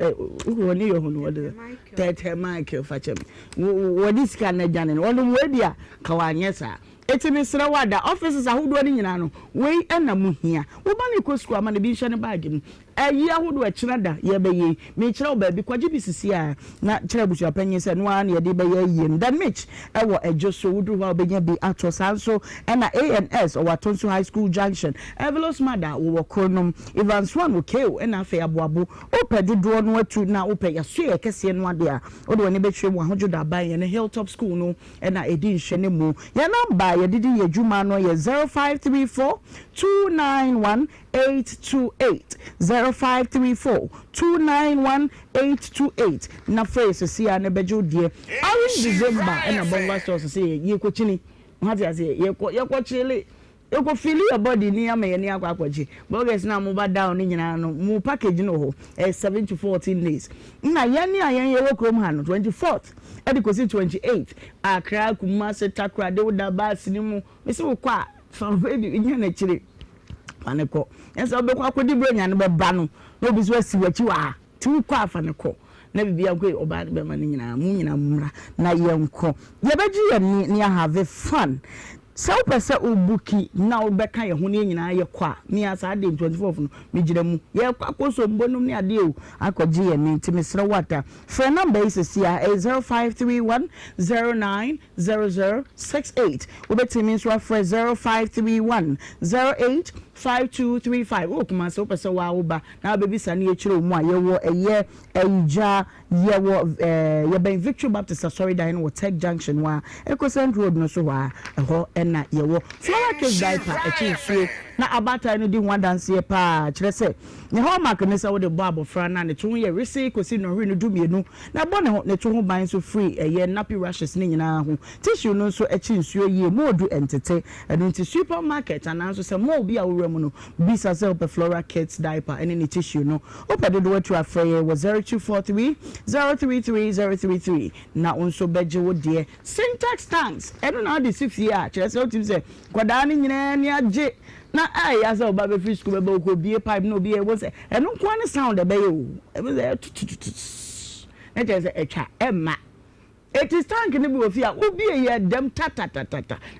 S9: woni ye hunu wode tete Michael fachem wodi sika na jane wonu we bia kawanyesa etimi sira wada offices ahodo ni nyina no we na muhia wo ba ne ko school ama ne bi hye ne bag mu ayi ahodo a kyerada ye beye me kyerɛ wo ba bi kwaje bi sisi a na kyerɛ busu apanyin sɛ no an ye de beye yie dan mich ɛwɔ adwoso woduru ha obenya bi ato sanso na ANS or Watonso High School Junction Evelos Mada wo kronom Evans one okeo na afa aboabo opedodo no atu na ope yaso ye kese no ade a wo de ne betwe mu ahodo aban ye ne Hilltop School no na edi nhwe ne mu ye number ye didi ye juma no ye 0534 291 828 0534 291 828 na phrase sia ne bejo die orange December na bonga stores say ye ko chini what ya say ye ko chile you go feel your body ni ama ye ni akwachi bogus na mo ba down ni nyina no mu package no ho 7 to 14 days na ye ni ayen ye wo krom ha no 24th e de ko 28th akra kuma se takra de woda ba sini mu me se wo kwa fa baby nya na chire fane ko enso be kwa kodi bro nya no be ba no no bi so asi wachi wa ti kwa afane ko na bibia ko oba be ma ni nyina mu nyina mra na yenko ye beji ye ni have fun so pese obuki na obeka ye ho ne nyina ye kwa ni asa de 24 no me gire mu ye kwa koso mbonum ni ade o akoji ye ni ntimisre wata for number is here 0531090068 obetimi so for 0531085235 o kuma so pese wa oba na bebi sane ye kire mu a ye wo eye eja ye wo ye ben Victory Baptist sorry dan wo Tech Junction wa Ecosent Road no so wa eho na yewo flower cake diaper echi na abata no di one dance ye pa kire se ne ho mark ne se wo de bo abofra na ne tun ye resi kosi no ri no du mienu na bo ne tun ho ban so free ye nappy rashes ne nyina ho tissue no so echi nsuo ye mo du entete eno nti supermarket and so se mo bi a wo mu no bisa se op flower cake diaper ene ne tissue no opede do to afre was 0243 033033 na onso beje wo de syntax tanks eno na de 6 year kire se otim se kwada ni nyina ni age na ai asa oba be free school be ko bie pipe no bie wo se eno kwa ne sound be ye o e be na je se etwa emma it is tank ni bi ofia obi ye dem tata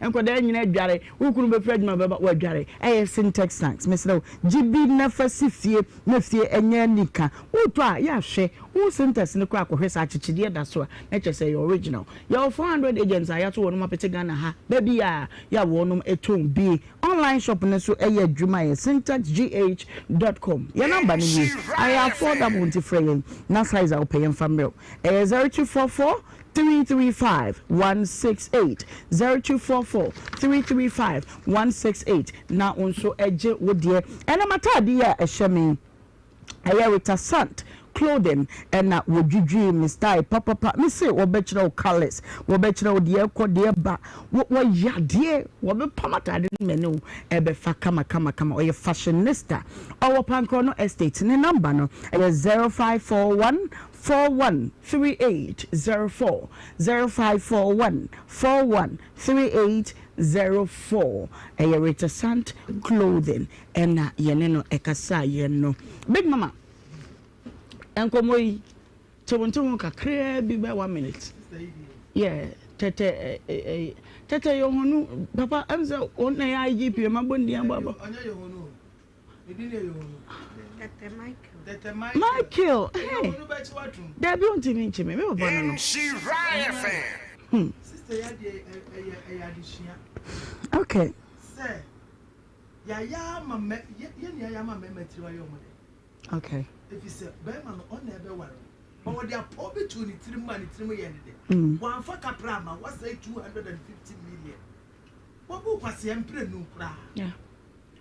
S9: enkoda nyina adware ukunu be fredma be wa adware syntax tanks meslo gibi na fasifie na fie enya nika uto a ya hwe u syntax ne kwa akohwesa achichide da so na che say original your 400 agents ayato wonu mapete Ghana ha baby ya wonum eton bi online shop ne so adwuma ye syntaxgh.com your number ni I affordable to frame na size I pay from 0244 335-168 0244-335-168 na onso eje wodie ena matadi ya ehemi ayarita sant clothing and na wodwidwi me style papa me say obechira colors obechira de ko de ba wo yade wo be pamatade menu ebe fa kama oye fashionista our Pankrono estate ne number no 0541 413804 0541413804 ayarita sant clothing and na yeneno ekasa yeno big mama enkomoyi chobonto kakra bi ba 1 minute yeah tete yo honu papa amza on na IGP mabondi baba onya yo honu medine yo honu tete Michael hey da bi onti mi nchime me baba no Nhyira FM sister ya de adishia okay say ya mama ya mama metri yo mo okay if you say Berman on never worry. But what they are probably to need 3 money, 3 million. One for Caprama was say 250 million. What book was the emperor no cry? Yeah.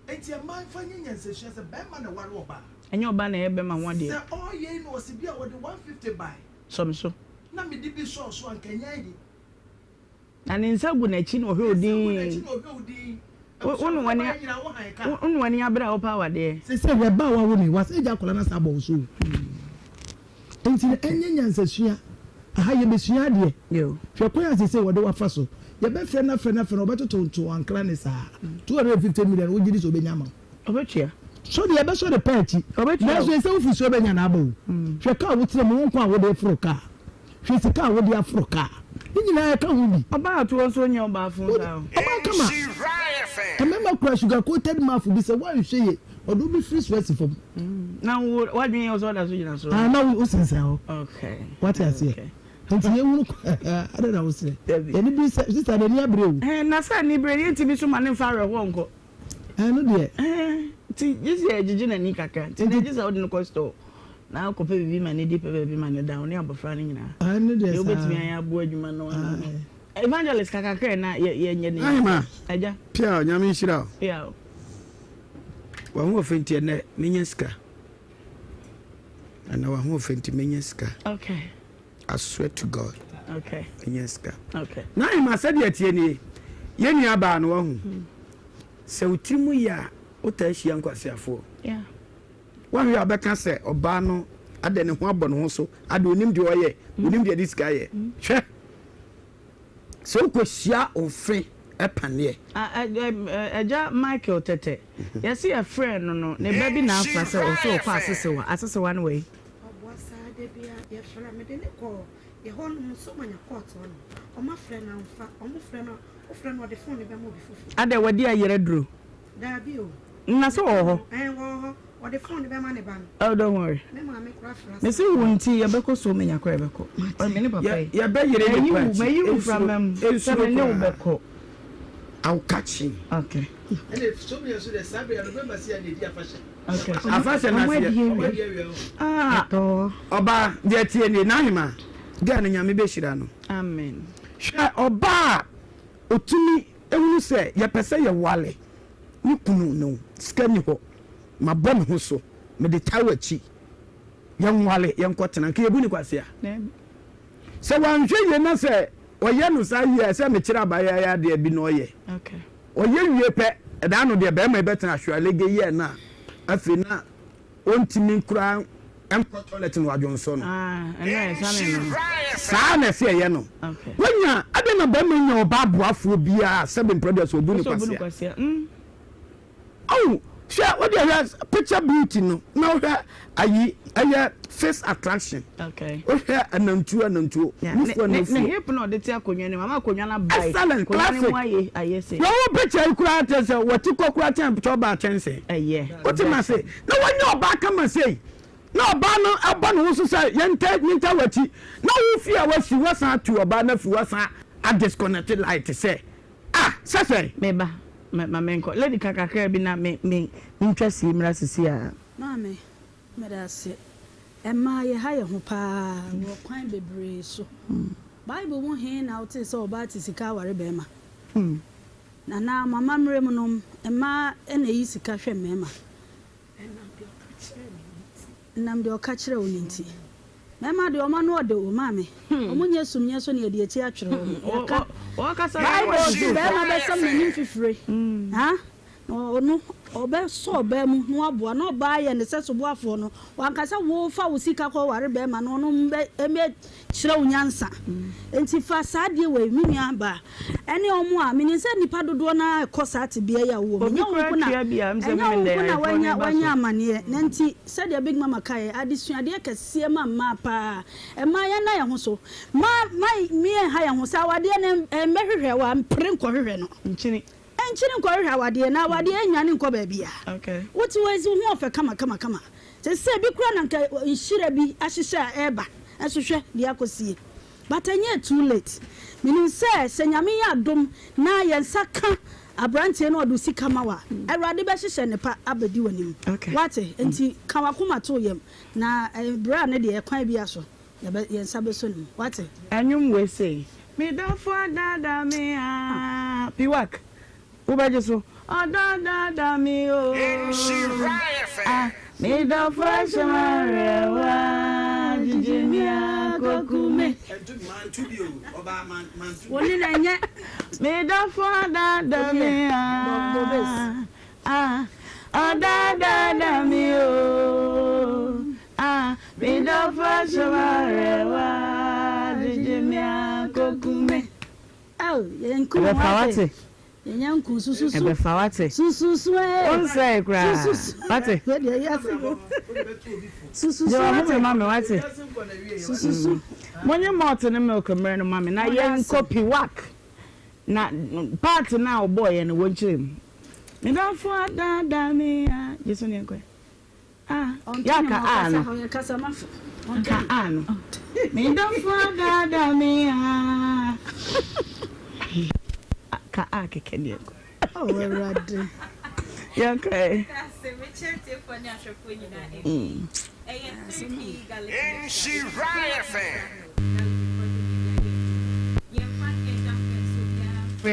S9: It's your mind finding and says she has a Berman a war over. And your banner Berman one day. Oh, yeah, no, Sibia what the 150 buy. Some so. Now me did be so and can you? And in Sabunachin or Holding. One abra power there. Say the bow woman was a jacolana sabo so. Until any answer, a higher mission, you. Your prayers say what do I faso. Your best friend, a friend, better to Uncle Anissa 250 million. Would you disobey Yama? Over here. So the best of the party. Over here, so if you an abo. Your car would say, Monqua would have for a car. She's a car with the Afro car. I can't about to also in your bathroom. Come on. Remember, crash you got quoted mouth will be say why you say it or do be free sweats from. Now, what do you also as you know? I know we also say, okay. What I say? I don't know. Say, any sister, any brew. And Nasa, any brilliant to be so man in fire won't go. I know, dear. This year, Jijin and Nika can't. And it is out in the coastal. Now, compare with me, and deep baby man down here, but Franny now. I know this. You bet me, I have board you man. Evangelist kakakre na ye
S14: ma aja pia nyame nhyira
S9: pia
S14: wa ho ofenti na menyaska ana wa ho ofenti menyaska
S9: okay
S14: I swear to God
S9: okay
S14: menyaska
S9: okay
S14: na ma said tie ni ye nua ba no ho se utimu ya utahia nkwasiafo
S9: yeah
S14: wa hwe abeka se oba no ade ne ho abɔ ne ho so ade onim de oye onim de diska ye hwe so kwahia ofre epane
S9: eja Michael Tete yes your friend no ne baby na afa se o so kwa asese one way
S16: obosa de bia ye fra me de ne ko ye hon so manya court on o ma friend na mfa o mo friend no o friend no de phone be mo bi fufu
S9: ade wadi ayere duro
S16: da bi o
S9: na so ho
S16: wo ho o de phone be ma ne ba no
S9: oh don't worry
S16: me ma me kra fra
S9: me say wonti ye beko so menya kra beko o me ne papa
S14: ye be yere ni kwa
S9: me you from se me ne beko
S14: I'll catch him.
S9: Okay.
S20: And if somebody else is Sabri, I remember seeing the dear fashion.
S14: Okay. A fashion.
S9: To
S14: Oba, dear Tieni, Nahima. Gan and Yamibeshira.
S9: Amen.
S14: Sha Oba Otumi, you say, ya pesa ya wale. You no, scan you. My bomb husso, me the tower chi. Young wale, young cotton, and Kiabuni Quasia. So one jay, and say, oye no sa ye se me kira ba ya de bi no ye
S9: okay
S14: oye wie pe da no de be ma betan ahwale ge ye na afi na ontimi kura enko toilet no adwonso no
S9: ene
S14: sa na se ye no
S9: okay
S14: wonya ade na ba ma nya oba boafo bia seven brothers obu ni kwasia oh share what the picture beauty no na hwa ayi aya face attraction
S9: okay
S14: hwa anantuo
S9: ne hip no de ti akonwa ne mama akonwa na bai
S14: classic
S9: aye say
S14: no picture kura tell say what you kura ten to ba chense what you must say no when you back come say no ba no aba no so say yenta wati no wo fi a wasi wasan to oba na fi wasan a disconnected light say say
S9: meba menko lady kakakra bi na me ntwasi mra sisi a
S16: mame medase emma ye ha ye ho pa wo kwan bebre so bible won he na o te so oba ti sika ware be ma na mama mre mu no emma ena yi sika hwe mema nam de o ka kire wo ninti mema de o ma no de o mame o munye sumnye so ne de eti atwere
S9: o ka sa
S16: bible be ma be sam nim fifire ha no obe so be mu no aboa no ba ye ne seso boafo no wankasa wo fa wo sika ko ware be ma no mbe eme kire unyansa enti fa saade we minua ba ene omo a meni se nipa dodo na ekosate bia ya wo menya wo na wanya amane ne enti se de big mama kai adisuade kese ma pa e ma ya na ye ho so ma mi ha ye ho sa wade ne mehwehwe wa mpre nkohwehwe no
S9: nchini
S16: nkohwehwe wade na wade anwane nko ba bia
S9: okay
S16: what was who ofe kama se se bi kura na nka nhira bi ahyehye eba esohwe dia kosie but anya too late meaning say senyame ya dom na yensaka abrante no odu sika mawa awrade be hyehye ne pa abedi wanim wate enti kawakoma to yem na bra ne de ekwan bia so yensa be so nim wate
S9: anyum we say me don't for dada me piwak ubaje so dada me o me don't for shamarewa jijemia kokume
S16: woni na nye
S9: me don't for dada me dada me o me don't for shamarewa jijemia kokume
S16: yenku
S9: wate
S16: yenku sususu
S9: ebe fawate
S16: sususu
S9: onse kra wate
S16: sususu
S9: jo mo mama wate
S16: sususu
S9: monye moto ne milk mre no mama na yenko piwak na part na oboy ne wonchirem me don for dada me jesu ne enko yaka ano
S16: kasa mafu
S9: ka ano me don for dada me ka akeke ne enko
S16: already
S9: okay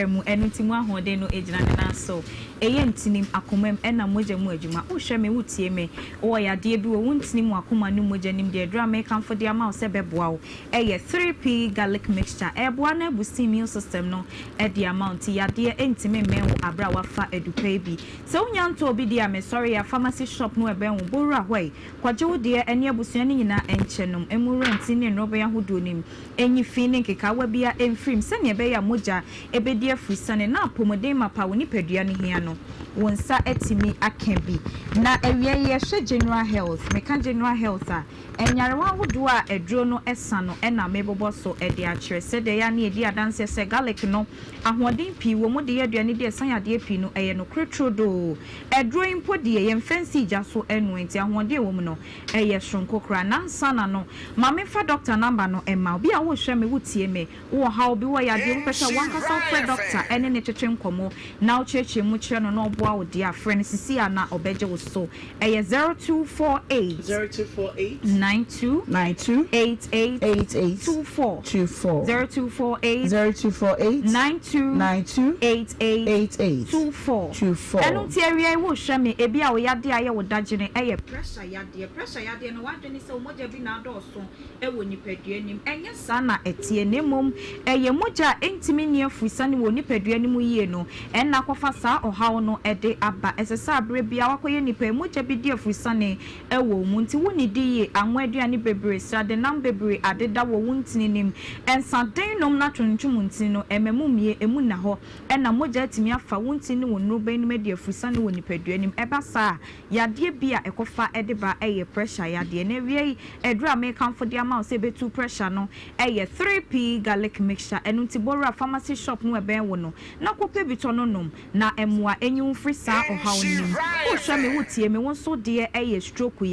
S21: mu enutimu ahode no ejina na so eye ntinim akomam ena moja mu adwuma wo hwe me wotie me wo yade bi wo ntinim akoma no moja nim de adra me kan for de ama se beboa wo eye 3p garlic mixture eboa na busi immune system no e de amount yade entime men wo abra wafa edupa bi se wonya nto obi dia me sorry ya pharmacy shop no ebe wo boru ahwai kwaje wo de ene abusua ni nyina enchenom emurenti ne no be yahodo nim enyi fi ne nkeka wa bia emfrim se ne be ya moja ebe di afusane na apomode mapa woni padua ne hia no wonsa etimi akambi na ewie ye hwe general health meka general health a enyarewa hodo a edro no esa no na mebobo so ede a kire se de ya na edi adanse se garlic no ahoden pi wo mu de aduane de esan ade pi no eye no kretrodo edro impo de ye fancy ja so enu enti ahoden wo mu no eye hronkokra na sana no mame fa doctor number no emma obi a wo hwe me wutie me wo ha obi wo ya de wo pese wankasa fa doctor ene ne twetwe nkomo na wo cheche mu kire no no oboa wo de a friend sisi ana obeje wo so eye 0248 92 88 24 0248 92 88 24 enu ti area wo hwe me ebi a wo ya de aye wo dagene eye pressure ya de no wa dwene se omoja bi na do so e wo nipadua nim enye sa na etie nemom eye moja entimi ne afusa ne wo nipadua nim yie no enna kofa sa ohaw no ede aba esesa abre bia wakoye nipa moja bi di afusa ne e wo mu nti woni di ye anwa aduane bebre sa de nam bebre adeda wo wuntini nim ensa den nom na twontwum ntini no ememumie emu na ho enna moja atimi afa wuntini wo nroba nim di afusa ne wo nipadua nim eba sa yade bia ekofa ede ba eye pressure yade na wie edura me kamfo de ama se betu pressure no eye 3p garlic mixture enu ti borra pharmacy shop no ebe wo no na kope bi to no nom na emua enyu free sa ohaw nim o hwa me wotie me won so de eye stroke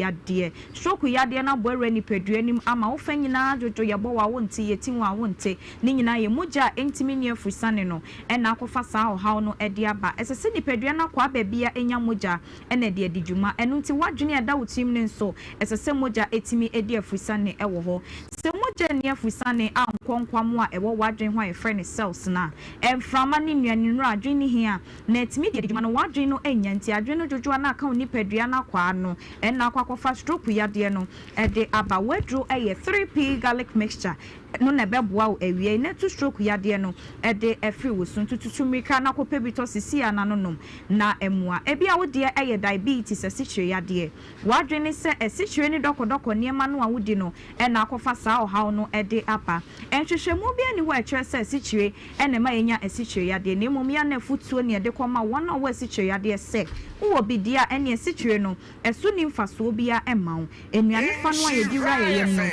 S21: yade na boere ni padua nim ama wo fa nyina jojo ye bo wa wo nte ye tin wa wo nte ni nyina ye moja entimi ne afusane no ena akofa sa ohaw no ede aba esese ni padua na kwa babia enya moja ena de adijuma enu ti wadwene ada wotim ne nso esese moja etimi edi afusane ewo ho se moja ni afusane ankonkwam a ewo wadwen ho e friend cells na emframa ni nuane nru adwen ni hia na etimi de adijuma no wadwen no enya nti adwen no jojo na aka oni padua na kwa no ena akwakofa stroke yade no ede aba wedro eye 3p garlic mixture no na beboa o ewie na to stroke yade no ede efri wosun tututumika na kope bito sisi ana nonom na emua ebia wo de eye diabetes esichire yade wadwene se esichire ni dokodoko niema no awudi no na akofa sa ohaw no ede apa enhwehwemu bia ni wo ekere se esichire ene ma yenya esichire yade na emum ya na futuo ne ede koma wona wo esichire yade se wo bidia ene esichire no esu ni mfaso bia emawo enuane fa no ayedira yeyem no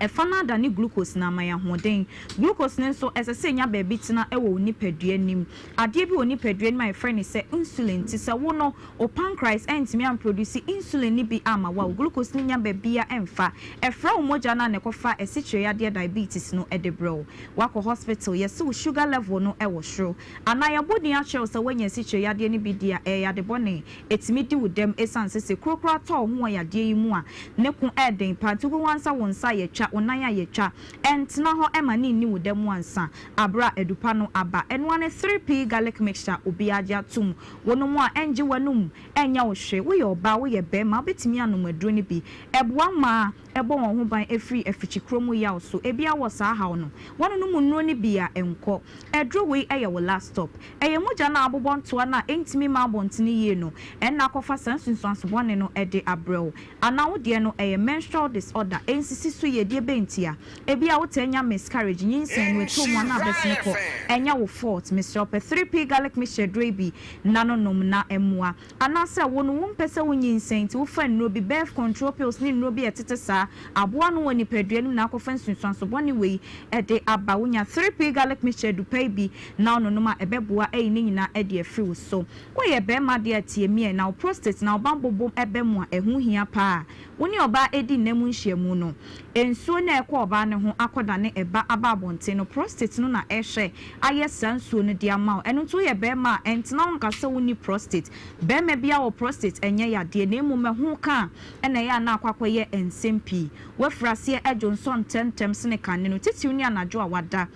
S21: efana da ni glucose na maya hoden glucose ne so esese nya baby tina ewo oni padua nim ade bi oni padua nim my friend say insulin ti se wo no o pancreas entimi am produce insulin ni bi ama wa glucose ni nya baby a emfa efra wo moja na ne kofa esichire ya de diabetes no edebro wako hospital yes wo sugar level no ewo shro anaya bodi a chew se wanya esichire ya de ni bi dia ya de bone etimi di wo dem esanse se krokra to ho ya de yi mu a ne ku eden pantu wo wansa wonsa ye onaya yetwa entna ho emani ni wudem wansa abra edupa no aba enwane 3p garlic mixture obi agya tum wonom a enje wanum enya wo hwe wo ye oba wo ye bema betimi anom aduro ni bi eboa ma ebo won ho ban efri efichikromu ya so ebia wo sa hawo no wono no munro ni bia enko eduro we eye wo last stop eye moja na abobon to na entimi ma abontini ye no enna kofa sansunso bone no ede abrel ana wo de no eye menstrual disorder ensisi so ye de bentia ebia wo tanya miscarriage nyinsen we to mo na besne ko enya wo fault Mr. 3p garlic mixture drebi nanonom na emua ana se wo no wo mpese wo nyinsen ti wo fa nro bi birth control pills ni nro bi etete sa aboa no woni padua nim na akofa nsunsuanso bone we ede aba wonya 3p garlic mixture du pay bi na no no ma ebeboa eyi ni nyina ede afri so wo ye be ma de atie mi na prostate na obambobom ebe mu a ehu hia pa woni oba edi nemu nhyiamu no ensuo na ekọ oba ne ho akoda ne eba ababonte no prostate no na ehwe aye sansuo no dia ma eno to ye be ma entena nkasa woni prostate be ma bia wo prostate enye yade na emu me ho ka ena ya na akwakoye ensempi wafrase ejonson tentem sene kan no titi uni anajo awada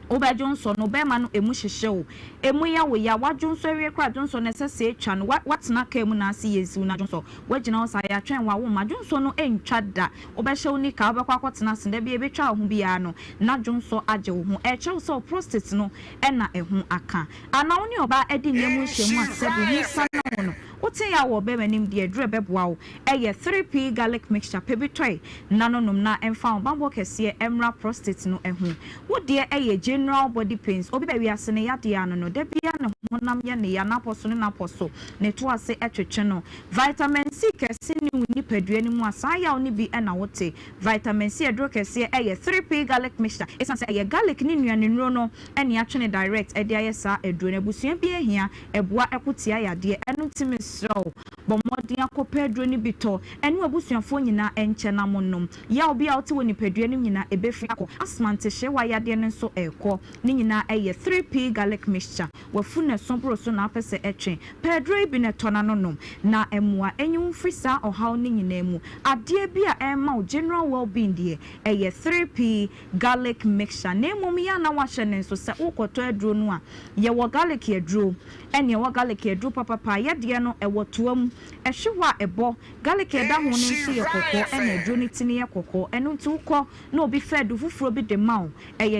S21: Oba Johnson no be man emu hyehyew emu ya wo ya wa Johnson ewie kra Johnson nesese etwa no what na ka emu na ase yesu na Johnson wagina wo sa ya twen wa wo ma Johnson no entwa da obehyew ni ka obekwa kwotena senda bi ebetwa ho bia no na Johnson age wo ho echew so prostate no na ehu aka ana woni oba edi nemu hyemu asebi ni sana no wote ya wo be manim de adure beboa wo 3p garlic mixture pebitoy nanonom na emfa bambo kese emra prostate no ehu wo de general body pains obi ba wiase ne yade ano no da bia ne honam ye ne ya na poso ne na poso ne to ase etwetwe no vitamin C kese ni woni padua ni mu asa ya oni bi na wote vitamin C aduro kese 3p garlic mixture esan se garlic ni nuane nro no ene atwene direct e de ayesa aduro na busua bi ehia eboa ekotia yade enu timi sro bomodin akopa aduro ni bito enu abusuafo nyina enche na monnom ya obi a wote woni padua ni nyina ebefi akọ asmante hye wa yade ne so eko ni nyina 3p garlic mixture wafuna sombro so na apese etwen paduro bi ne tona nonom na emua enyum frisa ohaw ni nyina mu ade bi a ema general well-being de 3p garlic mixture na emum ya na wahye ne so se ukoto aduro no a ye wo garlic aduro ene wo garlic aduro papa yade no ewotoam ehwewa ebo garlic eda ho ne nso ye kokko ene aduro ni tini ye kokko eno nti ukọ na obi fedu fufuro bi de mawo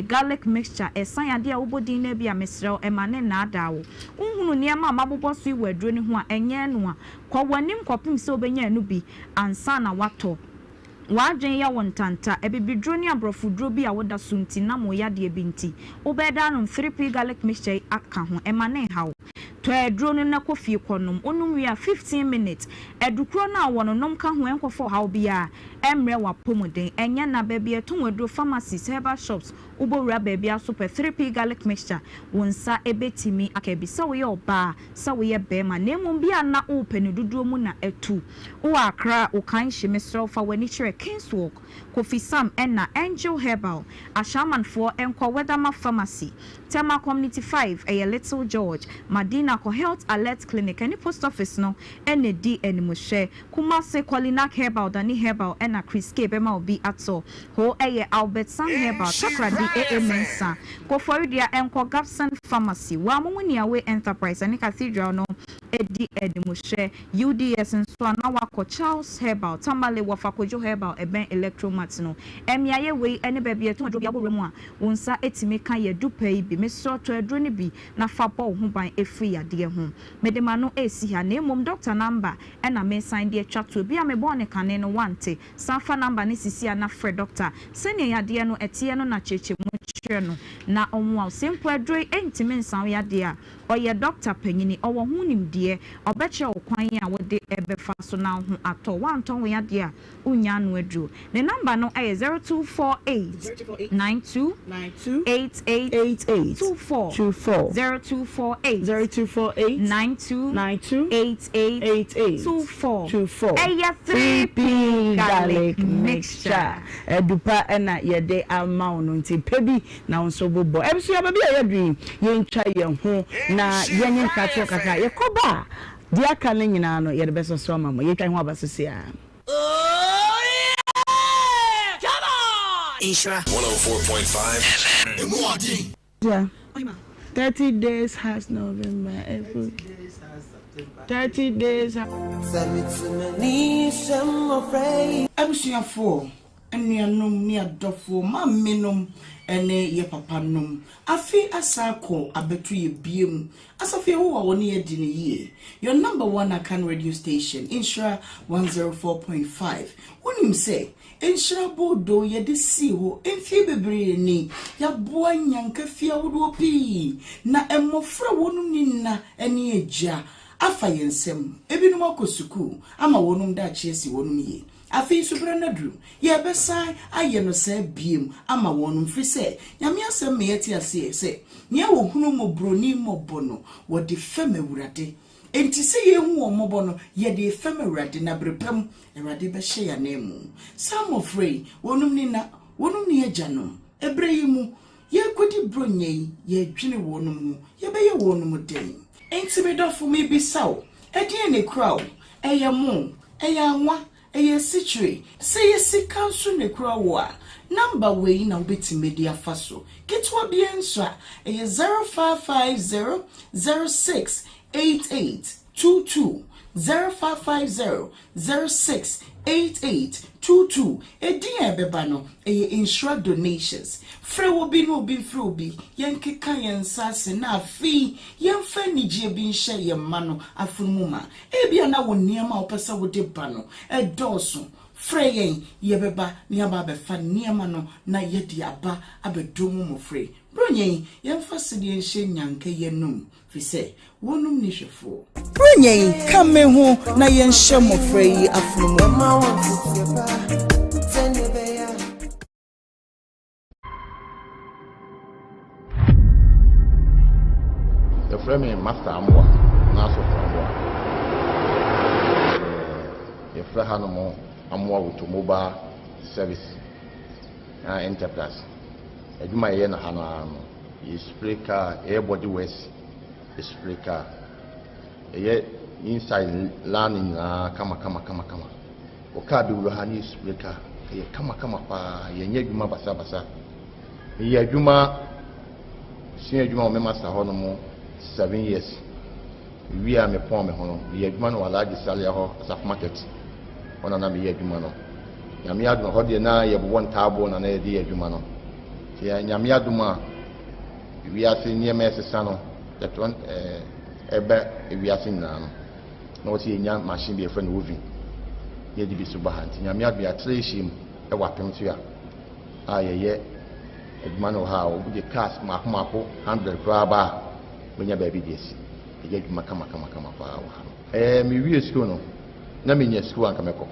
S21: garlic mixture esan yade a wobodin na bi a mesrew emane na adawo unhunu niam amabobọ so iwe aduro ni ho a enye no a kwa wanim kopim se obenya anu bi ansa na wato wadwen ya wontanta ebibidro ni abrofudro bi a woda sunti na mo yade binti obeda no 3p garlic mixture aka ho emane hawo to edro no na kofie konom onum wi a 15 minutes edukro na wononom ka ho enkofo hawo bia emre wa pomoden enya na ba bia to wedro pharmacies herbal shops ubowura ba bia super 3p garlic mixture wonsa ebetimi akabisa wo ye oba sa wo ye bema nemum bia na open duduo mu na etu wo akra o kan hye fa wani chere Kingswalk Kofi Sam enna Angel Herbal Ashaman for Enko Wedama Pharmacy Tema Community 5 Little George Madina Ko Health Alert Clinic any post office no ene di enimoshe Kumase Kolinak Herbal Dani Herbal enna Chris K bema obi ato ho Albert Sam Herbal Chakra di Mensa Koforidia Enko Gapson Pharmacy wa mumuni awe enterprise ani cathedral no edi enimoshe UDS nso na wako Charles Herbal Tamale Wafakojo Herbal eben electromat no emiaye we ene bebie to adro biabo remu a wonsa etime kan ye dupai bi mesro to adro ne bi na fa bọ ho ban efri ade ho medema no esi ha na emom doctor number ena me sign de atwa to bi a me bọ ne kane no wante sanfa number ne sisi na fre doctor sene yade no etie no na cheche mu kire no na omo a simple adro entime nsan yade a oye doctor panyini owo hu nimde obeche okwan a wode ebefa so na ho ato wanton we yade a unya no adro the number no 0248 92 88 24 0248 92 88 24
S11: 3p garlic mixture edupa ena yede amount no nti pebi na onso bobo ebiso ya baby ayedwi ye ntwa ye ho na yenye nkato kaka ye koba dia kan nyina no ye de beso so mama ye twa ho abasese a
S2: Nhyira 104.5
S11: yeah 30 days has November April 30 days
S1: Abusuafo enuanom ni adofo mammenom ene ye papanom afi asako abetu ye biem asafie wo woni ye di ne yie your number one Akan radio station Nhyira 104.5 wonim say Nhyira bodo ye de si ho emfie bebre ni ya boa nyanka fia wodo pi na emofra wonum ni na ene eja afa yensem ebinum akosuku ama wonum da chiesi wonum ye afi subra nadru ye besa aye no se biem ama wonum fri se nyame asem me yeti ase se nya wo hunu mo broni mo bono wo de fam awurade enti se ye hu wo mo bono ye de fam awurade na brepam awurade be hye ya nemu some of free wonum ni na wonum ni ajanom ebreyim ye kodi bronye ye dwine wonum mu ye be ye wonum den enti me dofo me bisaw edie ne kraw eye mo eye anwa eye sitre say ye sikansu ne krawo a number we na ubeti media faso getwa bienso eye 0550068822 0550 068822 Edia Bebano, insure donations. Free will be no be free, Yankee Kayan Sassy, na fee, Yan Fanny Jibin share your mano, Afumuma, Ebiana will near my pesa with the bano, a dorsum. Frey, Yebeba, Niaba fan Niamano, na yeti aba, abedomo free. Brunye, yan fasidi and shen yanke yenum. Fise, wonum nishafo. Brunye, come home, na yan shamo frey aflumo.
S2: The framing master Amwa, Naso Amwa. The Frahanamo. Amwa with mobile service enterprise. Eduma yena hana is spray car, airbody waste, spray car. Inside learning kama. Okabi uhani spray car. Kama pa yenye juma basa. Ye juma senior juma me master hono 7 years. We are me pon me hono. Ye juma no large salary ho as market. Ona na me adwuma no nyame adwuma ho de na ye bo ntaabo na ye de adwuma no ti nyame adwuma wi ase niema esesa no that ebe wi ase nyina no na wo ti nya machine bi e friend oven ye di bi so ba hanti nyame adwuma atreshim e wapem to ya ye adwuma no ha wo de cars mako 100 kwa ba benya ba bi de si ye adwuma kama pa wa mi wi esiko no na me nya school anka meko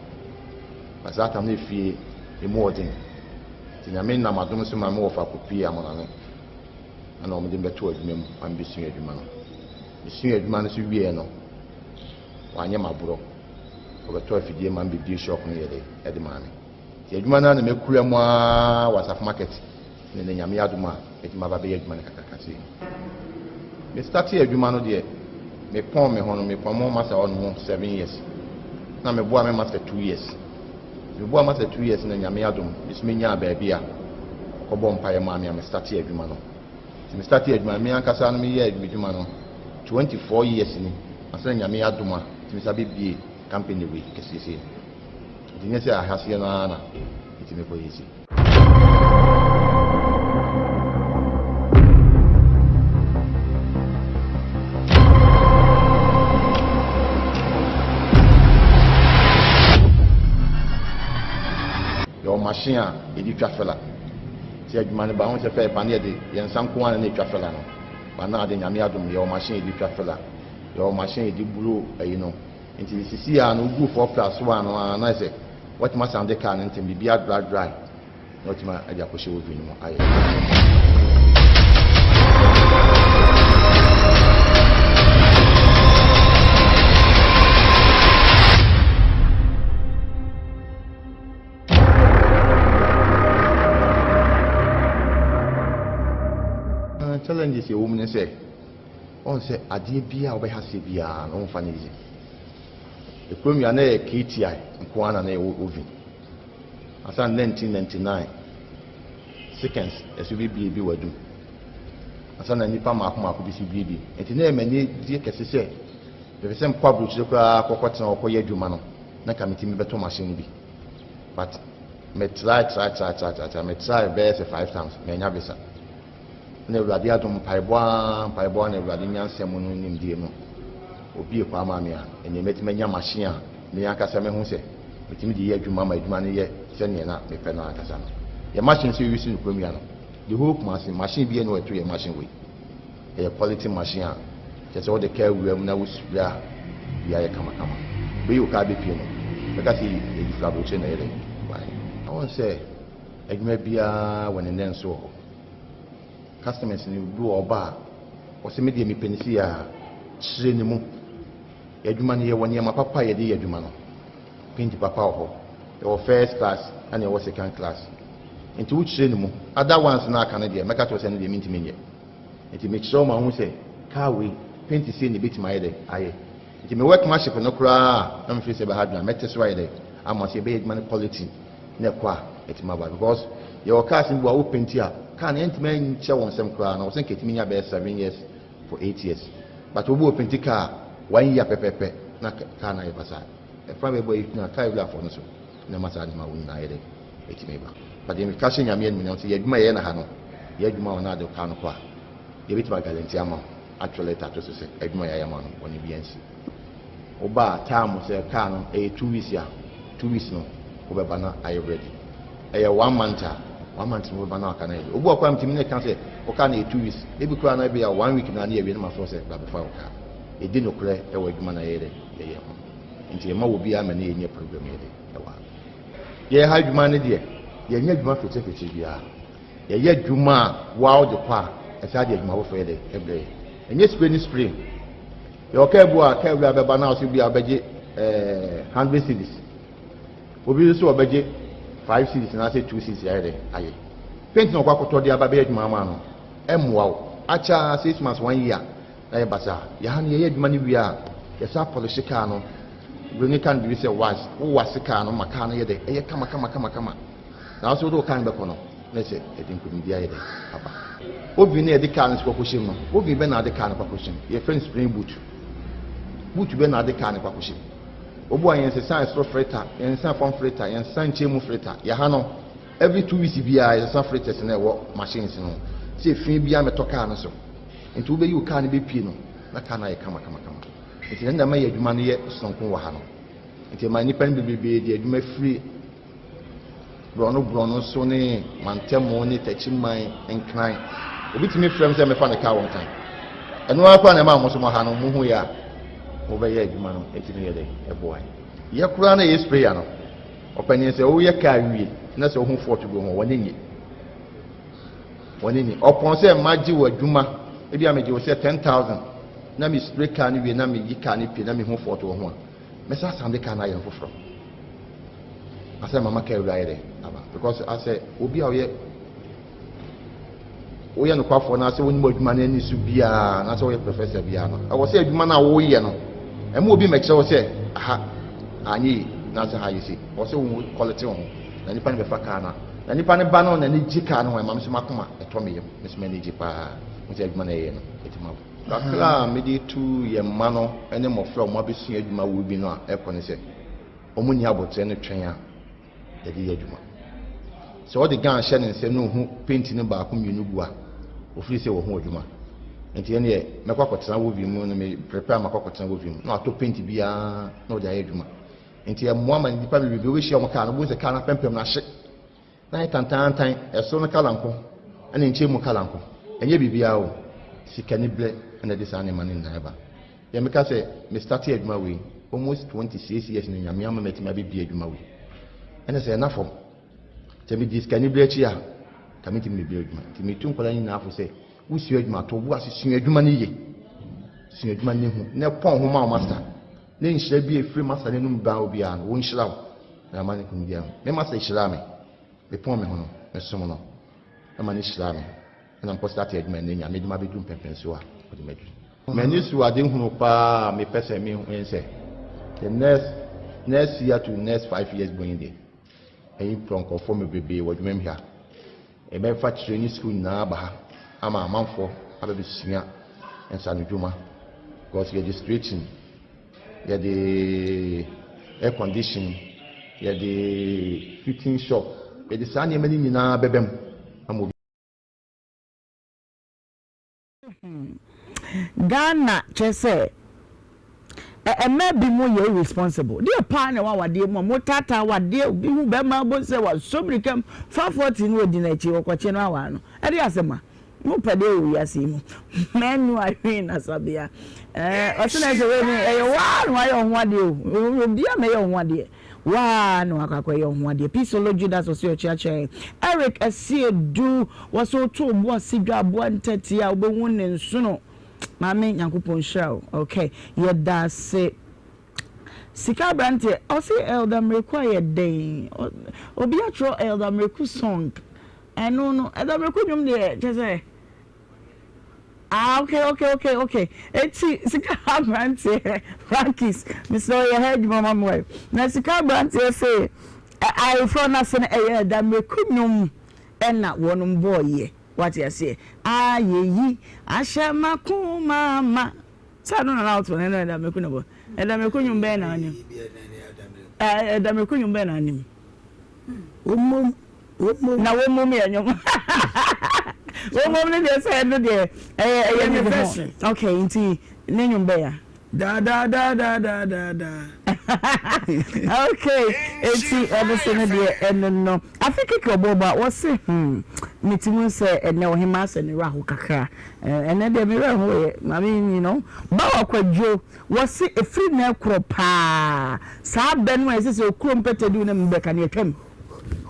S2: basata na fie emodin ti na me na madom so ma me wofa kopi amona no ana o me de beto adwuma mu ambisu adwuma no bisu adwuma no so wie no wanye maburo o beto afidie ma mbibie shop no yede e de maame ti adwuma na na mekura mu a wasaf market ne nyame adwuma e ti ma ba be adwuma ne kakakase me start adwuma no de me pon me hono me pon mo masa on 7 years na me boa me master 2 years. Me boa master 2 years na nyame adom. Bisme nya baabia. Obo mpaye ma me start adwuma no. Me start adwuma me ankasa no me ye adwuma no 24 years ni. Asa nyame adom a me sabe bie company we kesese. Dinye se ahase na iti me koyesi. Machine a edi twafela ti adwuma ne ba ho se fe pa ne de ye nsanko an ne twafela no ba na de nyame adom ye machine edi twafela ye machine edi bulu ayi no nti sisi a no gu 4+1 no na se what ma sound de car nti bibia dry no ti ma aja ko she ovi no aye challenges a woman say on say adie bia obehase bia no mfa ne yi e premier na KTI nko na ovi asa 1999 seconds SUVB bi wadu asa na nipa mako bi si bi enti na emani die kese se de se mpa bruchire kra kokotena okoye adwuma no na kamiti mi beto machine bi but me try me try best 5 times me nya bisa na ewurade adom paibwa na ewurade nyansem no nimdie no obi kwa maame a ene metimanya machine a me akasa me hu se metimi de ye adwuma ma adwuma ne ye se ne na me pe na akasa no ye machine so use no kwamia no the whole machine bi e no eto ye machine we e quality machine a je se wo de ka wuam na wusua bia ye kama be yo ka be pie no be ka si e di flabo che na ye I want say adwuma bia woni nen so customers ni do oba o se me de mi penisi a chire ni mu adwuma ne ye woni ma papa ye de adwuma no pinti papa ho your first class and your second class into which chire ni mu other ones na aka na de make to say ne de minti menye enti make sure ma hu say car we pinti say ni bit my de aye enti me workmanship no kura na me fi say be hard na metes right there am say be adwuma quality na kwa etima ba because your cars in wo pinti a can enti che won sem kura na wo say ketimi nya be 7 years for 8 years but wo bo pinti car 1 year pepepe na ka na yebasa e fa be boy na ka ibla fo no so na masa ni ma won na yede etime ba but dem ka she nyame ni no so ye adwuma ye na ha no ye adwuma wona de ka no kwa ye bitima guarantee ama actually that to say adwuma ya ma no woni biansi oba time say ka no e 2 weeks ya 2 weeks no obeba na are you ready e 1 month 1 month no obeba na aka na ye obu akwa mtimi ne kan say o ka na 2 weeks e bi kura na be ya 1 week na na ye bi na ma so say ba be fa o ka e di no kure e wa adwuma na ye de ye ho nti ma wo bi ama na ye nye problem ye de e wa ye ha adwuma ne de ye nye adwuma fete bia ye ye adwuma wa o de kwa e sa de adwuma wo fe de ebre enye spray your kebua abeba na so bia obeje 100 cedis obi so obeje 5 cedis na say 2 cedis ya de aye paint no kwa koto de ababe adwuma ma no emwa wo acha 6 months 1 year na ye basa ya ha ne ye adwuma ne bia ye sa polish car no we can be say was wo wasika no maka no ye de ye kama na so do kan be kono na say e din kudi dia ye de aba obi na ye de car no so koshim no obi be na de car no koshim ye friend spring boot be na de car no koshim obu ayen se san stro freta yen san form freta yen san chemu freta ya ha no every 2 weeks bia ye san fretas na wo machines no se fin bia meto car no so enti obe yu car no be pie no na car na ye kama enti nda ma ye adwuma no ye sonkon wa ha no enti ma nipa no bebe de adwuma free brono so ne mantemo ne tachiman enkran obi timi frem se me fa ne car one time eno akwa na ma mo so mo ha no mo hu ya obe ye adwuma no enti ne ye de e boy ye kura na ye spray ya no opani se o ye car wie na se o hu fort go ho wonenye opon se maji wa adwuma e bia me je o se 10,000 na mi spray car ni wie na mi yi car ni pie na mi hu fort wo ho a me sa sande car na ye foforo asa mama ka ewura ye aba because asa obi a oye no kwafo na asa woni mo adwuma na ni su bia na asa oye professor bia no I was say adwuma na wo ye no e mo obi make sure say aha anyi na asa ha yisi o say wo quality ho na nipa ne be fa car na nipa ne ba no na ni ji car no e mam so makoma e to me yem me so me ni ji pa mo say adwuma na ye no etima kakra me di tu ye ma no ene mo fra mo abesu adwuma wo bi no a e ko ne say omo ni abotre ne twen a de di adwuma so the gan hye ne se no hu paint ne ba ko mienu gu a ofiri se wo hu adwuma enti ene ye mekwa kwotena wo bi mu no me prepare makwa kwotena wo bi mu no ato paint bia na o de adwuma enti e mo ama ni pa bi we hye o ka no bo se ka na pempem na hye na tantan eso no kalanko ene nche mu kalanko enye bibia o sikani ble ene de sa ne mane na eba ye meka se me start adwuma we almost 26 years ni nyame ama metima bi adwuma we ene se na fom te bi diskani ble chi a kamiti me bi adwuma ti me tun kola ni na afo se wo si adwuma to wo asisi adwuma ni ye si adwuma ni hu ne pon ho ma master ne nhyira bi efiri master ne num ba obi a wo nhyira wo na ma ne kum dia me master nhyira me be pon me ho no me som no na ma ne nhyira me na mpo start adwuma ne nya me dwuma be dum pempen so a wo de medwu me ni su ade hunu pa me pese me hu ense the next year to next 5 years going there and you pronko for me bebe wo dwuma mhia e be fa training school na ba ha ama amanfo ababe sua ensa no dwuma because you the stretching you the air conditioning you the fitting shop you the sane mani nyina bebem amo
S9: Ghana chese eme bi mo ye responsible dey pa na wa wade mo tata wade bi hu be ma bo se wa sobrikam 540 no di na chi okoche no awa no e dey asema mo pede o ya si mo menu ahwe na sabia o se na se we ni e wa no ayo ho ade o bi a me ye ho ade wa no akakwa ye ho ade pisology that so se chiache Eric Asiedu was so to bo asidwa bo ntati a obehu ne nsu no Mami Yankupon show. Okay. Yeda se Sika Brante, I say Elder required day. Obi atro Elder Mreku song. No, Elder Mreku nyum de just say. Okay. Eti Sika Brante Frankis. Mr. Your head mama boy. Na Sika Brante say I from na say Elder Mreku nyum na wonum boy ye. What you say? Ayeyi ashamakuma ma. Sa no na out when na me kunabo.
S11: Edamekunyum be na anim. Edamekunyum be na anim.
S14: Omom
S11: na womom ya nyom. Womom ne dey say no dey anniversary. Okay, nti ne nyum be ya.
S14: Da.
S11: Okay, eti obese dey enno. Africa koboba wo se mitimu se ene Ohemaa se ne raho kakra. Ene dey me raho I mean, you know, ba wakwadwo wo se efri na ekro pa. Sa ben wa se okro mpetedu na mbeka ne atwam.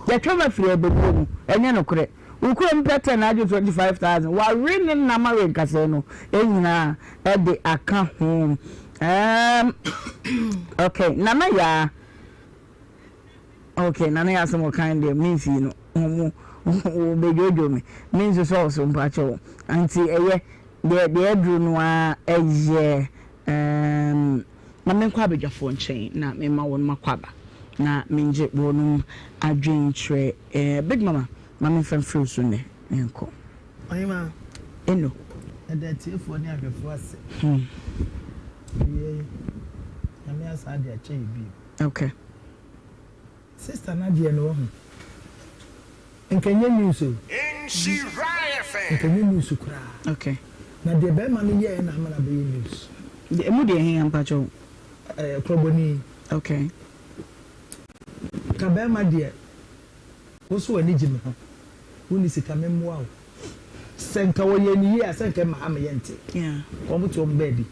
S11: Ya twam afri ebebu enye no kore. Ukro mpete na aju 25,000. Wa rin na mare nkase no. Enyina e de aka ho. Okay, Nana ya. Okay, Nana ya some kind of means you know. Bejojo me. Means also mpacho. Anti eye the edru no eye na menkwa abejafo nchen na mema won makwaba. Na minje bonum adwentre Big Mama, mama fan feel so ne enko.
S20: Ohemaa.
S11: Eno.
S20: Eda tiefo ni ahwefo ase. I'm here sad to achieve.
S11: Okay.
S20: Sister Nadia no one. And can you news?
S17: Nhyira
S20: can you news?
S11: Okay.
S20: Now the bear man here and I'm gonna be news.
S11: The Emudi here and Pacho.
S20: Probably.
S11: Okay.
S20: Kabema dear. Also a nijim. Who is a camemo? Senka woye here, Senka Mahamenti.
S11: Yeah.
S20: Come to baby.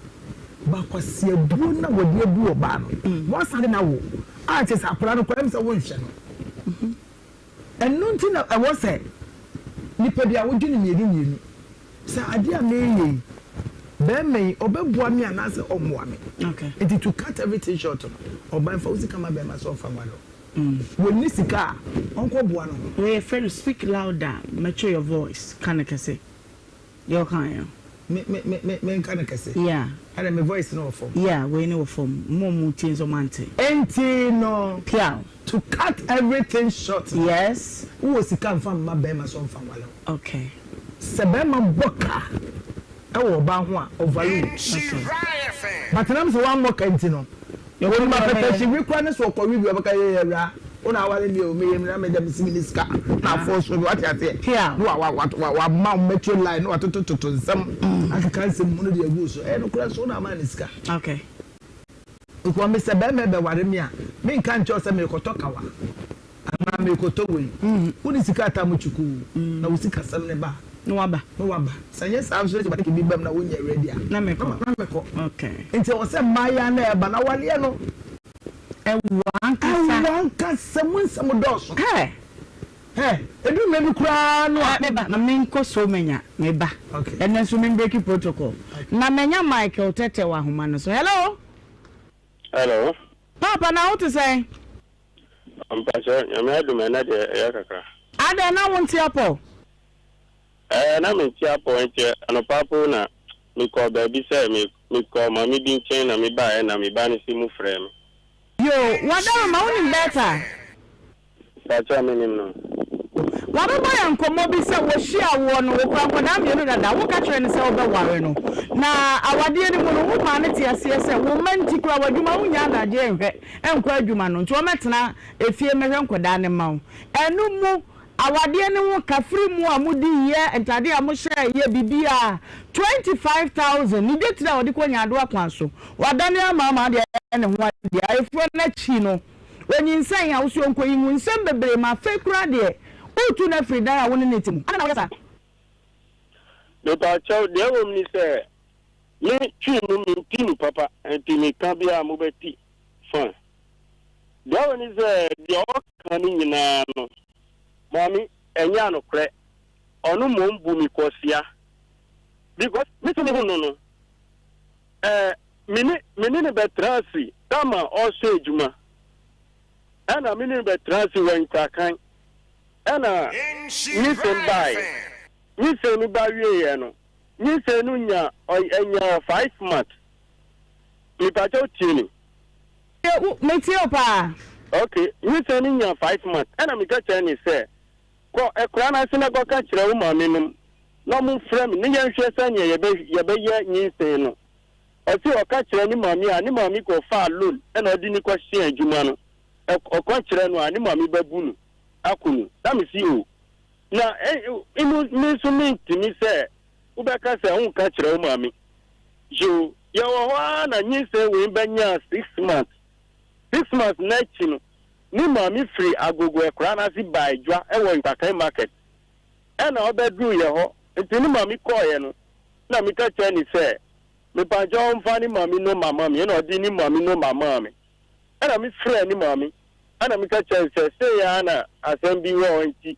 S20: Bakwasi ebu na wodi ebu oba no wasade na wo ante sa apra no kwem se wo nhwe no enu nti na ewo se nipa dia wo dwene mienu sa ade a meye be me obebua me anase omoa me
S11: okay
S20: it to cut everything short no oba fa uzi kama be ma so fa ngalo when nisika onko bua no
S11: we friend speak louder mature your voice can I say your kind
S20: me kind of say
S11: yeah
S20: and my voice no form
S11: yeah we know form more things o mante
S20: enti no
S11: piao
S20: to cut everything short
S11: yes
S20: who was come from my bema so from wala
S11: okay
S20: sebema boka e wo ba ho a overload okay but nam so one more enti no you will ma pete we kwa ne so ko wi bi obaka ye ra una wale mi o me na me dem similiska na force what ya say
S11: yeah
S20: no wa ma metro line no to nsam akaka nsam mu no de agu so e no kura so na ma niska
S11: okay
S20: ko me se be me be ware mi a me nka ncho se me ko tokawa ama me ko to we uni sika atamu chuku na usika sam ne ba
S11: no waba
S20: sanye sa so je ba ke bi bam na wonya ready a
S11: na me ko
S20: okay nti o se maya na e ba na wale no wanka someone does. Hey, edu me bi kura no
S11: meba na menko so menya meba.
S20: Okay.
S11: And then so me break protocol. Na menya Michael Tete wa homa no so. Hello.
S6: Hello.
S11: Papa na what to say?
S6: Pastor, you me adu me na de ya kakra.
S11: Ada na wonti apo.
S6: Na me ti apo enche ano papo na me ko baby say me ko mami bi nchen na me ba na me ba ni si mu frame.
S11: Yo, what am I better?
S6: That's what I mean. No.
S11: What am I uncle be said was share one with Papa? You know that what I try to say over Warren. Now, our dear womanity, as I said, woman, to our Jumana, Jane, and Quajuman, to a matana, if you may uncle Danimau. And no more. Our dear no free more moody year and Tadia Moshe ye bibia 25,000. You get now the Konya do a council. What Daniel Mamma and what the iPhone chino. When you say I was young, when some baby my fake radio. Oh, to never free that I wouldn't need him. I know that.
S6: The child, the woman say, me too, Papa, and Timmy Cabia Mubeti. Fine. The one is the all coming in. Mommy, enya no kre onu mo mbu mi kosia because me to no mini ne betrasi kama o se ejuma ana mini betrasi wen kwakan ana ni sembai ni se mi ba wie no ni se nu nya enya 5 months mi pa jo tini
S11: me ti opa
S6: okay ni se ni nya 5 months ana mi ka che ni se ko ekura na sina go ka kire wo ma menum no mu frame ni yan hwe sanya ye be ye nyinsen no ɔsi ɔka kyerɛ ne maame a ne maame kɔ fa loan ɛna ɔde ne kɔhyɛ adwuma no ɔkɔ kyerɛ no a ne maame bɛbu no ako no na me si o na me nso mentimi sɛ wobɛka sɛ wonka kyerɛ wo maame yo yɛwɔ hɔ a na nyinsɛ wei bɛnya 6 months 6 months na akyi no ne maame firi agogo ɛkora no ase baa adwa ɛwɔ ntakan market ɛna ɔbɛduru yɛ hɔ nti ne maame kɔɔyɛ no na meka kyerɛ ne sɛ mepagyɛ ɔmfa ne maame no mama me ɛna ɔde ne maame no mama me ɛna mefrɛ ne maame ɛna meka kyerɛ sɛ sɛyɛ na asɛm bi wɔ hɔ nti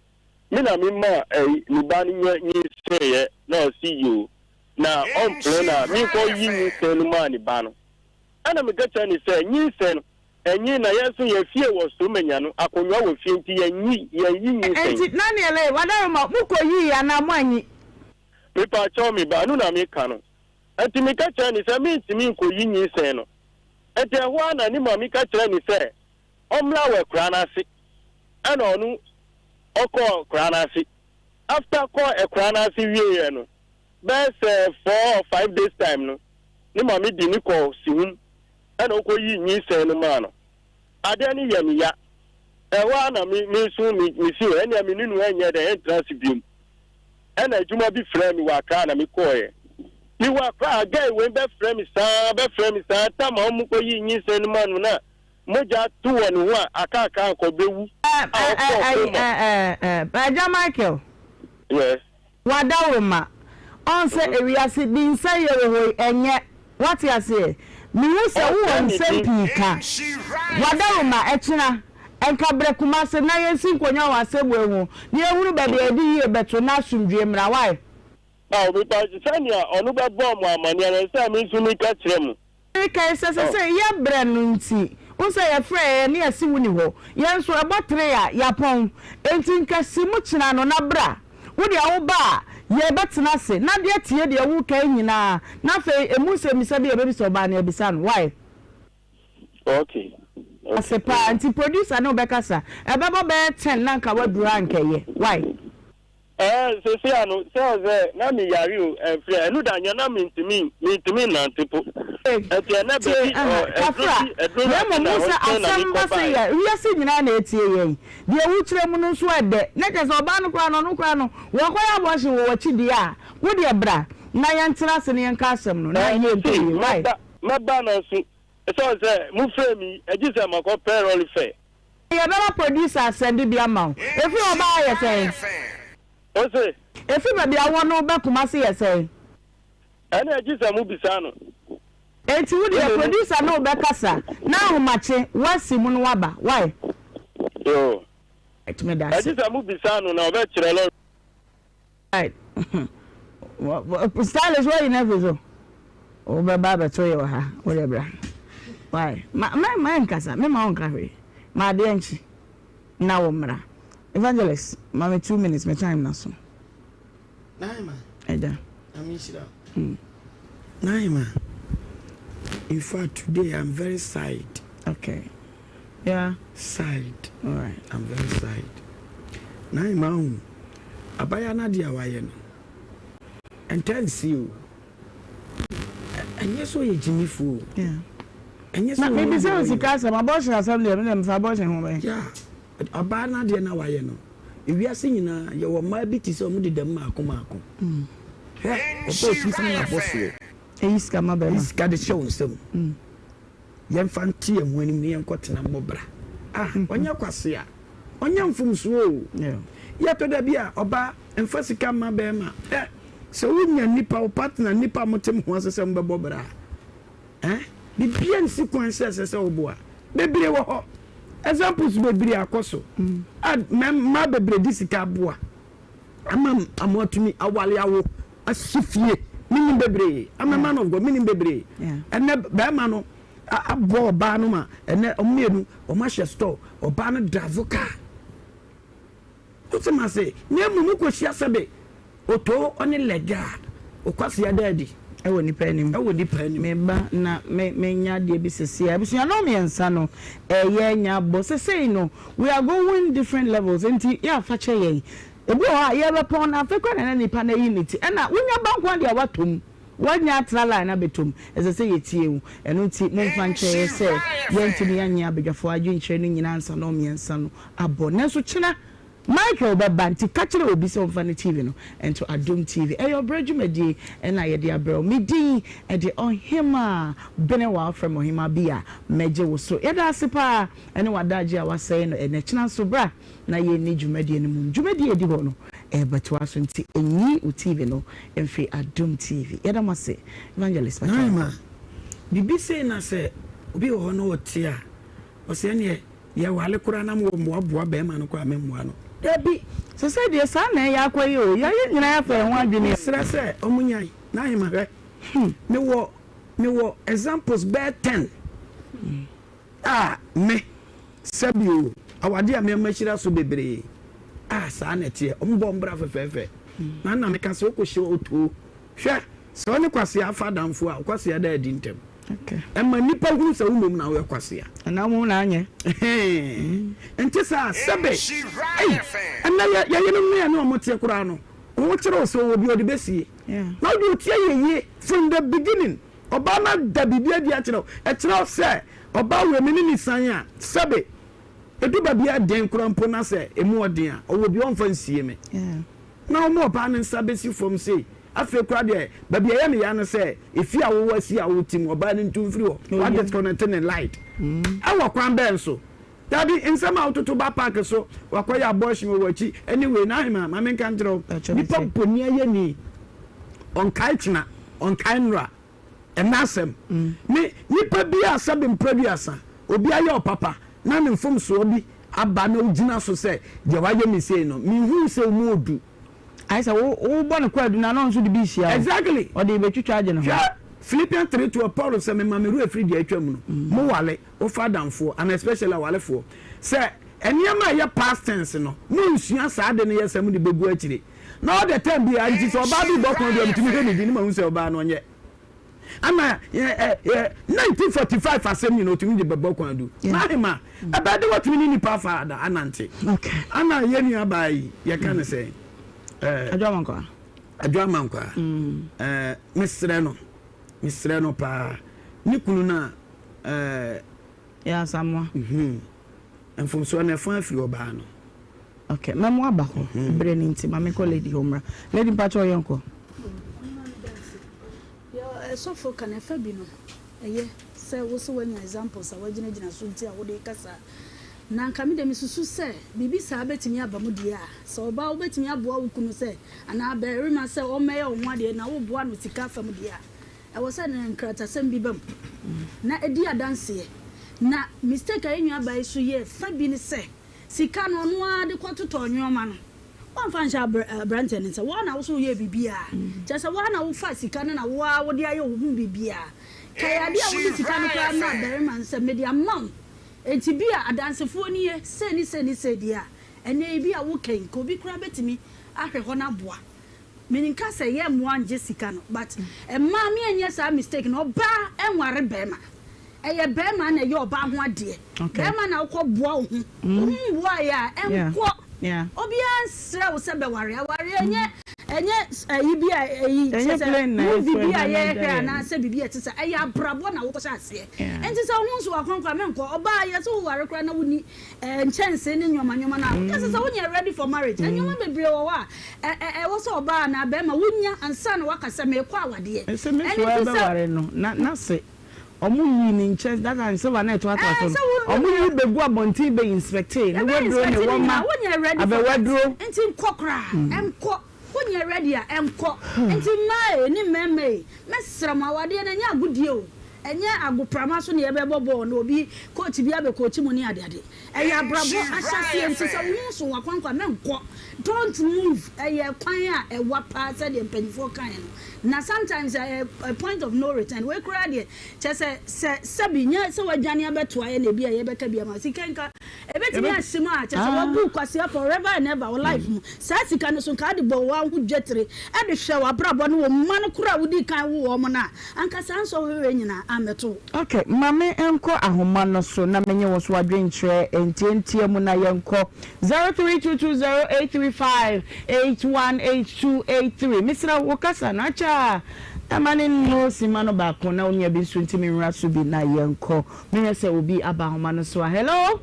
S6: me na mema ne ba no nyinsɛeɛ na ɔsi yio na ɔmpere na menkɔ yi nyinsɛ no maa ne ba no ɛna meka kyerɛ ne sɛ nyinsɛ no enyi na yesu ye fie wo so menya no akonwa wo fie nti yenyi nyinsɛ
S11: enti na ne ele wadaro ma mukoyi ya na mo anyi
S6: me pa cho me ba no na me ka no enti me ka kyerɛ ne sɛ me ntimi nkoyi nyinsɛ no enti ɛho na ne ma me ka kyerɛ ne sɛ ɔmla wɔ kra na ase ɛna ɔno ɔkɔ kra na ase after kɔ ekra na ase wie no best 4 or 5 days time no ne ma me di ne kɔ sihum ɛna okoyi nyinsɛ no ma no ade ne yɛ me ya ɛho na me so me si ɛna me ninu ɛnyɛ de entrance biom ɛna adwuma bi frɛ me wakra na me kɔɛ ni wakra guy we be frɛ me saa tam a mo koyi nyinsɛ no ma no na moja tu wɔ ne ho a aka akɔbewu
S11: Baja Michael
S6: yes
S11: wadawoma on say ewiase bi nsa ye wo enye what you say mi hu se wo nsem pika wadawoma echina enka brekuma se na yensi nkonya wa asebwe hu ni ehuru ba de adi ye beto na asumdwe mra why
S6: we pa sania onu be bom amani na se mi nsu mi ka kire mu
S11: kai se ye bre no nti unse ye frɛ ne asi wuni ho ye nso ebotre ya pon enti nkasi mu kina no na bra wo de awo ba ye betena se na de tie de wu kai nyina na fe emu se mi sabi e be so ba na e bisa no why
S6: okay
S11: asepa anti producer no bekasa e bebo be 10 na nka waduru ankeye why
S6: se anu se na mi yari o frɛ enu da nya na mi ntimi na ntepo eti na be
S11: we mo musa asamba se ya wiase nyina na etie yen de ewu kire mu no so ede na ke so ba no kra no wo koya bo hye wo wachi di a wo de bra na yan tira se ne yan ka asem no na ye mpe right
S6: maba na so so se mu frɛ mi eji se makọ payroll fe
S11: ye be producer send bi amount efi oba ye say
S6: ose
S11: efi ba bia won no be kuma se ye say
S6: ana eji se mu bisa no
S11: enti wo de producer no be kasa na ahomache wasi mu no waba why
S6: yo
S11: etme da
S6: eji se mu bisa no na obe kire lo
S11: right stylish way never so o be ba to ye ha wo de bra why ma nkasa me ma onka hwe ma de enchi na wo mra evangelist ma me 2 minutes me time na so
S14: Naima
S11: Eda
S14: Nhyira Naima in fact today I'm very sad.
S11: Okay. Yeah.
S14: Sad.
S11: All right.
S14: I'm very sad. Naima abaya na dia waye no intense you and yes we Jimmy fool.
S11: Yeah.
S14: And yes
S11: maybe say sikasa ma abortion assembly me dem fa abortion ho be.
S14: Yeah. Aba na dia na waye no ewiase nyina ye wo ma bi ti se omu de dem akoma. He obo ti na boso
S11: iska ma be
S14: iska de show nsem ye mfanti e huanim ne yenkotena mbobra onya kwase a onya mfumso o ye to da bia oba mfasika ma be ma se wonya nipa o partner nipa motem ho asese mbobra bibia nsi kwanse asese oboa bebre wo ho examples bebre akoso ma bebre disika boa amam amotumi awale awo asifie minim bebre am a man of God minim bebre and be ma no abo ba no ma ene omienu o ma she store o ba no dravoka o se ma se nyemu mu kwhia sebe oto oni lega o kwase ya daddy
S11: ewo nipa anim me ba na me nya de bi sese abusu no me ensa no ye nya bo sese no we are going different levels enti ya fa che ye ebu ha ye be pon na fe kwa na nipa na unity na wonya bankwa de awatom wanya trala na betom ese se yetie wu eno ti momfa nkyerɛ sɛ yɛntimi anya abadwafo adwe nkyerɛ no nyina ansa no miensa no abɔ nanso kyena Michael Babanti kachire obi se omfa ne TV no ento Adom TV eyo brejumadi na ye de abro midi e de Ohemaa Benewaa from Ohemaa bia meje wo so ye da asepa ene wadaje a wasɛ no ene kyena so bra na ye ni dwumadi ne mum dwumadi edi ho no beto aso nti enyi o TV no emfe Adom TV ye da mase evangelist
S14: Naima bibi se na se obi ho no otia o se ne ye wale kura na mo boa be ma no kwa memmoa no
S11: Debi so say de sa na ya kwaye o ya nyina ya fa ho adwene
S14: sra se omunyan na hima hwe me wo examples bear 10 me sabio awade a me machira so bebre sa na tie ombo mbra fefefe na me ka se okohye oto hwe so ne kwase afa damfo a kwase ada adi ntem
S11: okay
S14: emma nipa hu se wumom na we kwase a
S11: na mu na anye
S14: enti sa sebe enna ya yenum ne na omote kura no wo kire so wo bi odi besi na do tie yeye from the beginning obama da bibia di a kire e kire se oba we mini ni san a sebe edu babia den krampo na se emu odin a owo bi onfa nsie me na omo oba ne nsa besi from say afi kura de babia ya me ya no se efi a wo wasi a wo tim oba ne ntumfiri wo what is connecting in light awo kwan ben so Daddy in some out to ba park so wakoya abortion wo wachi anyway na hima ma men kan jero ni pompo ni aye ni on kaitna on kainra enasem ni pa bi asabe mproducer obi aye papa na me mfom so obi aba na ogina so se je waye mi sei no mi hu se mu odu
S11: ai sa wo bo ne kwadu na no nso de bi hia
S14: exactly
S11: o de be twitwa age no
S14: Philippians 3:12 Paul say me mameru afri di atwa mu no mo wale o fadamfo and especially walefo say eniema ya past tense no mo nsua sa de ne yesam de begu akire na all the time bi anti so ba bi bokon de mtimi he ni ma hu say oba no nye ama 1945 asem ni no timi de bokon adu na hima aba de what ni pa fa da anante
S11: okay
S14: ana ye ni abai ye kan say adwamankwa Mr. no pa ni kunu na
S11: ya samwa
S14: enfom so na fa afiri oba no
S11: okay memo aba ho bre ni nti mame ko lady homra lady pacho yonko
S8: yo so for kan fa bi no eye say wo so wanya examples a wagina so nti a wo de kasa na nka me de misusu se bibi sa betimi aba mu dia so oba wo betimi aboa wo kunu se ana ba rema se o meye o ho de na wo boa no sika fa mu dia I was saying nkrata sem bibam na edi adanse na mistake ayi nwa ba isu ye fa bi ni se sika no no ade kwato onwoma no wan fa nsha brand and say wan na wo so ye bibia just wan na wo fa sika na wo de aye wo hu bibia kai ade a wo di sika no kwa na bere man se media mam enti bia adansefo ni ye se ni dia ene bia wo kan ko bi kura betimi ahwe ho na boa meaning ka say ye mo anje sika no but ma me anya sa mistake no ba enware bema eye bema na ye oba ho ade bema na wo boa wo hu boa ya enko obi ansra wo se be ware enye bibia bibia ye hwa na se bibia tisa eye abrabo na wo ko sha ase enti se ho nso akonkwa me nko oba ye so ware kra na woni enchense ni nyoma na yes se wonya ready for marriage enyoma bebre wo wa wo so oba na be ma wonya ansa na wakasa me kwa awade
S11: ese me so be ware no na se omu yi ni nche that and so na to ato omu yi begu abontin be inspect ni wedro ni wo ma abe wedro
S8: enti nkokra enko wonya ready a enko enti mai ni meme mesram awade na nya agudie o enye agoprama so ne yebebobo na obi coach bi abe coach mu ni ade eya brabo asase enti so hu so wakwankwa menko don't move eya kwan a ewa pa se de mpanifo kan no na sometimes a point of no return we kura de chese se binya se wadwane abeto aye na bia ye beka bia ma sikenka ebetimi asima a chese wabu kwase forever and ever life mu sa sika no so ka de bo wa hu dwetre e de hwe wa brabo no wo man kura wudi kan wo mo na anka san so hwe nyina ameto
S11: okay mame enko ahoma no so na menye wo so adwenkyere entientie mu na yenko 03220835818283 misra wokasa na cha amane no simano ba ko na onya bi so ntimi nra so bi na yenko me say obi aba homa no so hello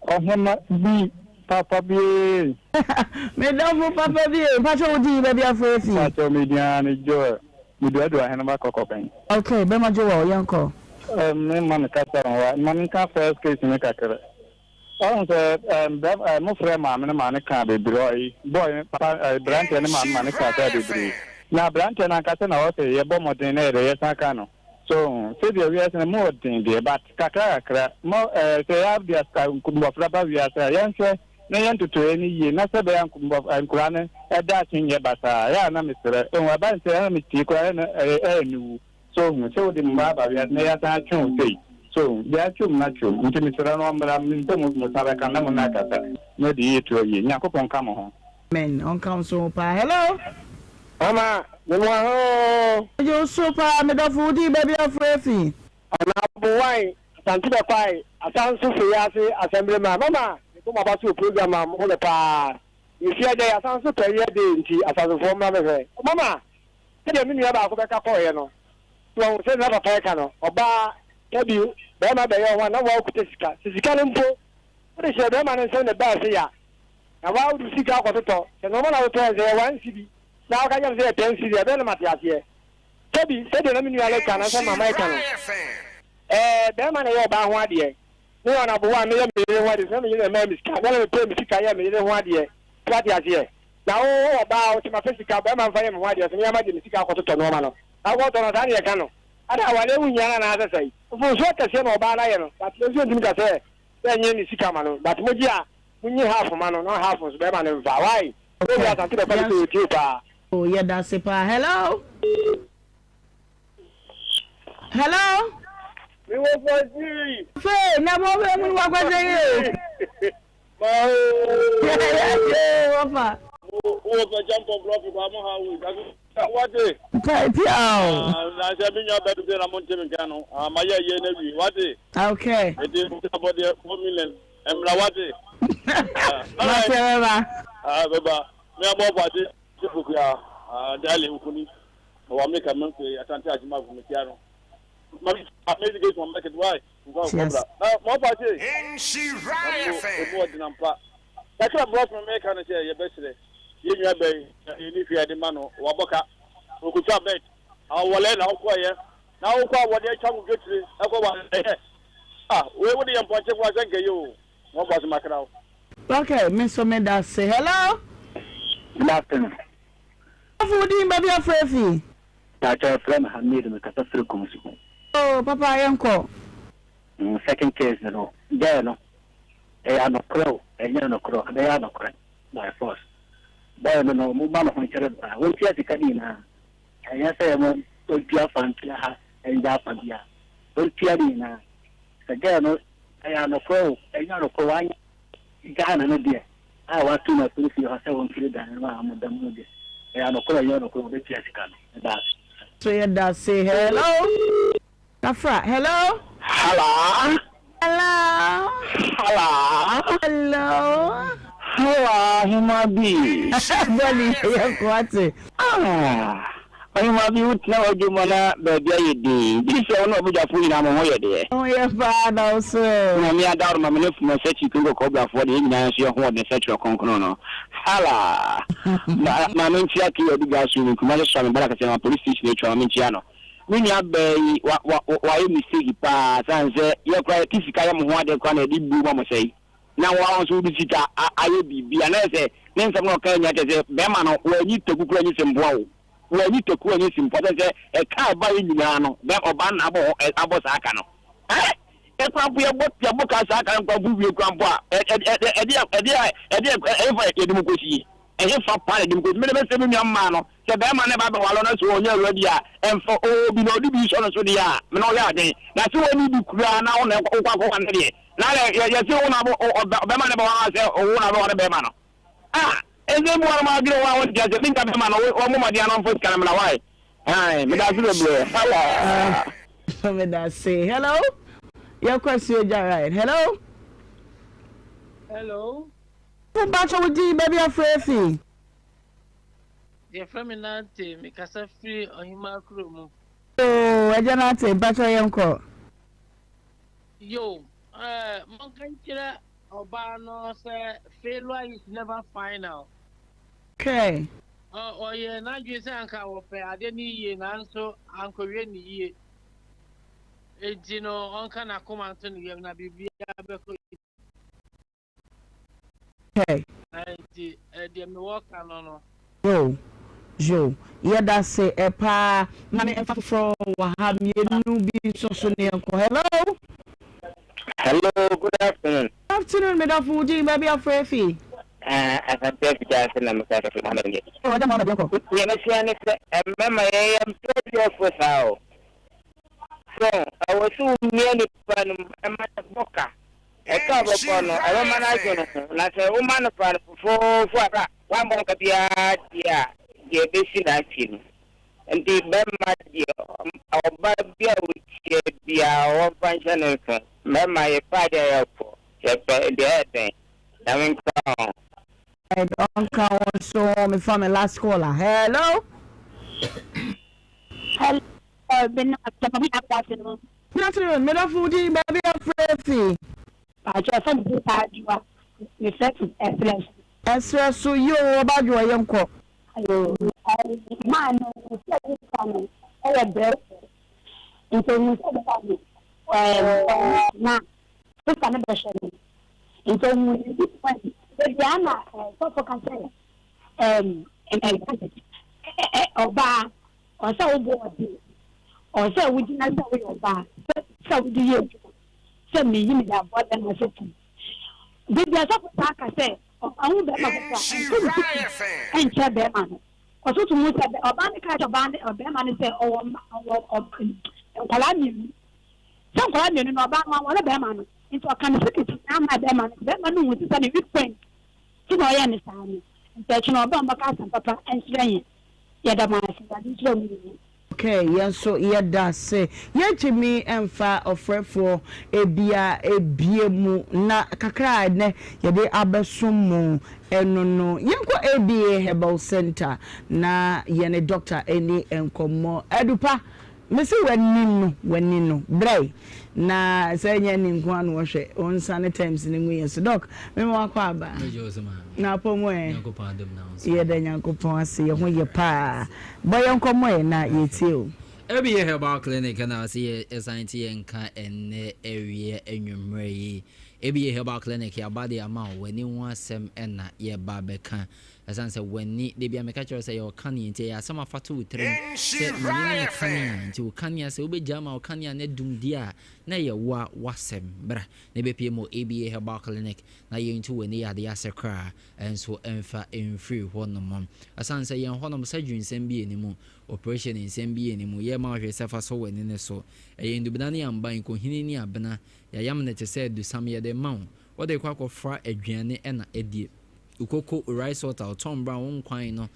S7: Ohemaa bi papa bi
S11: me don't papa bi pacho odi ba bi afrefi
S7: pacho me diane jo me do ahena ba kokopen
S11: okay be ma jo wa yenko
S7: me man ka taron wa man ka first case me ka kere on se mo frère ma me man ka be boy papa brand ne man ka ta be bri na brand na ka ta na o se ye bo modern na ye saka no so say the we are more than the but kakra mo say have the sky kumbo fraba we are say yanse na yanto to any ye na se be kumbo ankura ne e da tinye basa ya na misere en wa ban say na miti ko na nu so so the mbaba we are na ya ta chun say so ya chum na chum nti misere no mbra min to mo sabe kan na mo na kata no di to ye nyakopon ka mo ho
S11: men on council pa hello
S7: Mama, Benewaa.
S11: You super me da foodi baby afrefi.
S7: Ana boy, santi be kwai, asansu fiase assembly ma. Mama, ko ma ba su program am ho le pa. Ifia dey asansu period dey nti asansu fo ma be. Mama, se dey mi nua ba ko be ka ko ye no. So se na papa ka no. Oba kebi be ma be ye ho na wa okuta sika. Sika le mpo. O de se be ma ne se ne ba se ya. Na wa u sika ko to. Se no ma na o to ze 1 cedi. Now I can say 10 cities, I don't know Matias. Teddy said, let me know I can answer my mic. Beman, you're about 1 year. No one about 1 million, what is something in the members can never pay me to carry me 1 year. Matias here. Now, about my physical Beman for him 1 year, and you might be to normal. I want on a Daniel Cano. I don't want any young another say. For what I say about Lion, but listen to say, then you see Camano, but Mudia, when you have a man, not half of Beman and Hawaii.
S11: Oh, yeah, that's it. Hello? Hello?
S7: We will for you.
S11: Hey, now what we walk with you? Papa.
S7: Who jump on block of what day?
S11: I
S7: said, you better than a Montemicano. My year, what day?
S11: Okay.
S7: It is about the 4 million. And what day? Me about Dali Ukuni, or make a month at Antajima from Metiano. Maybe get one market why. More party. More than Ampa. That's what brought from American and say, your best day. You have a demand or Waboka, who could have met our wallet, our choir. Now, what they come get to where would the important was you? What was my crowd?
S11: Okay, Miss Omeda say hello.
S7: Good afternoon.
S11: Fooding baby afrefi.
S7: That's friend had made me catastrophe.
S11: Oh, Papa Yanko.
S7: Second case, no. There, no. They are no crow, and you're no crow. They are no crow by force. There, no, Mumma from Chereba. We'll see the Cadina. And yes, I want to be a fan and Japan. We'll see Adina. Again, no, I am no crow, and you're no crow. Ghana, no dear. I want to know if you have 7 children and I'm the moody. I am a color, you're a color, so
S11: you does say hello. Nafra, hello.
S7: Hello.
S11: Hello.
S7: Hello.
S11: Hello.
S7: Hello, human being.
S11: Bunny, you're
S7: ah. I might be with no Jumana, but this is one of the food I'm away there.
S11: Oh, your father, sir.
S7: No, me, I doubt my minute from a set you can go cobra for the Indian, your horn, and set your concrono. Hala, my main chiaki of the gas room, commercial, but I can say police station, Michiano. When you have why you mistake pass and say, you're quite a Tisicayam, what they call a deep boom, say. Now, I want to visit I will be, and I say, then some more kind of Bemano, where you took some blow. We need to call this important a car by Milano, then Oban Abo Sacano. Eh? A crump your book, your book as I can go you grandpa. Democracy. And if I party, because minimum 7 young man, the Bama never Wallonas who are ready, and for all below the beach on the Sudia, Manoya Day. That's what we do cry now and Oka one day. Now, you're still on Bama never or one about a Bemano. Ah! And then one of my girl, I was just think of him or Mama Diana for Caramel. Why? Hi,
S11: hello. Say hello. Your question, right? Hello.
S7: Hello.
S11: Who batch with you, baby, afraid?
S5: The feminine, make us a free or him macro.
S11: Oh, I don't say, but I am called.
S5: Yo, Monkankira Obano say failure is never final.
S11: Okay.
S5: Oh, yeah, now you say Uncle Ope, I didn't hear answer Uncle Rennie. It's you know, Uncle Nakuman to you, and I be
S11: Okay.
S5: The Milwaukee, no.
S11: Joe, yeah, that's say a pa, money from Waham, you be so near. Hello.
S22: Hello, good afternoon.
S11: Afternoon, Madam Fuji, maybe a free fee.
S22: As a deputy, I'm a set of Mohammed.
S11: Oh, I don't want to go.
S22: Remember, I am 12 years for now. So, I was so nearly from a man of Boca. A cover for no, a woman I don't know, a woman for one more of the basic action. And the Bema, our Babia, which be our functional. My father, the thing. I
S11: don't count so me from the last caller. Hello.
S23: Hello. Good
S11: afternoon. Madam Fuji, baby, I'm free.
S23: I just want to add you are reflecting
S11: Express so you about your young cock.
S23: Man, I am there. Into you said now, this can never show me. Into this point, the Diana, so can say, and Oba, or so board, or so we did not say Oba, so do you send me in that what I'm saying. Did you also talk? I say, I won't be and tell them, man. Or so to move at the Obama catch a band or Beman say, oh, Kalani. Some Kalani no Obama, one of them into a kind of secret. I'm not them, Beman with the big friend. To my understanding. That you know Obama cast and papa and strain. Yet a man.
S11: Okay, yes, so yeah, that's say. Yet to me and far of for a mu na kakra ne yede abesumu eno yenko ABA Herbal Center na yene doctor eni enkomo edupa mesi wenino brai na senya ni nko anu hwe onsane times ni nwe yes doc me mo akwa aba na pomo yede nyankopon ase ye ho ye pa boy enkomo na yetie
S24: ABA Herbal Clinic and I see a scientist and car and area enumere. ABA Herbal Clinic, your body amount when you want some and not your barbecan. As I said, when they be a mechanic say your canny and some of 2 3 to Kanya say be jam or Kanya net doom dear. Na your wasem, bra, maybe PMO ABA Herbal Clinic. Now you into when they are the Asakra and so enfa in free 1 month. As I say, young Honor surgery in Sembi anymore. Operation in Sembi anymore. Ye ma yourself so when in the so. A indubani and buying Kohini abena. Ya yamnet said do some year the mount. What they call fry a gianni and a deep. Ukoko rice water Tom Brown quine no.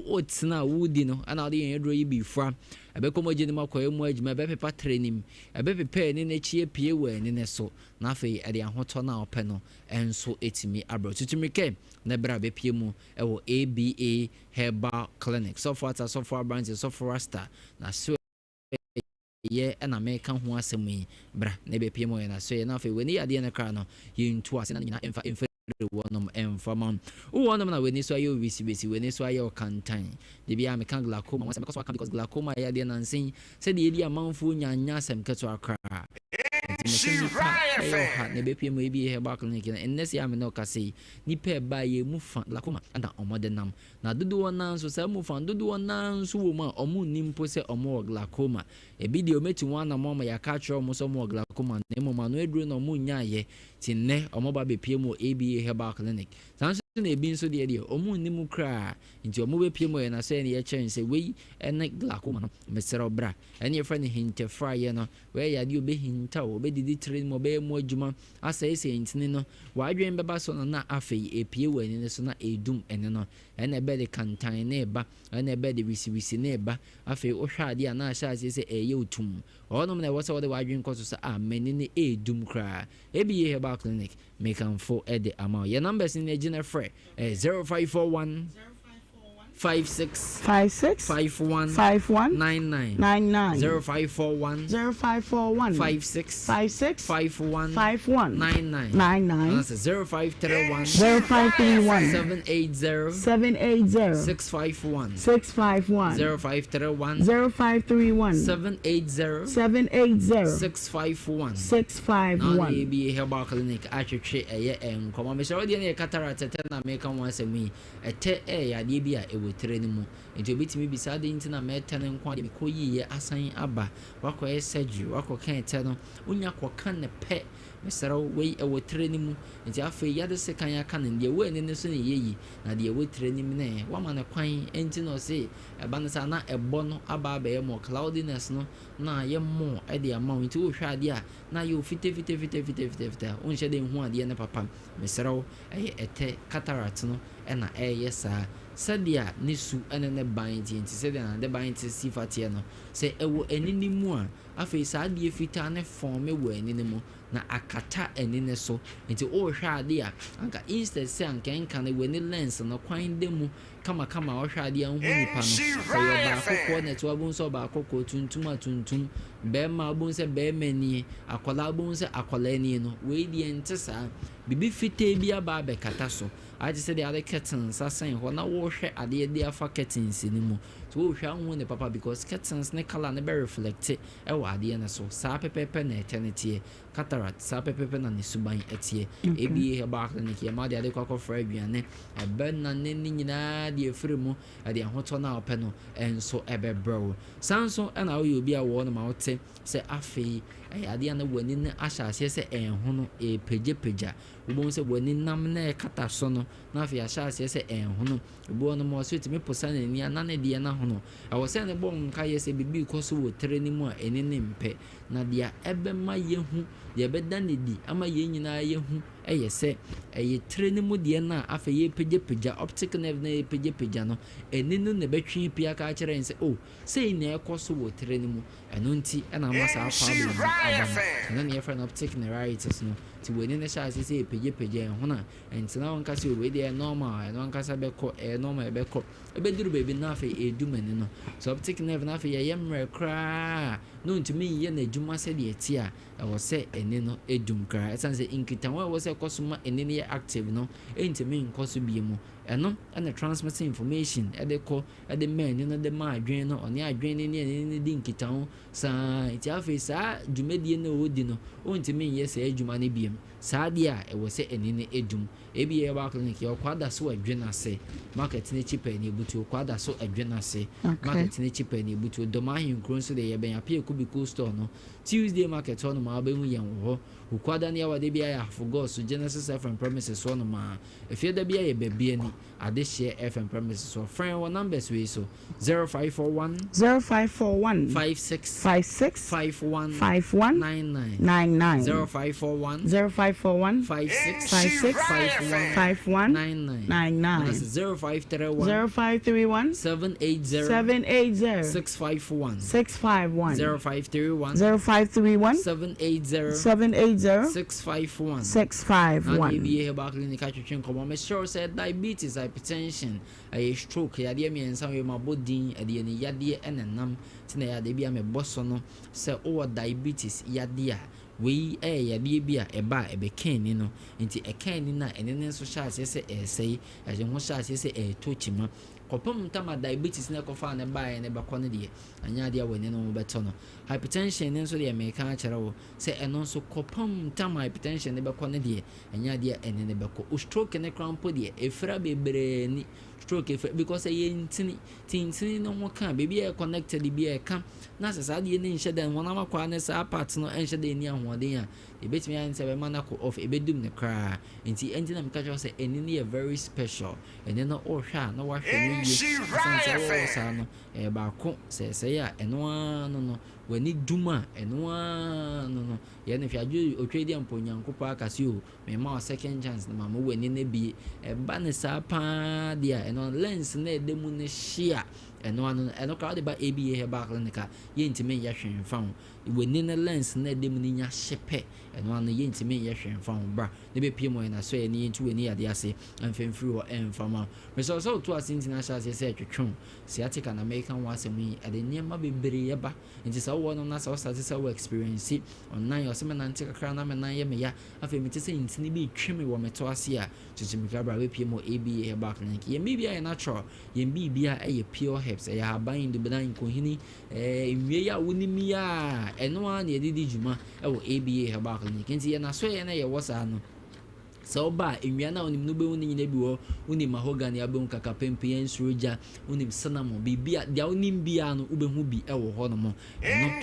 S24: What's now woody no, and I'll be from a becomo genema coemwage, my baby patraining, a baby pen in a cheap peer when in a so, nothing at the hot now panel, and so it's me abroad to me came, Nebra Bepiemo, ABA Herbal Clinic, so far as so far branches so for Rasta, na so. Yeah, and I may come who has me, bra, nebe PMO, and I say enough when he at the end of the crown, you into us and in one and for mom. One of them when this way you receive when this way you can time. The be a mechanical glaucoma, because glaucoma, I didn't and sing, said the idea amount for Yasam Katua cry. Nebe PMO be here back on and this year, no cassay, nipe by a move glaucoma and a modern. Now do one answer, some move on, do one answer woman or moon nimpose or more glaucoma. A video made to one among my catch almost more glaucoma, name of Manuel Bruno Munyaye, Tine or mobile PMO ABA Herbal Clinic. Sounds a being so dear, or moon nimu cry into a movie PMO and I say any chance away and like glaucoma, Mr. Bra, and your friend hint fry, where you be hint out, be the train mobile more juma, I say, Saint Nino, why you remember so not a fee, a PO and it's not a doom and a better cantain neighbor, and a better receive neighbor, I feel Oshadi and I shall say a you tomb. All of them was all the wide causes are many a doom cry. ABA Herbal Clinic, make them for at the amount. Your numbers in the general fray 0541 56
S9: 56
S24: 51
S9: 51
S24: 99
S9: 99
S24: 0541
S9: 0541
S24: 56
S9: 56
S24: 51
S9: 51
S24: 99
S9: 99
S24: that's 0531
S9: 0531
S24: 780
S9: 780
S24: 651
S9: 651
S24: 0531
S9: 0531
S24: 780
S9: 780
S24: 651
S9: 651
S24: now they be herbal clinic atwetwe eye enkomo me sure dey na cataract na make one asemi ete yade bi a ewotre ni mu enti obitimi bi sa de ntina meta ne nko ade ko yiye asan aba wakoye surgery wakoka ete no unya koka ne pe mesara wei ewotre ni mu enti afi yade se kan aka ne de we ne so ne yeyi na de ewotre ni mu ne wama ne kwan enti no se eba ne sa na ebo no aba ba ye mo cloudiness no na ye mo e de ama enti wo hwa ade a na ye fite unhye de hu ade ne papa mesara ete cataract no ena sa sadia nisu ene ne banti nti sadia na de banti sifate no se ewo eninimu a afi sadia fita ne form ewo eninimu na akata enine so nti o hwa ade a anka instead se anka enka ne we ne lens no kwan de mu kama o hwa ade a hu nipa no se yo ba akoko ne to abun so ba akoko tuntum be ma abun se be mani akola abun se akola ni no we die ntesa bibi fite bi aba be kata so aje se the other curtains asan ho na wo hwe ade de afa curtains ni mu so wo hwe anwo ne papa because curtains ne color ne be reflect e wo ade ne so sa pepepe na eternity cataract sa pepepe na ne suban etie ebi he ba clinic e ma de ade kwakọ fra aduane ebe na ne nyina de efiri mu ade ahoto na ope no enso ebe bro sanso na wo obi a wo no ma wote se afei ade na wani ne ahyase se enho no pejepeja wo se wani nam na kata so no na afei ahyase se enho no bo no mo so timi posa na ni na ne de na ho no awo se ne bo nka ye se bibi koso wo tere ni mu a eni ne mpe na dia ebe ma yehu de be da ne di ama ye nyina yehu eye se eye tere ni mu de na afei ye pejepeja optic nerve na ye pejepeja no eni no ne betwi pia ka kire nse o sei ne ekoso wo tere ni mu eno nti na ma sa afa na ne friend optic neuritis no ti woni ne sha se pejepeja ho na entina won ka se we de normal eno nka sa be ko normal be ko ebe duru baby na afei edumani no so optic nerve na afei ye mre kra no ntimi ye na eduma se de eti a wo se eni no edum kra esan se inkita wo se kosoma eni ne active no entimi nkoso bi mu eno na transmitting information ede ko ede man no de ma adwen no oni adwen ne ne di nkita ho sa iti afei sa dwumedie na odi no ontimi ye se adwuma ne biem sa dia e wo se eni ne edum ebi ye ba clinic ye kwada so adwen ase market ne cheaper ne butu kwada so adwen ase market ne cheaper ne butu do ma hin kron so de ye ben apia kubiku store no Tuesday market no ma ba hu yan ho kwada ne ya de bia ya forgo so Genesis FM promises so no ma efie da bia ye bebie ni ade share FM promises so friend one numbers we so 0541 56 51 99 0541 56 51 99 that's 0531 780 651 0531 780 651 and be about clinic atwetwe nkomo me sure said diabetes hypertension a stroke ya de miensa we mabodin ade ne yade enenam tina ya de bia me boso no se o diabetes yade a we yade bia eba ebe ni no nti ni na enene so sha ase se esei aje ho sha ase se tochima kopam tama diabetes na kofa na bae ne bakọ de anya de awene no beto no hypertension ne so de America akere wo se eno so kopam tama hypertension ne bakọ ne de anya de ene ne beko o stroke ne cramp de efra bebre ni stroke because ye ntini no ho ka baby e connected bi e ka na sasa de ne nhye den wona makwa ne sa part no nhye de ni ahoden a ebetimi an se be manako of ebedum ne kra nti entina me ka cho se eni ne very special eni no o hwa na wa hwe ni ye sanse wo sa no ba ko se ya eno no wani duma eno no ye ne fiadwo otwedi amponyankopa akase o me ma second chance na mama wani na bi ba ne sa pa dia eno lens na edemu ne hia eno ka de ba ABA Herbal Clinic ye ntime ya hwenfa ho wani ne lens na edemu ne nya hyepe eno ye ntime ya hwenfa ho bra ne be pie mo na so ye ne ntu wani ade ase amfemfiri wo emfama me so to asintina sha se twetwon sciatica na American wasemi ade niema bebre ye ba nti sa wo no na sa start sa wo experience online o se me nante kakra na me nan ye me ya afa me tese ntini bi tweme wo meto ase a chichimi kabra we pie mo ABA Herbal Clinic ye bibia ye natural ye bibia ye pure herbs ye haban de bedan kohini wie ya wonimi ya eno a na ye didi juma e wo ABA Herbal Clinic nti ye na so ye na ye wo sa no so ba enwia na onim no be woni nyina bi wo woni mahogany abon kaka pempe ensuroja woni cinnamon bibia dia onim bia no ubehu bi e wo ho no mo no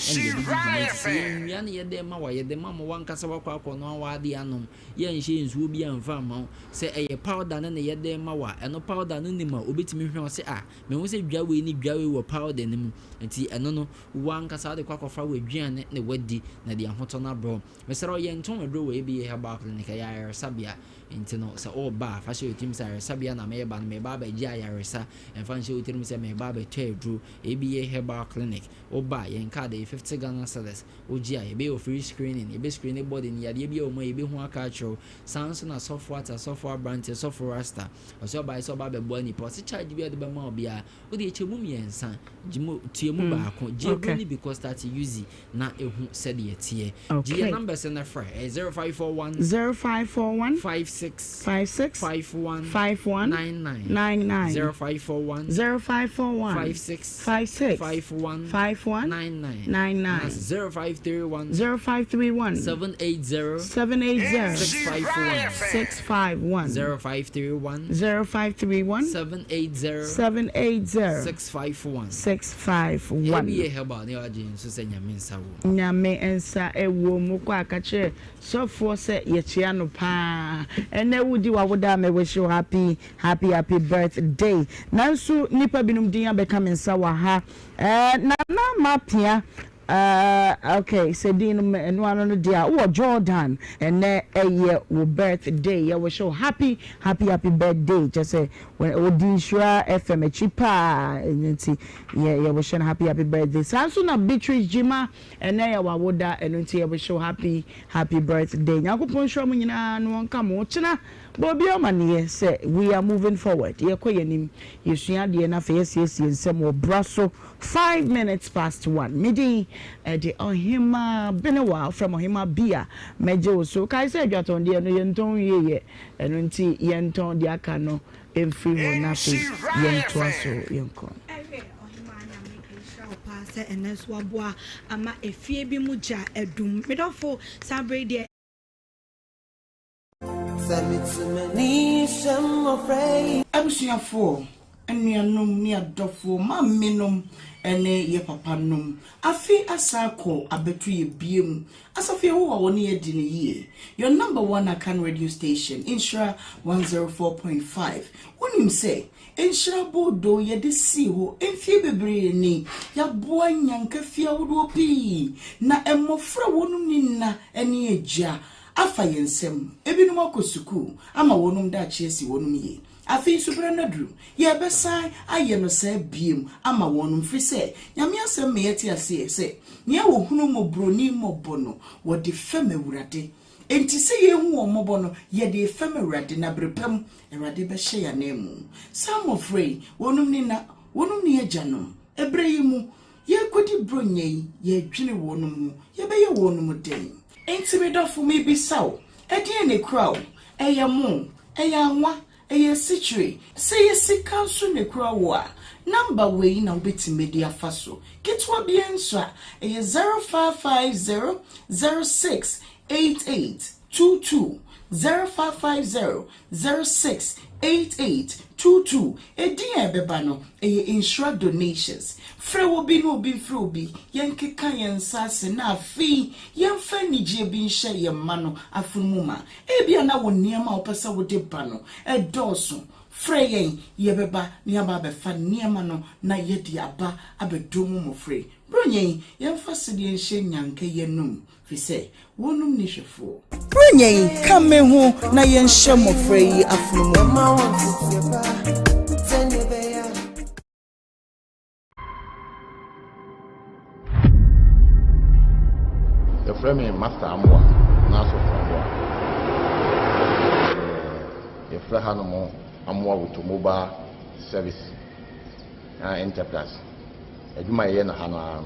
S24: enwia na ye de ma wa ye de ma mo wankasa wakwa no wa de anom ye nhye nsuo bi amfa ma se eye powder na ye de ma wa eno powder no ni ma obetimi hwe o se me wo se dwawe ni dwawe wo powder ni mu nti eno no wankasa de kwakwafa wa dwane ne wadi na de ahoto na bro me se ro ye nton adro we bi Herbal Clinic ya sabia nti no se o ba fa she otim sa sabia na me ba ba ji ayaresa enfa she otim se me ba tedru ABA Herbal Clinic o ba yen ka de 50 Ghana cedis o ji aye be o free screening e be screening body ni ya de bi o mo e be hu aka tro sans na software branch software rasta o so ba be bo ni po se charge bi o de be ma obia o de echemu miensa jimo tiemu ba ko je only because that use na ehu se de tie ji numbers na fra 0541 56 51 99 0541 56 51 99 0531 780 651 0531 780 651 ABA Herbal ne agent so se nyame nsa wo
S11: nyame ensa ewo mu kwa akache so for se ye chia no pa ene wudi wa woda me wish you happy birthday nanso nipa binum din abeka mensa wa ha na mapia okay so din no ano no dia wo Jordan ene eye wo birthday ya wish you happy birthday just say when odi shura FM chipa nti ya wish you happy birthday sanso na Beatrice Jima ene ya wa woda enti ya wish you happy birthday nyakopon shura mu nyina no nka mo china Bobby Omanie say we are moving forward. Yekoyenim yesua de na fa yesiesie nsem wo braso 5 minutes past 1. Midi de Ohemaa Benewaa from Ohemaa Bia meje so kai say adwaton de no yenton yeye eno nti yenton de aka no emfri ho na fe yento aso yenko.
S16: Say eneso aboa ama efie bi mu ja edum medofo sabre de
S1: Abusuafo enuanom ni adofo mammenom ene ye papanom afi asako abetu ye biem asafie wo woni ye di ne yie your number 1 Akan radio station Nhyira 104.5 wonim say Nhyira bodo ye de si ho enfie bebre ni ya boa nyanka fia wodo pi na emofra wonum ni na ene eja afa yensem ebinum akosuku ama wonum da chiesi wonum ye afi subra nadru ye besan aye no sa biem ama wonum fri se nyame asem me yeti ase se nya wo hunu mo broni mo bono wo de fam awurade enti se ye hu wo mo bono ye de fam awurade na brepam awurade be hye ya na mu some of free wonum ni na wonum ni ajanom ebreyimu ye kodi bronyei ye dwine wonum mu ye be ye wonum den enti me dofo me bi saw edie ne kraw eyamo eyanwa eye sitre say ye sika so ne kraw a number we na obeti media faso kitwa bi enso a eye 0550 068822 0550-068822 Ediye bebano eye insure donations free will be no be free be yenkeka yensase na afi yemfa nije bi nhye yemano afunmuma ebia na woniema opesa wode bano edoso Frey yebeba niaba befa niama no na yedi aba abedomu mo frey. Brunye yemfasidi enhye nyanke yenum fi se wonum ni hwefo. Brunye kame hu na yenhye mo frey afunumu.
S2: The frame master amwa na so amwa. The frame hanomo amwa with mobile service enterprise. Eduma ye na hana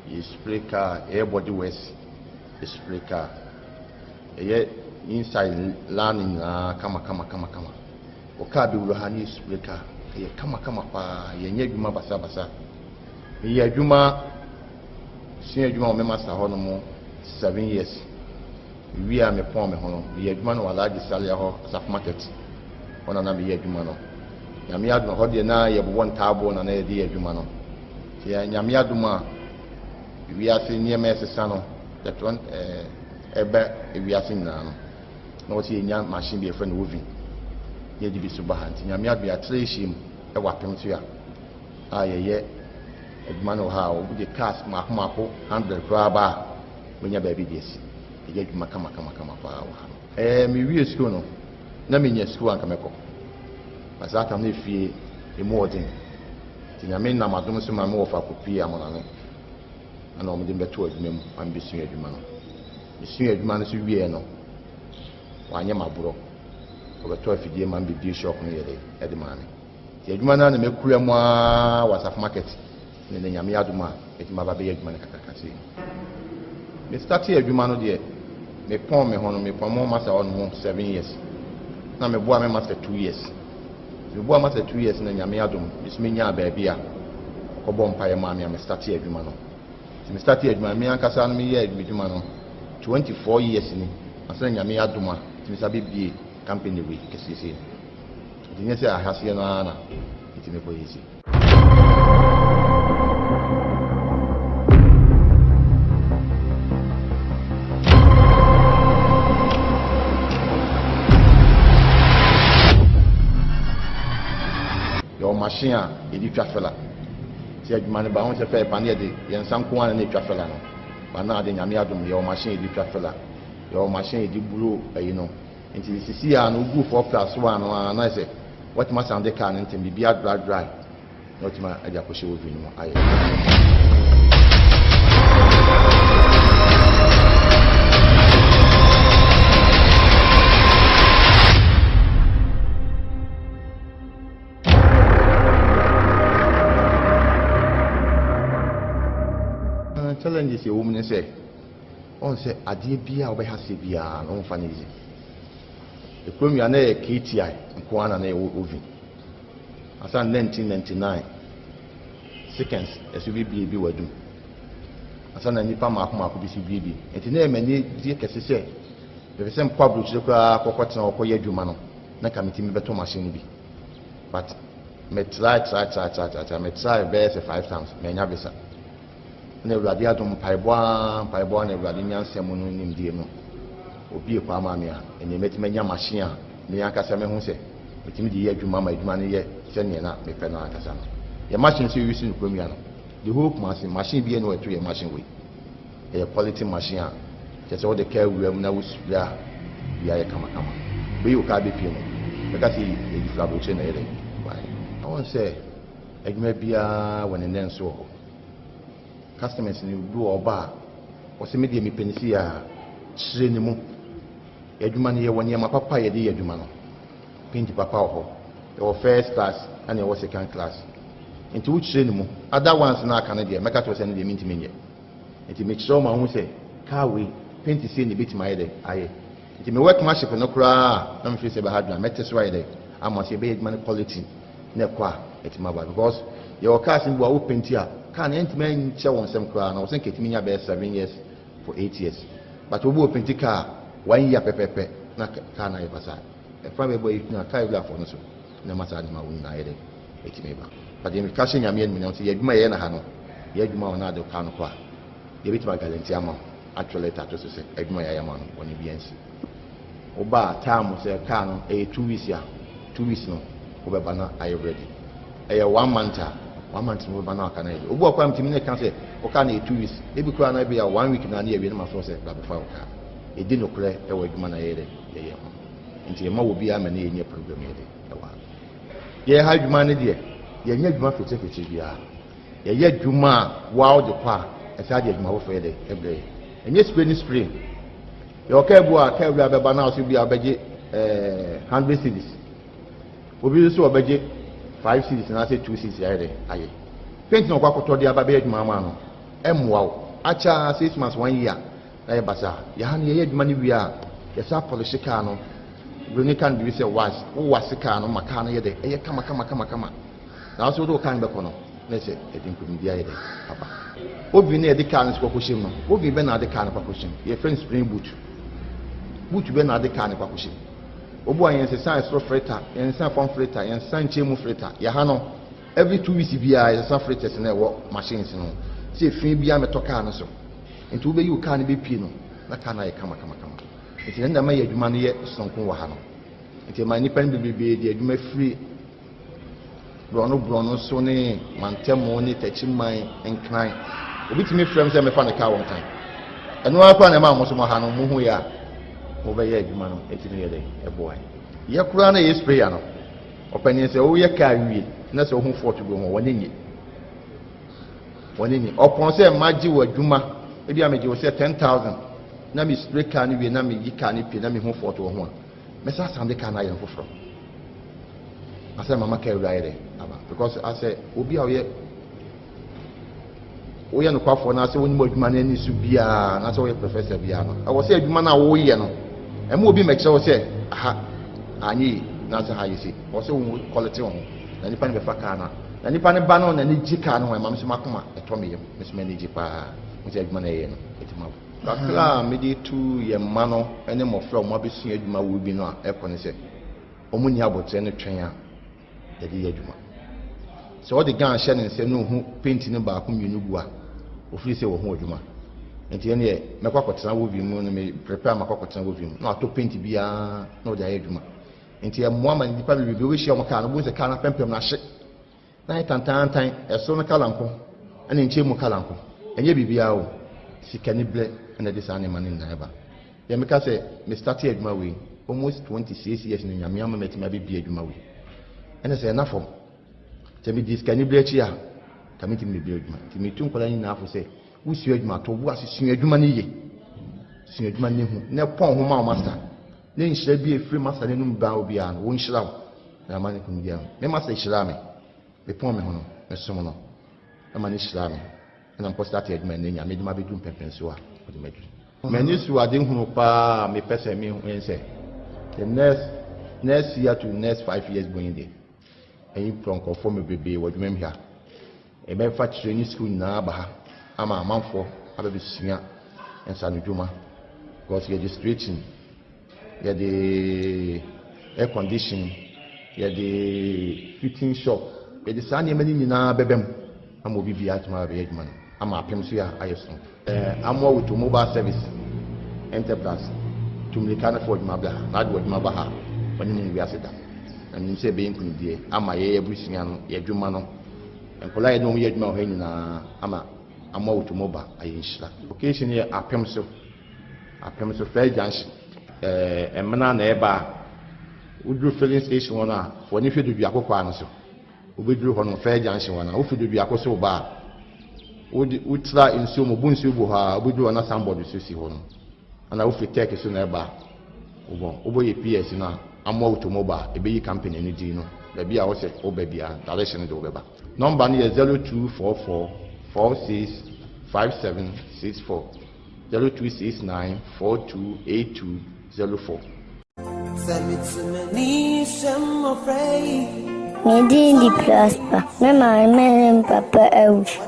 S2: is spray car body waste is spray car. Ye inside landing kama. Oka bi wo hani spray car. Ye kama pa ye nya eduma basa. Ye eduma sin eduma o me master honomo 7 years. We are me pon me hono. Ye eduma no large salary ho saf market. Ona na be ye eduma no. Nyame aduma ho de na ye bo won taabo na ye de eduma no. Ya nyame aduma we are seeing near mesesa no that one ebe we are seeing na no. No see nya machine be friend woven. Ye di bi so ba hanti nyame adua treshim e wapem so ya. Ye eduma no ha o de cars mako 100 kwa ba wenya baby this. Ye eduma kama pa wa. Me wie school no na me nya school anka meko. Masaka na fie emodin. Tinyame na madum so ma me wofa kopi amona no. Ana omde beto adwuma mu ambisu adwuma no. Bisu adwuma no so wie no. Wanye maburo. Obeto afidie ma mbidi shop no yede edemane. Ti adwuma na mekura mu a wasaf market. Ne nyame aduma edwuma ba be adwuma ne kakakase. Me start adwuma no de me pon me hono me pon mo master on 7 years. Na me boa me master 2 years. Me boa master 2 years na nyame adum bismenya ba bia obo mpaye ma me start adwuma no. Me start adwuma me ankasa no me ye adwuma no 24 years ni asa nyame aduma me sabe bie company we kesese. Dinye se ahase no ana iti me boyesi. Machine a edi twafela ti adwuma ne ba ho se fe panel de yen sanko an na twafela no ba na de nyame adum ye o machine edi twafela ye o machine edi bulu ayi no nti sisi a no gu for plus 1 no na se what ma sound de car nti bi dry not ma aja ko shewo vi no aye challenges a woman say on say adie bia obe hase bia no mfa nizi the premier na KTI nko ana na ovi asa 1999 seconds SUBB bi wadum asa na nipa mako bi si bibi enti na emani die kese se be se mpa bru chire kwa kokotena okoye adwuma no na committee me beto machine bi but me try me try be 5 times me nya bisa na ewurade adom paibwa na ewurade nyansem no nimdie no obi e kwa maame a ene metima nya machine a me akasa me hu se metimi di ye adwuma ma adwuma no ye se ne na me pe na akasa no ye machine so use no kwamia no the whole machine bi e no eto ye machine we e quality machine a je se wo de ka wuam na wo supia bia ye kama be yo ka be pie no be ka si e di flabo che na ye why I want say adwuma bia won nen so customers ni do oba o se media mi penisi a chire ni mu adwuma ni ye woni ma papa ye de adwuma no pinti papa ho e wo first class and e wo second class enti wo chire ni mu other ones na aka na de meka to se ne de minti menye enti me chire ma hu se car we pinti se ni bit my de aye enti me work machine no kura na me fi se ba hadwa mete so aye de ama se be adwuma quality na kwa eti ma ba because your car sin bo wo pinti a can entman che won sem kra na wo sen ketimi nya be 7 years for 8 years but wo bo penti car 1 year pepepe na car na e basa e fa be boy na car bila for no so na masa di ma won na yede etimi ba but dem ka she nyame en mi na so ye dwuma ye na ha no ye dwuma wona de car no kwa ye bitima guarantee ama actually that to say dwuma ye ama no woni bi ensi oba time say car no e 2 weeks ya 2 weeks no Obebana are you ready? A 1 month, 1 month Mubana can I? Ubo Quam Timina can say, Okana 2 weeks, maybe can be a 1 week in a year with my first before. It didn't clear a way man into your will be a man in your program. Yeah, how you manage it? Yeah, you to take it. Yeah, yet Juma, wow, the pa, as I did my Friday every day. And yes, spring. Your Cabua, Cabra Banals will be a budget 100 cities. We will also a budget 5 cities and I say 2 cities. I paint no quack to the Ababe Mamma. Wow, Acha 6 months 1 year. I basa. Yahani yet money we are. Yes, up for the Chicano. When you can be say was, who was Chicano, Macana, ye come. Now, so do kind of corner. Let's say, I think we be Papa. What we near the can is Papushim. What we been at the can of Papushim. Your friend Spring Boot. Boot been at the can of Papushim. Obo and science for freighter, and some from freighter, and some chemo freighter. Yahano, every 2 weeks be I some freighters in their work machines. See, free be a tokano so. And to be you can't be pino. Na can I come. It's in the may money yet, some Wahano. It's my nippon be the you may free. Bruno, Sonny, Mantemoni, touching my incline. With me, friends, I'm a fan of car one time. And no, I can't amount to Mahano, Muhuya. Over here, man, 18 years, a boy. Yakurana is piano. Open say, oh, you carry it. That's all who fought to go on 1 in it. 1 in it. Upon say, Maji or Juma, maybe I may just say 10,000. Nami spray canny, Nami, Yikani, Pinami, who fought to 1. Messa Sunday can I am for. I said, Mama carry right because I said, Obi, we are no quite for now, so when more money needs to be a Professor Biano. I was saying, man, and will be make sure say, I need not how you see, also quality on. And if I'm a facana, and if I'm a banon and Jicano, and Mamma Makuma, a Tommy, Miss Manijipa, with Edmane, it's my. Kakla, maybe 2 year mano, and then more from Mabisi, my will be no aircon. Omunia bought any trainer. So all the gun Shannon said no who painting about whom you know of say or Juma. And the end, my cockatan will be moon prepare my cockatan with him, not to paint be no the Juma. And the woman the probably will wish your can was a can of pempem na shit. Night and time a son of Calanco and in Chimo Calanco. And ye be out, see canny and a disaniman in Naba. Yamaka said, Mr. Ted Maui, almost 26 years in Yamama met my baby Jumawi. And I say enough for to be this can you bless ya? Committing the build man. To me, 2 enough for say, who's your man to was senior money? Senior money, no pong home master. Then shall be a free master in Bow beyond, won't shall. The money come down. They must say Shalami. The poor man, a summoner. A man is Shalami. And I'm posted my name. I made my bedroom pepper so for the medicine. Many who are doing pa me person me when say the next year to next 5 years going there. And you from conform a baby, what you remember here. A man for training school in Nabaha. I'm a man for other singer and San Juma. Because you're the stretching, you're the air conditioning, you're the fitting shop, you're the sunny many in our baby. I'm will be at my age man. I'm a PMC, I assume. I'm more with mobile service enterprise to make an afford my black, not what my baha when you are that. And you say being in the ama ye bruising and ye jumano and polite no yet more hanging ama more to mobile I inshla. Occasionally a PMC fair junction and manana eba would do filling station one when if you do be a coquano so we drew on fair junction one if you do be a coso bar would try in some bunsubuha we do another somebody to see one and I will take a sooner bar over a PS now. I'm more to mobile, a baby company in Gino. The beer was a baby direction to Weber. Number near 0244 465764 0269 428204.
S3: Medi di prosper. Me ma me papa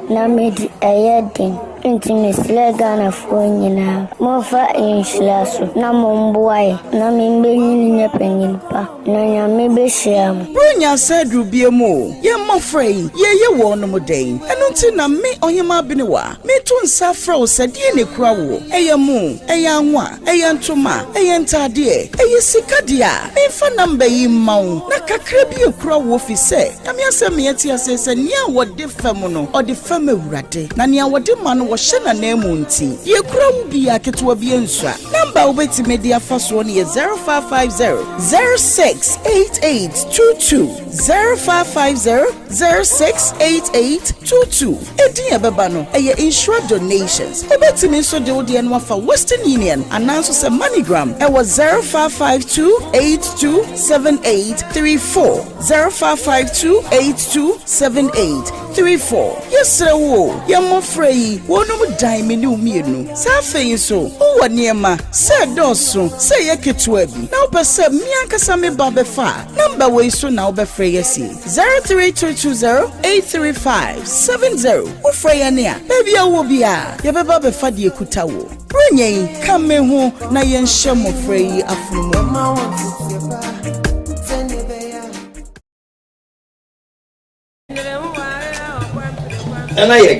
S3: na me di ayedin. intimisle Ghana for nyina. Mofa inhyira so na momboae na membenyi nyapanyin pa na nyame behyiam.
S1: Brunya said rubiemo. Ye mofrey ye wono moden. Eno nti na me Ohemaa Benewaa. Me to nsa fra o sadie ne kura wo. Eye mu, eye anwa, eye ntoma, eye ntade, eye sikade a. Me fa number yi mawo. Na kakra bi ekura wo fi se. Na me asem ye ti asese nia wo de fam no, o de fam awurade. Na nia wo de ma no wo hye na na mu nti. Ye kura wo bi aketo bi ensua. Number wo beti media fa so no ye 0550 068822 0550 068822. Edi ebeba no eye insure donations. Ebeti me so de odi enwa fa Western Union announce say MoneyGram e was 0552827834 0552827834. Yesre wo ye mofrey wonum dan me ni umienu sa feyin so wo niema se doso se ye ketua bi na opese mi ankasa me ba be fa number we so na obefrey yesi 03220835570 wo frey ne a baby awo bia ye beba be fa de ekuta wo brenyen kame ho na ye nhye mofrey afunumo.
S4: And I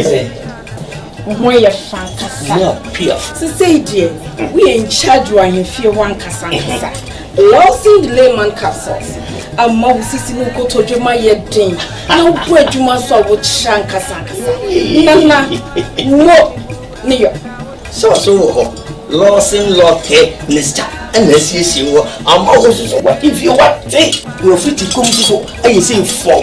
S4: say,
S10: when you're fantastic. Say, dear, we in charge when you feel one cassansa. Lousing the layman capsules. A mouse is in Koto Juma yet ding. No bread you must saw with Shankasanka. Nana, no, near.
S4: So, Lawson Locke, Mister, unless you see what I'm always what if you want take. You're free to come to so I say for.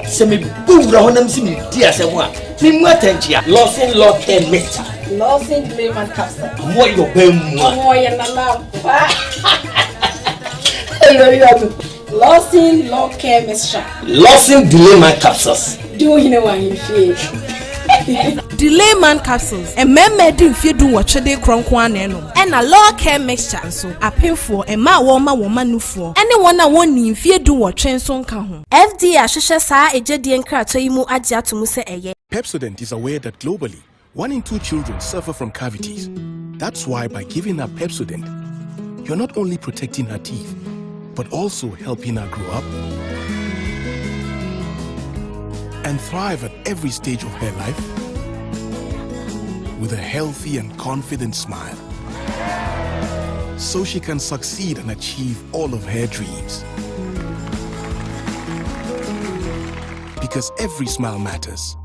S4: Semi boom round see dear someone. Nimatentia, Lawson Locke, Mister.
S10: Lawson layman capsule.
S4: What your bem?
S10: Oh, you're not Lawson Locke, Mister.
S4: Lawson delay my capsules.
S10: Do you know what you feel?
S12: Delay man capsules and men do if you do what they cronkwan and a low care mixture so a painful and my woman for anyone I want if you do what train son can FD Ashisha Sa a Jedian Kratoimu Adia to Musa Eye.
S25: Pepsodent is aware that globally 1 in 2 children suffer from cavities. That's why by giving her Pepsodent, you're not only protecting her teeth but also helping her grow up and thrive at every stage of her life with a healthy and confident smile, so she can succeed and achieve all of her dreams. Because every smile matters.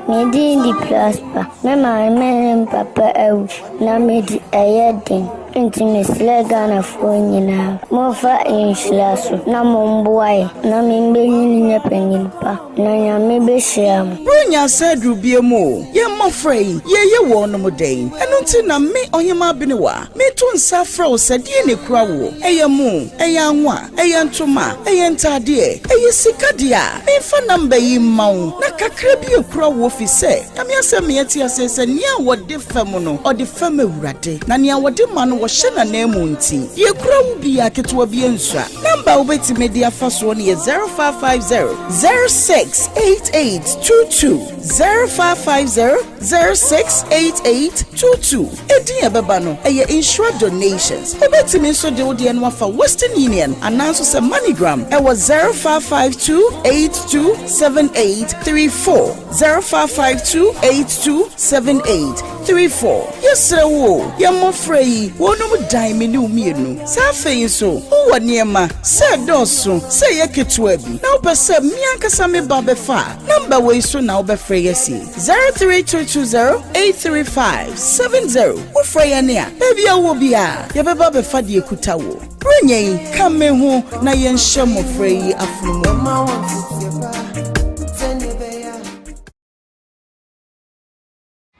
S3: Medi di prosper. Mema men papa out. Na medi ayedin. Intimisle Ghana for nyina. Mofa inhyira so na momboae na membenyi nyapanyin pa na nyame behyiam.
S1: Brunya said rubiemo. Ye mofrey ye wono moden. Eno nti na me Ohemaa Benewaa. Me to nsa fra o sadie ne kura wo. Eye mu, eye anwa, eye ntoma, eye ntade, eye sikade a. Me fa number yi mawo. Na kakra bi ekura wo fi se. Na me asem me ati asese nia wo de fam no, o de fam awurade. Na nia wo de ma no wo hye na na mu nti. Ye kura wo bi aketo bi ensua. Number wo beti media fa so no ye 0550 068822 0550 068822. Edi ebeba no eye insure donations. Obeti me so de odi enwa fa Western Union announce say MoneyGram e was 0552827834 0552827834. Yesre wo ye mofrey wonum dan me ni umienu sa feyin so wo niema se doso se ye ketua bi na opese mi ankasa me ba be fa number we so na obefrey yesi 03220835570 wo frey ne a baby awo bia ye beba be fa de ekuta wo brenyen kame ho na ye nhye mofrey afunumo.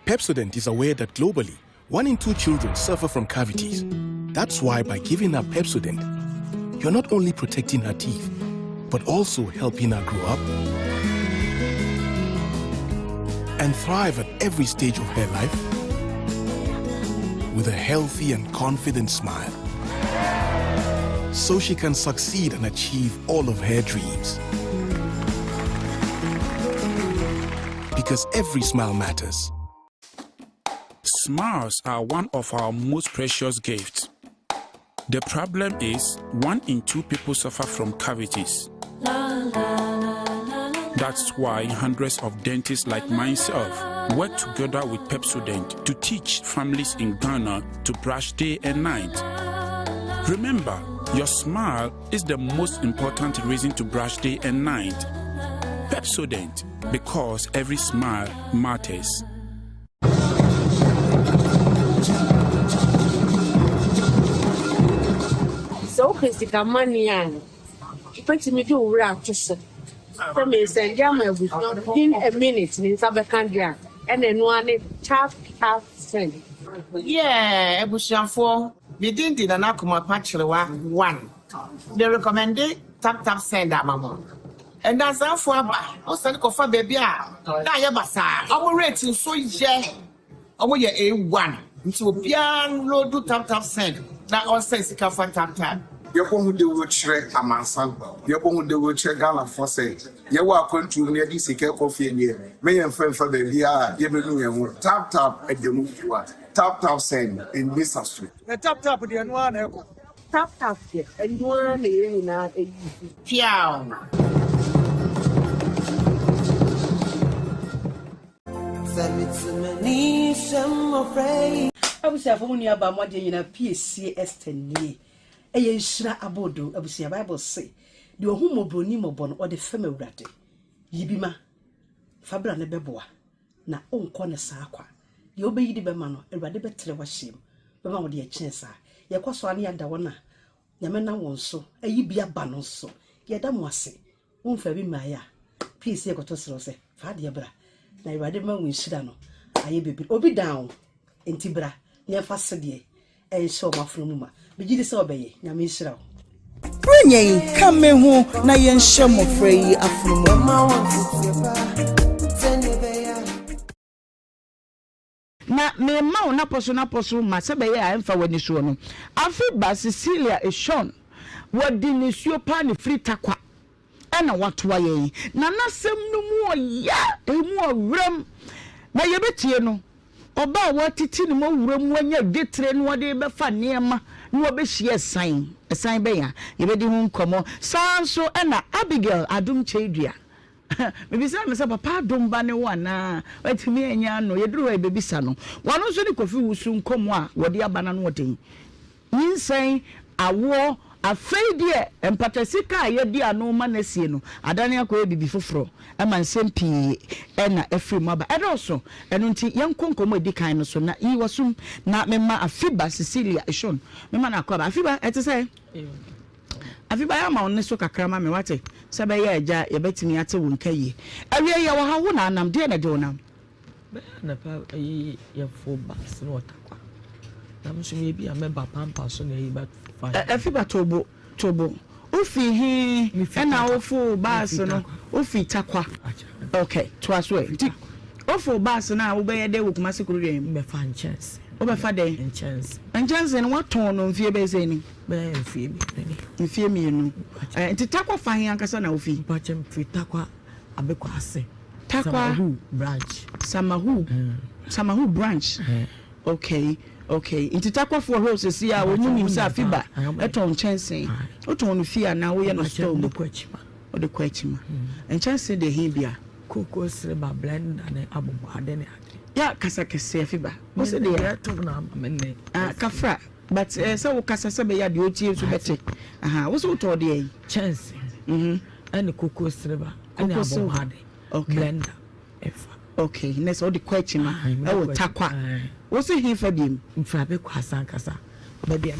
S25: Pepsodent is aware that globally 1 in 2 children suffer from cavities. That's why by giving her Pepsodent, you're not only protecting her teeth but also helping her grow up and thrive at every stage of her life with a healthy and confident smile, so she can succeed and achieve all of her dreams. because every smile matters.
S13: Smiles are one of our most precious gifts. The problem is 1 in 2 people suffer from cavities. That's why hundreds of dentists like myself work together with Pepsodent to teach families in Ghana to brush day and night. Remember, your smile is the most important reason to brush day and night. Pepsodent, because every smile matters.
S15: So, Christica Manian, put me to wrap to say, send Jammer within a minute in Sabacandia, and then one half cent.
S18: Yeah, Ebushan we didn't in an Akuma Pachua 1. They recommended tap send that mamma. And that's our for also for baby. Nayabasa, our rating so yeah. Our year A1 into a piano do tap send. That all says it can for tap.
S19: You're going to do check a mansan. You're going to do check Gala for say. You are going to near this coffee in here. May and friend for the year. You know, tap at the move you are. Tap send in this street.
S18: The tap with the one. Tap here. And one in a piano.
S21: Abusia for munia ba modye yina PSC estenie eye nhyira abodo abusia Bible say de ohumoboni mobon o de fam awurade yibima fabra ne beboa na onko ne saa kwa de obeyi de bema no awurade betre wahyem bema wo de ekyensa ye kwaso ane yada wona nyame na won so ayi bia ba no so ye da mo ase wonfa bi maaya PSC ekoto sero se fa de bra na awurade ma won nhyira no aye bebi obi down entibra ye fasede e show mafrumuma bigidi se obeye nyame nhyira wo
S11: Prenye kame hu na ye nhye mofra yi afrumu na me ma na poso ma se beye a emfa wani so no afi ba Cecilia Eshon wodi ni suo pa ni free takwa ena watoa ye na nasem no mu oya emu owram na ye betie no oba watiti ni mo wuram wanya detre no wode be fa neema no obehie esan be ya ye be di hu nkomo sanso ena Abigail adum chedua bebisa me se papa adum ba ne wana watimi anya no ye duru e bebisa no wano so ni kofi wusu nkomo a wode abana no woden yinsan awo afeidie empatasika ye di anu ma na sie no adane akoye bibi foforo ema nsempie ena efri maba edoso enu nti yenkonkomo edi kan no so na yi wasum na mema afiba Cecilia Eshon mema na akwa afiba etese afiba ya ma onne so kakrama me wate sebe ya eja ye betimi ate wonka yi awie ya wa ha wo na anam de na de wonam
S26: be na pa yi ya fo ba se no takwa na msumi bi ameba pampa so na yi ba
S11: afiba tobo ofi hi ena ofu bas no ofi takwa okay twaso e nti ofu bas na wo be de wo kuma sekuru re me fa chance wo be fa de chance no waton no mfie be ze ni be mfie mi no nti takwa fa hi ankasa na ofi
S26: ba chem fi takwa abekwa ase
S11: takwa Samahu branch okay inti takwa for rose see a wonu sa fiba eton chance oton no fia na wo ye no store mo o de kwachima chance de hibia
S26: koko sreba blend na abobade ne ade
S11: ya kasa kese fiba wo se de ya
S26: to na amene
S11: kafra but so wo kasa se be ya de otie so bete wo so to de
S26: chance and koko sreba and abobade blender efa
S11: okay next all the question e wo takwa wo se hi fa biem
S26: mfa be kwasa nkasa ba bia